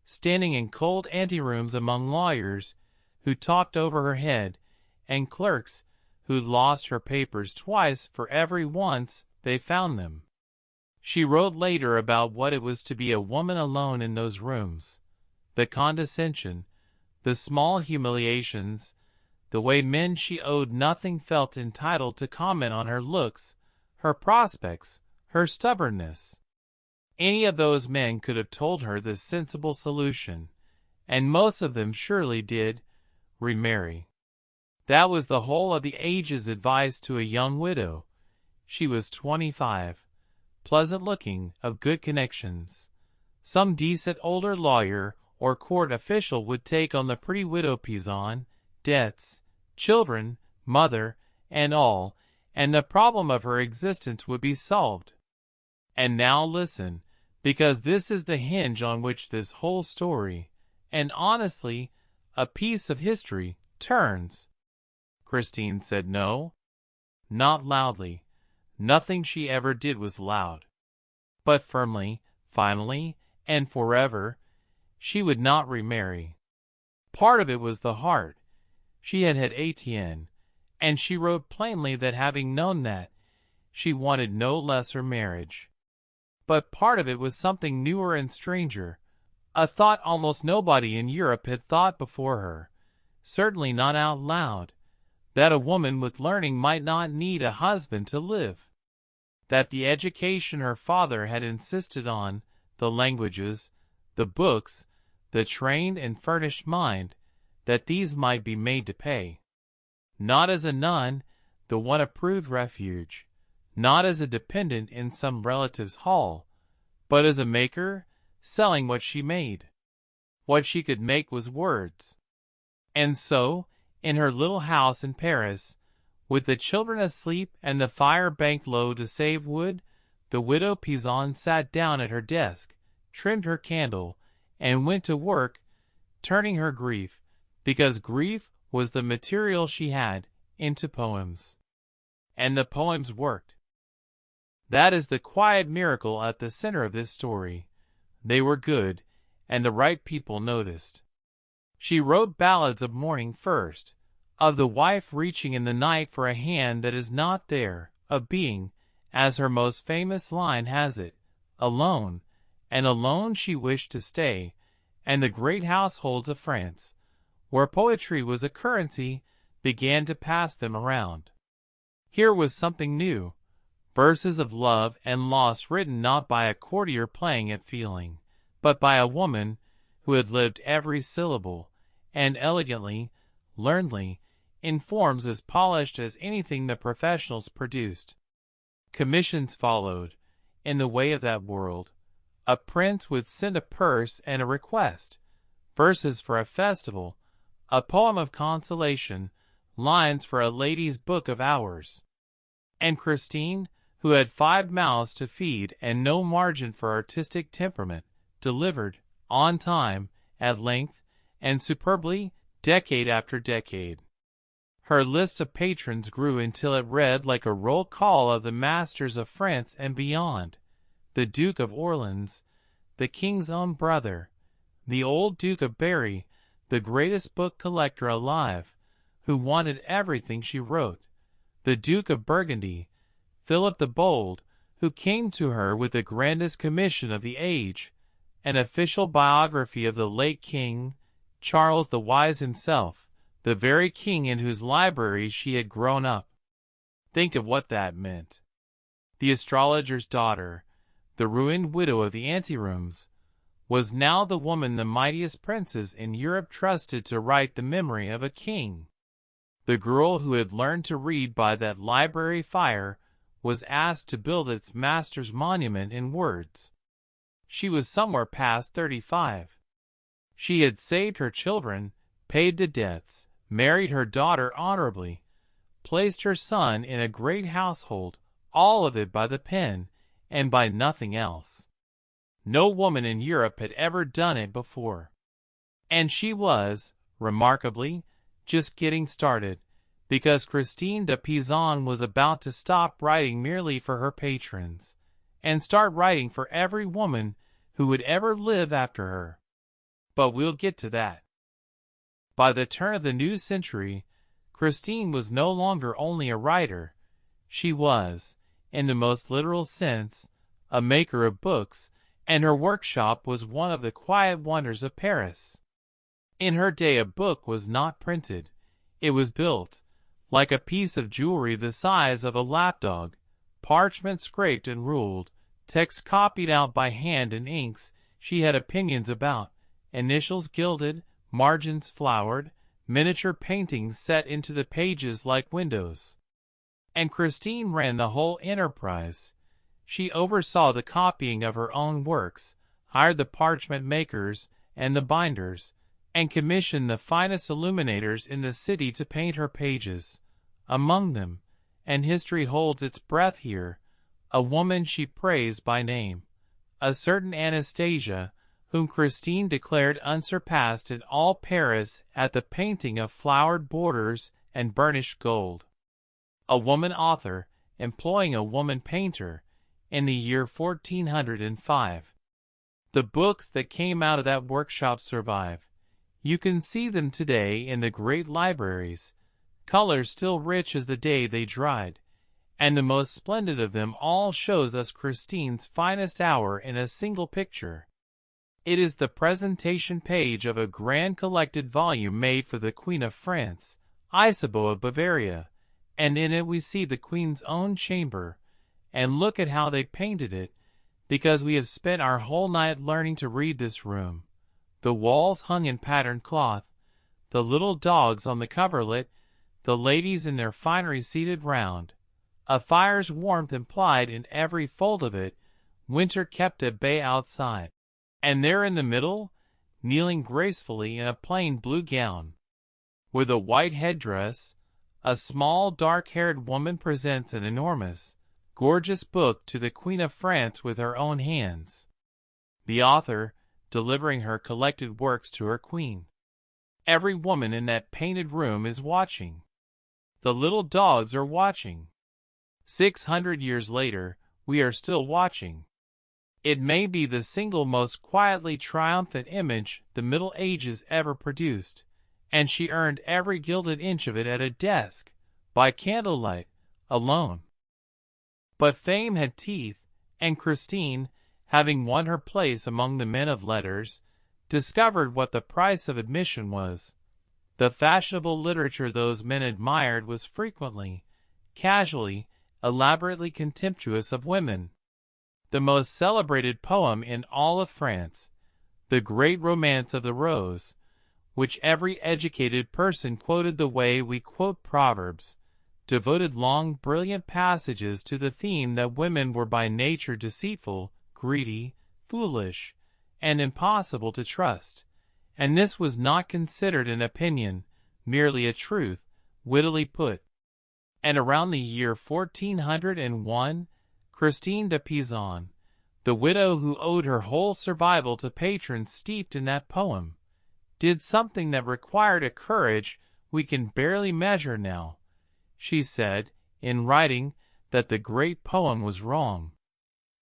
[SPEAKER 1] standing in cold anterooms among lawyers who talked over her head, and clerks who lost her papers twice for every once they found them. She wrote later about what it was to be a woman alone in those rooms, the condescension, the small humiliations, the way men she owed nothing felt entitled to comment on her looks, her prospects, her stubbornness. Any of those men could have told her the sensible solution, and most of them surely did, remarry. That was the whole of the age's advice to a young widow. She was 25, pleasant-looking, of good connections. Some decent older lawyer or court official would take on the pretty widow Pizan, debts, children, mother, and all, and the problem of her existence would be solved. And now listen, because this is the hinge on which this whole story, and honestly, a piece of history, turns. Christine said no. Not loudly. Nothing she ever did was loud. But firmly, finally, and forever, she would not remarry. Part of it was the heart. She had had Etienne, and she wrote plainly that having known that, she wanted no less her marriage. But part of it was something newer and stranger, a thought almost nobody in Europe had thought before her, certainly not out loud, that a woman with learning might not need a husband to live. That the education her father had insisted on, the languages, the books, the trained and furnished mind, that these might be made to pay. Not as a nun, the one approved refuge, not as a dependent in some relative's hall, but as a maker, selling what she made. What she could make was words. And so, in her little house in Paris, with the children asleep and the fire banked low to save wood, the widow Pizan sat down at her desk, trimmed her candle, and went to work, turning her grief, because grief was the material she had, into poems. And the poems worked. That is the quiet miracle at the center of this story. They were good, and the right people noticed. She wrote ballads of mourning first, of the wife reaching in the night for a hand that is not there, of being, as her most famous line has it, alone, and alone she wished to stay, and the great households of France, where poetry was a currency, began to pass them around. Here was something new, verses of love and loss written not by a courtier playing at feeling, but by a woman who had lived every syllable, and elegantly, learnedly, in forms as polished as anything the professionals produced. Commissions followed, in the way of that world. A prince would send a purse and a request, verses for a festival, a poem of consolation, lines for a lady's book of hours. And Christine, who had 5 mouths to feed and no margin for artistic temperament, delivered, on time, at length, and superbly, decade after decade. Her list of patrons grew until it read like a roll call of the masters of France and beyond. The Duke of Orleans, the king's own brother, the old Duke of Berry, the greatest book collector alive, who wanted everything she wrote, the Duke of Burgundy, Philip the Bold, who came to her with the grandest commission of the age, an official biography of the late King, Charles the Wise himself, the very king in whose library she had grown up. Think of what that meant. The astrologer's daughter, the ruined widow of the anterooms, was now the woman the mightiest princes in Europe trusted to write the memory of a king. The girl who had learned to read by that library fire was asked to build its master's monument in words. She was somewhere past 35. She had saved her children, paid the debts, married her daughter honorably, placed her son in a great household, all of it by the pen, and by nothing else. No woman in Europe had ever done it before. And she was, remarkably, just getting started, because Christine de Pizan was about to stop writing merely for her patrons, and start writing for every woman who would ever live after her. But we'll get to that. By the turn of the new century, Christine was no longer only a writer. She was, in the most literal sense, a maker of books, and her workshop was one of the quiet wonders of Paris. In her day a book was not printed. It was built, like a piece of jewelry the size of a lapdog, parchment scraped and ruled, text copied out by hand in inks she had opinions about, initials gilded, margins flowered, miniature paintings set into the pages like windows. And Christine ran the whole enterprise. She oversaw the copying of her own works, hired the parchment makers, and the binders, and commissioned the finest illuminators in the city to paint her pages. Among them, and history holds its breath here, a woman she praised by name, a certain Anastasia, whom Christine declared unsurpassed in all Paris at the painting of flowered borders and burnished gold. A woman author, employing a woman painter, in the year 1405. The books that came out of that workshop survive. You can see them today in the great libraries, colors still rich as the day they dried, and the most splendid of them all shows us Christine's finest hour in a single picture. It is the presentation page of a grand collected volume made for the Queen of France, Isabeau of Bavaria, and in it we see the Queen's own chamber, and look at how they painted it, because we have spent our whole night learning to read this room. The walls hung in patterned cloth, the little dogs on the coverlet, the ladies in their finery seated round. A fire's warmth implied in every fold of it, winter kept at bay outside. And there in the middle, kneeling gracefully in a plain blue gown, with a white headdress, a small dark-haired woman presents an enormous, gorgeous book to the Queen of France with her own hands. The author, delivering her collected works to her queen. Every woman in that painted room is watching. The little dogs are watching. 600 years later, we are still watching. It may be the single most quietly triumphant image the Middle Ages ever produced, and she earned every gilded inch of it at a desk, by candlelight, alone. But fame had teeth, and Christine, having won her place among the men of letters, discovered what the price of admission was. The fashionable literature those men admired was frequently, casually, elaborately contemptuous of women. The most celebrated poem in all of France, the great romance of the Rose, which every educated person quoted the way we quote Proverbs, devoted long, brilliant passages to the theme that women were by nature deceitful, greedy, foolish, and impossible to trust, and this was not considered an opinion, merely a truth, wittily put. And around the year 1401, Christine de Pizan, the widow who owed her whole survival to patrons steeped in that poem, did something that required a courage we can barely measure now. She said, in writing, that the great poem was wrong.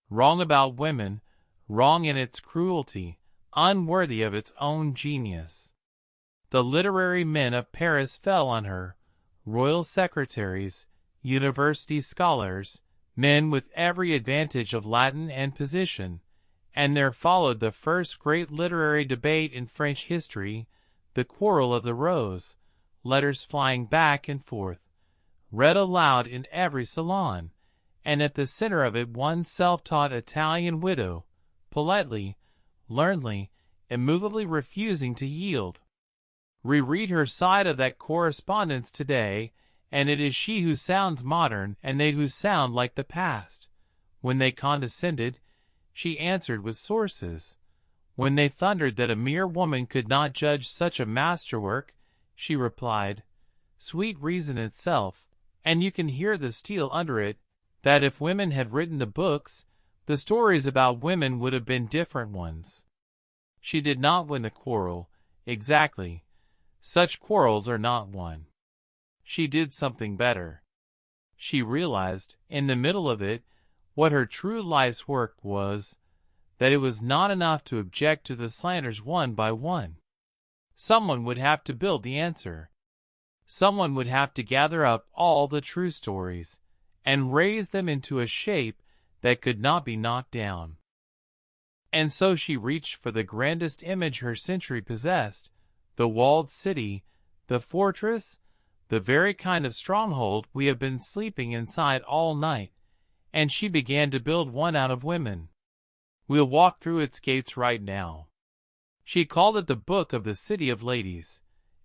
[SPEAKER 1] Wrong about women, wrong in its cruelty, unworthy of its own genius. The literary men of Paris fell on her, royal secretaries, university scholars, men with every advantage of Latin and position, and there followed the first great literary debate in French history, the Quarrel of the Rose, letters flying back and forth, read aloud in every salon, and at the center of it one self-taught Italian widow, politely, learnedly, immovably refusing to yield. Reread her side of that correspondence today, and it is she who sounds modern and they who sound like the past. When they condescended, she answered with sources. When they thundered that a mere woman could not judge such a masterwork, she replied, sweet reason itself, and you can hear the steel under it, that if women had written the books, the stories about women would have been different ones. She did not win the quarrel, exactly. Such quarrels are not won. She did something better. She realized, in the middle of it, what her true life's work was, that it was not enough to object to the slanders one by one. Someone would have to build the answer. Someone would have to gather up all the true stories, and raise them into a shape that could not be knocked down. And so she reached for the grandest image her century possessed, the walled city, the fortress, the very kind of stronghold we have been sleeping inside all night, and she began to build one out of women. We'll walk through its gates right now. She called it the Book of the City of Ladies,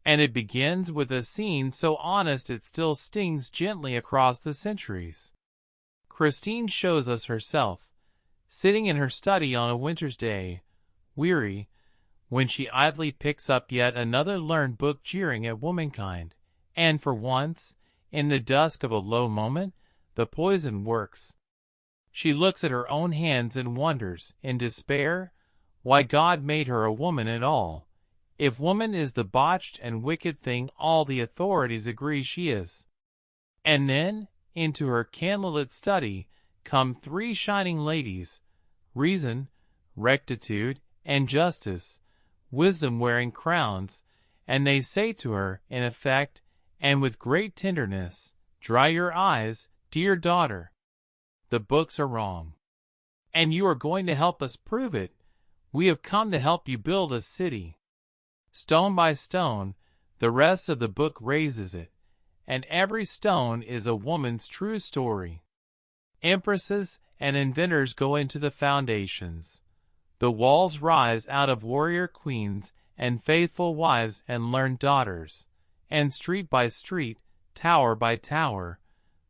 [SPEAKER 1] and it begins with a scene so honest it still stings gently across the centuries. Christine shows us herself, sitting in her study on a winter's day, weary, when she idly picks up yet another learned book jeering at womankind, and for once, in the dusk of a low moment, the poison works. She looks at her own hands and wonders, in despair, why God made her a woman at all, if woman is the botched and wicked thing all the authorities agree she is. And then, into her candlelit study, come three shining ladies, Reason, Rectitude, and Justice, Wisdom wearing crowns, and they say to her, in effect, and with great tenderness, "Dry your eyes, dear daughter. The books are wrong. And you are going to help us prove it. We have come to help you build a city." Stone by stone, the rest of the book raises it, and every stone is a woman's true story. Empresses and inventors go into the foundations. The walls rise out of warrior queens and faithful wives and learned daughters, and street by street, tower by tower,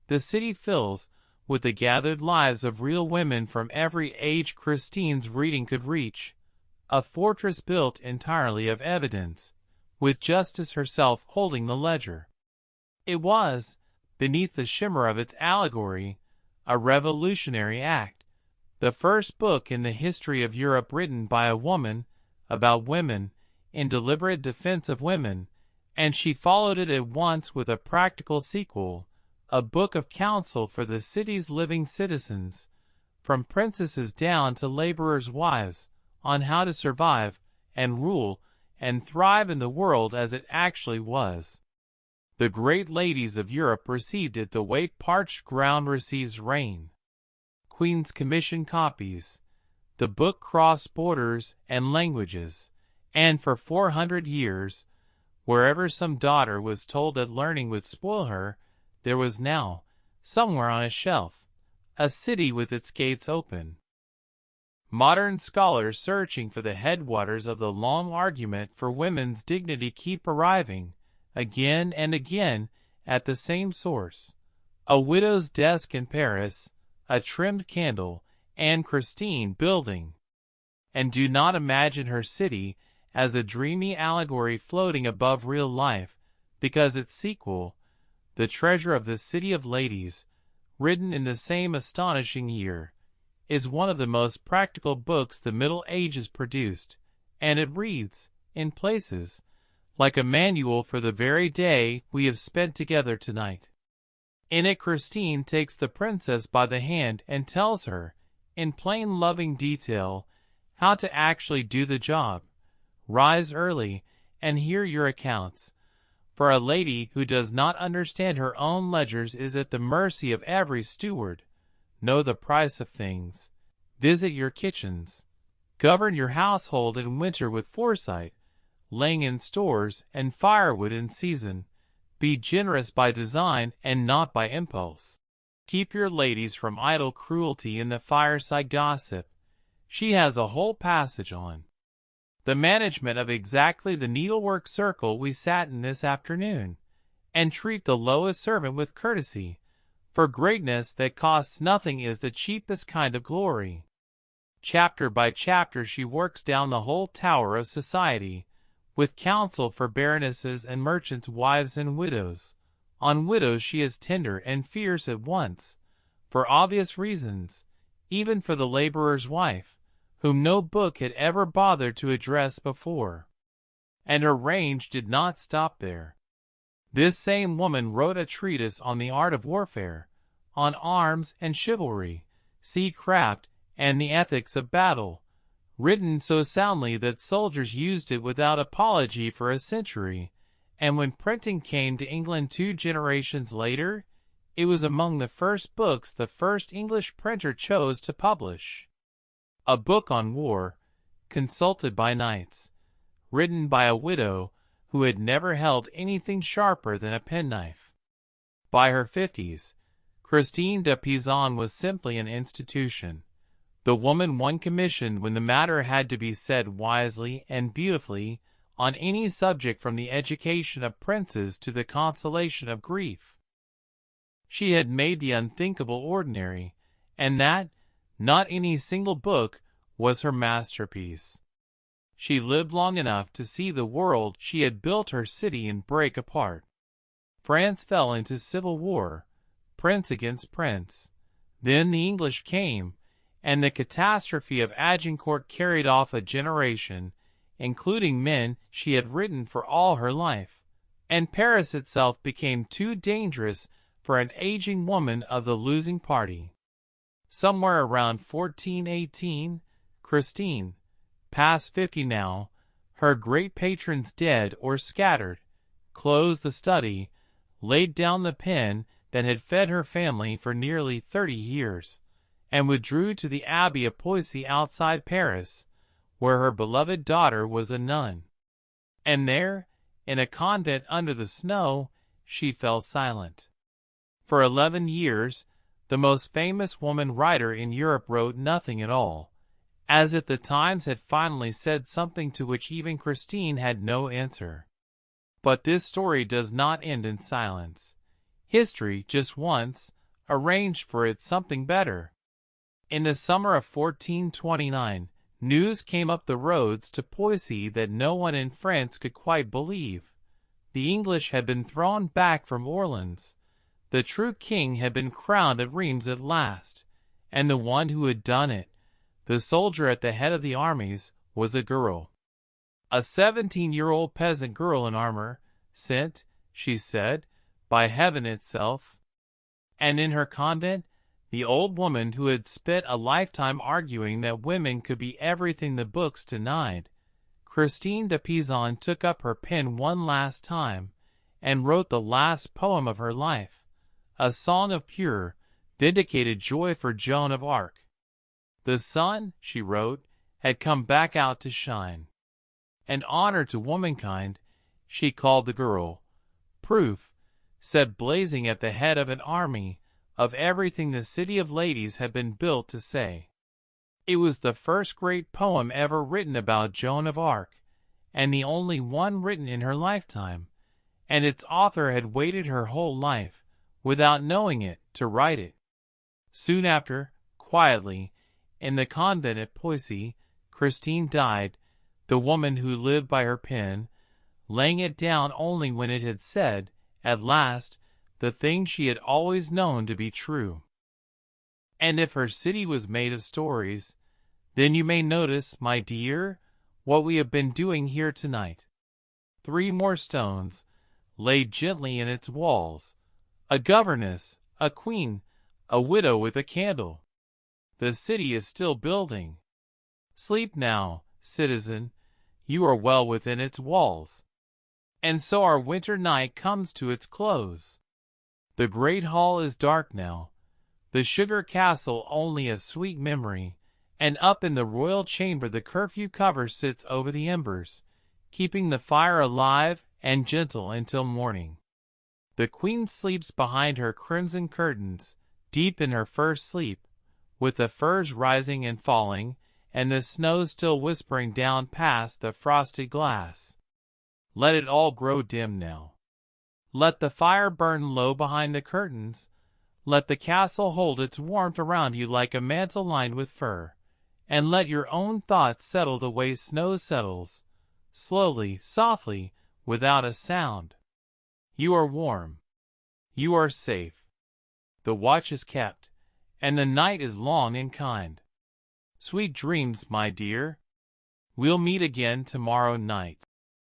[SPEAKER 1] the city fills with the gathered lives of real women from every age Christine's reading could reach, a fortress built entirely of evidence, with Justice herself holding the ledger. It was, beneath the shimmer of its allegory, a revolutionary act, the first book in the history of Europe written by a woman, about women, in deliberate defense of women, and she followed it at once with a practical sequel, a book of counsel for the city's living citizens, from princesses down to laborers' wives, on how to survive, and rule, and thrive in the world as it actually was. The great ladies of Europe received it the way parched ground receives rain. Queens commissioned copies. The book crossed borders and languages, and for 400 years, wherever some daughter was told that learning would spoil her, there was now, somewhere on a shelf, a city with its gates open. Modern scholars searching for the headwaters of the long argument for women's dignity keep arriving, again and again, at the same source. A widow's desk in Paris, a trimmed candle, and Christine building. And do not imagine her city as a dreamy allegory floating above real life, because its sequel, The Treasure of the City of Ladies, written in the same astonishing year, is one of the most practical books the Middle Ages produced, and it reads, in places, like a manual for the very day we have spent together tonight. In it Christine takes the princess by the hand and tells her, in plain loving detail, how to actually do the job. Rise early, and hear your accounts. For a lady who does not understand her own ledgers is at the mercy of every steward. Know the price of things. Visit your kitchens. Govern your household in winter with foresight, laying in stores and firewood in season. Be generous by design and not by impulse. Keep your ladies from idle cruelty in the fireside gossip. She has a whole passage on the management of exactly the needlework circle we sat in this afternoon, and treat the lowest servant with courtesy, for greatness that costs nothing is the cheapest kind of glory. Chapter by chapter she works down the whole tower of society, with counsel for baronesses and merchants' wives and widows. On widows she is tender and fierce at once, for obvious reasons, even for the laborer's wife, whom no book had ever bothered to address before. And her range did not stop there. This same woman wrote a treatise on the art of warfare, on arms and chivalry, sea-craft, and the ethics of battle, written so soundly that soldiers used it without apology for a century, and when printing came to England 2 generations later, it was among the first books the first English printer chose to publish. A book on war, consulted by knights, written by a widow who had never held anything sharper than a penknife. By her 50s, Christine de Pizan was simply an institution, the woman one commissioned when the matter had to be said wisely and beautifully on any subject from the education of princes to the consolation of grief. She had made the unthinkable ordinary, and that, not any single book, was her masterpiece. she lived long enough to see the world she had built her city and break apart. France fell into civil war, prince against prince. Then the English came, and the catastrophe of Agincourt carried off a generation, including men she had written for all her life, and Paris itself became too dangerous for an aging woman of the losing party. Somewhere around 1418, Christine, past 50 now, her great patrons dead or scattered, closed the study, laid down the pen that had fed her family for nearly 30 years, and withdrew to the Abbey of Poissy outside Paris, where her beloved daughter was a nun. And there, in a convent under the snow, she fell silent. For 11 years, the most famous woman writer in Europe wrote nothing at all, as if the times had finally said something to which even Christine had no answer. But this story does not end in silence. History, just once, arranged for it something better. In the summer of 1429, news came up the roads to Poissy that no one in France could quite believe. The English had been thrown back from Orleans. The true king had been crowned at Rheims at last, and the one who had done it, the soldier at the head of the armies, was a girl. A 17-year-old peasant girl in armor, sent, she said, by heaven itself. And in her convent, the old woman who had spent a lifetime arguing that women could be everything the books denied, Christine de Pizan, took up her pen one last time, and wrote the last poem of her life, a song of pure, vindicated joy for Joan of Arc. The sun, she wrote, had come back out to shine. An honor to womankind, she called the girl. Proof, set blazing at the head of an army, of everything the City of Ladies had been built to say. It was the first great poem ever written about Joan of Arc, and the only one written in her lifetime, and its author had waited her whole life, without knowing it, to write it. Soon after, quietly, in the convent at Poissy, Christine died, the woman who lived by her pen, laying it down only when it had said, at last, the thing she had always known to be true. And if her city was made of stories, then you may notice, my dear, what we have been doing here tonight. 3 more stones, laid gently in its walls, a governess, a queen, a widow with a candle. The city is still building. Sleep now, citizen, you are well within its walls. And so our winter night comes to its close. The great hall is dark now, the sugar castle only a sweet memory, and up in the royal chamber the curfew cover sits over the embers, keeping the fire alive and gentle until morning. The queen sleeps behind her crimson curtains, deep in her first sleep, with the firs rising and falling, and the snow still whispering down past the frosted glass. Let it all grow dim now. Let the fire burn low behind the curtains. Let the castle hold its warmth around you like a mantle lined with fur, and let your own thoughts settle the way snow settles, slowly, softly, without a sound. You are warm. You are safe. The watch is kept, and the night is long and kind. Sweet dreams, my dear. We'll meet again tomorrow night.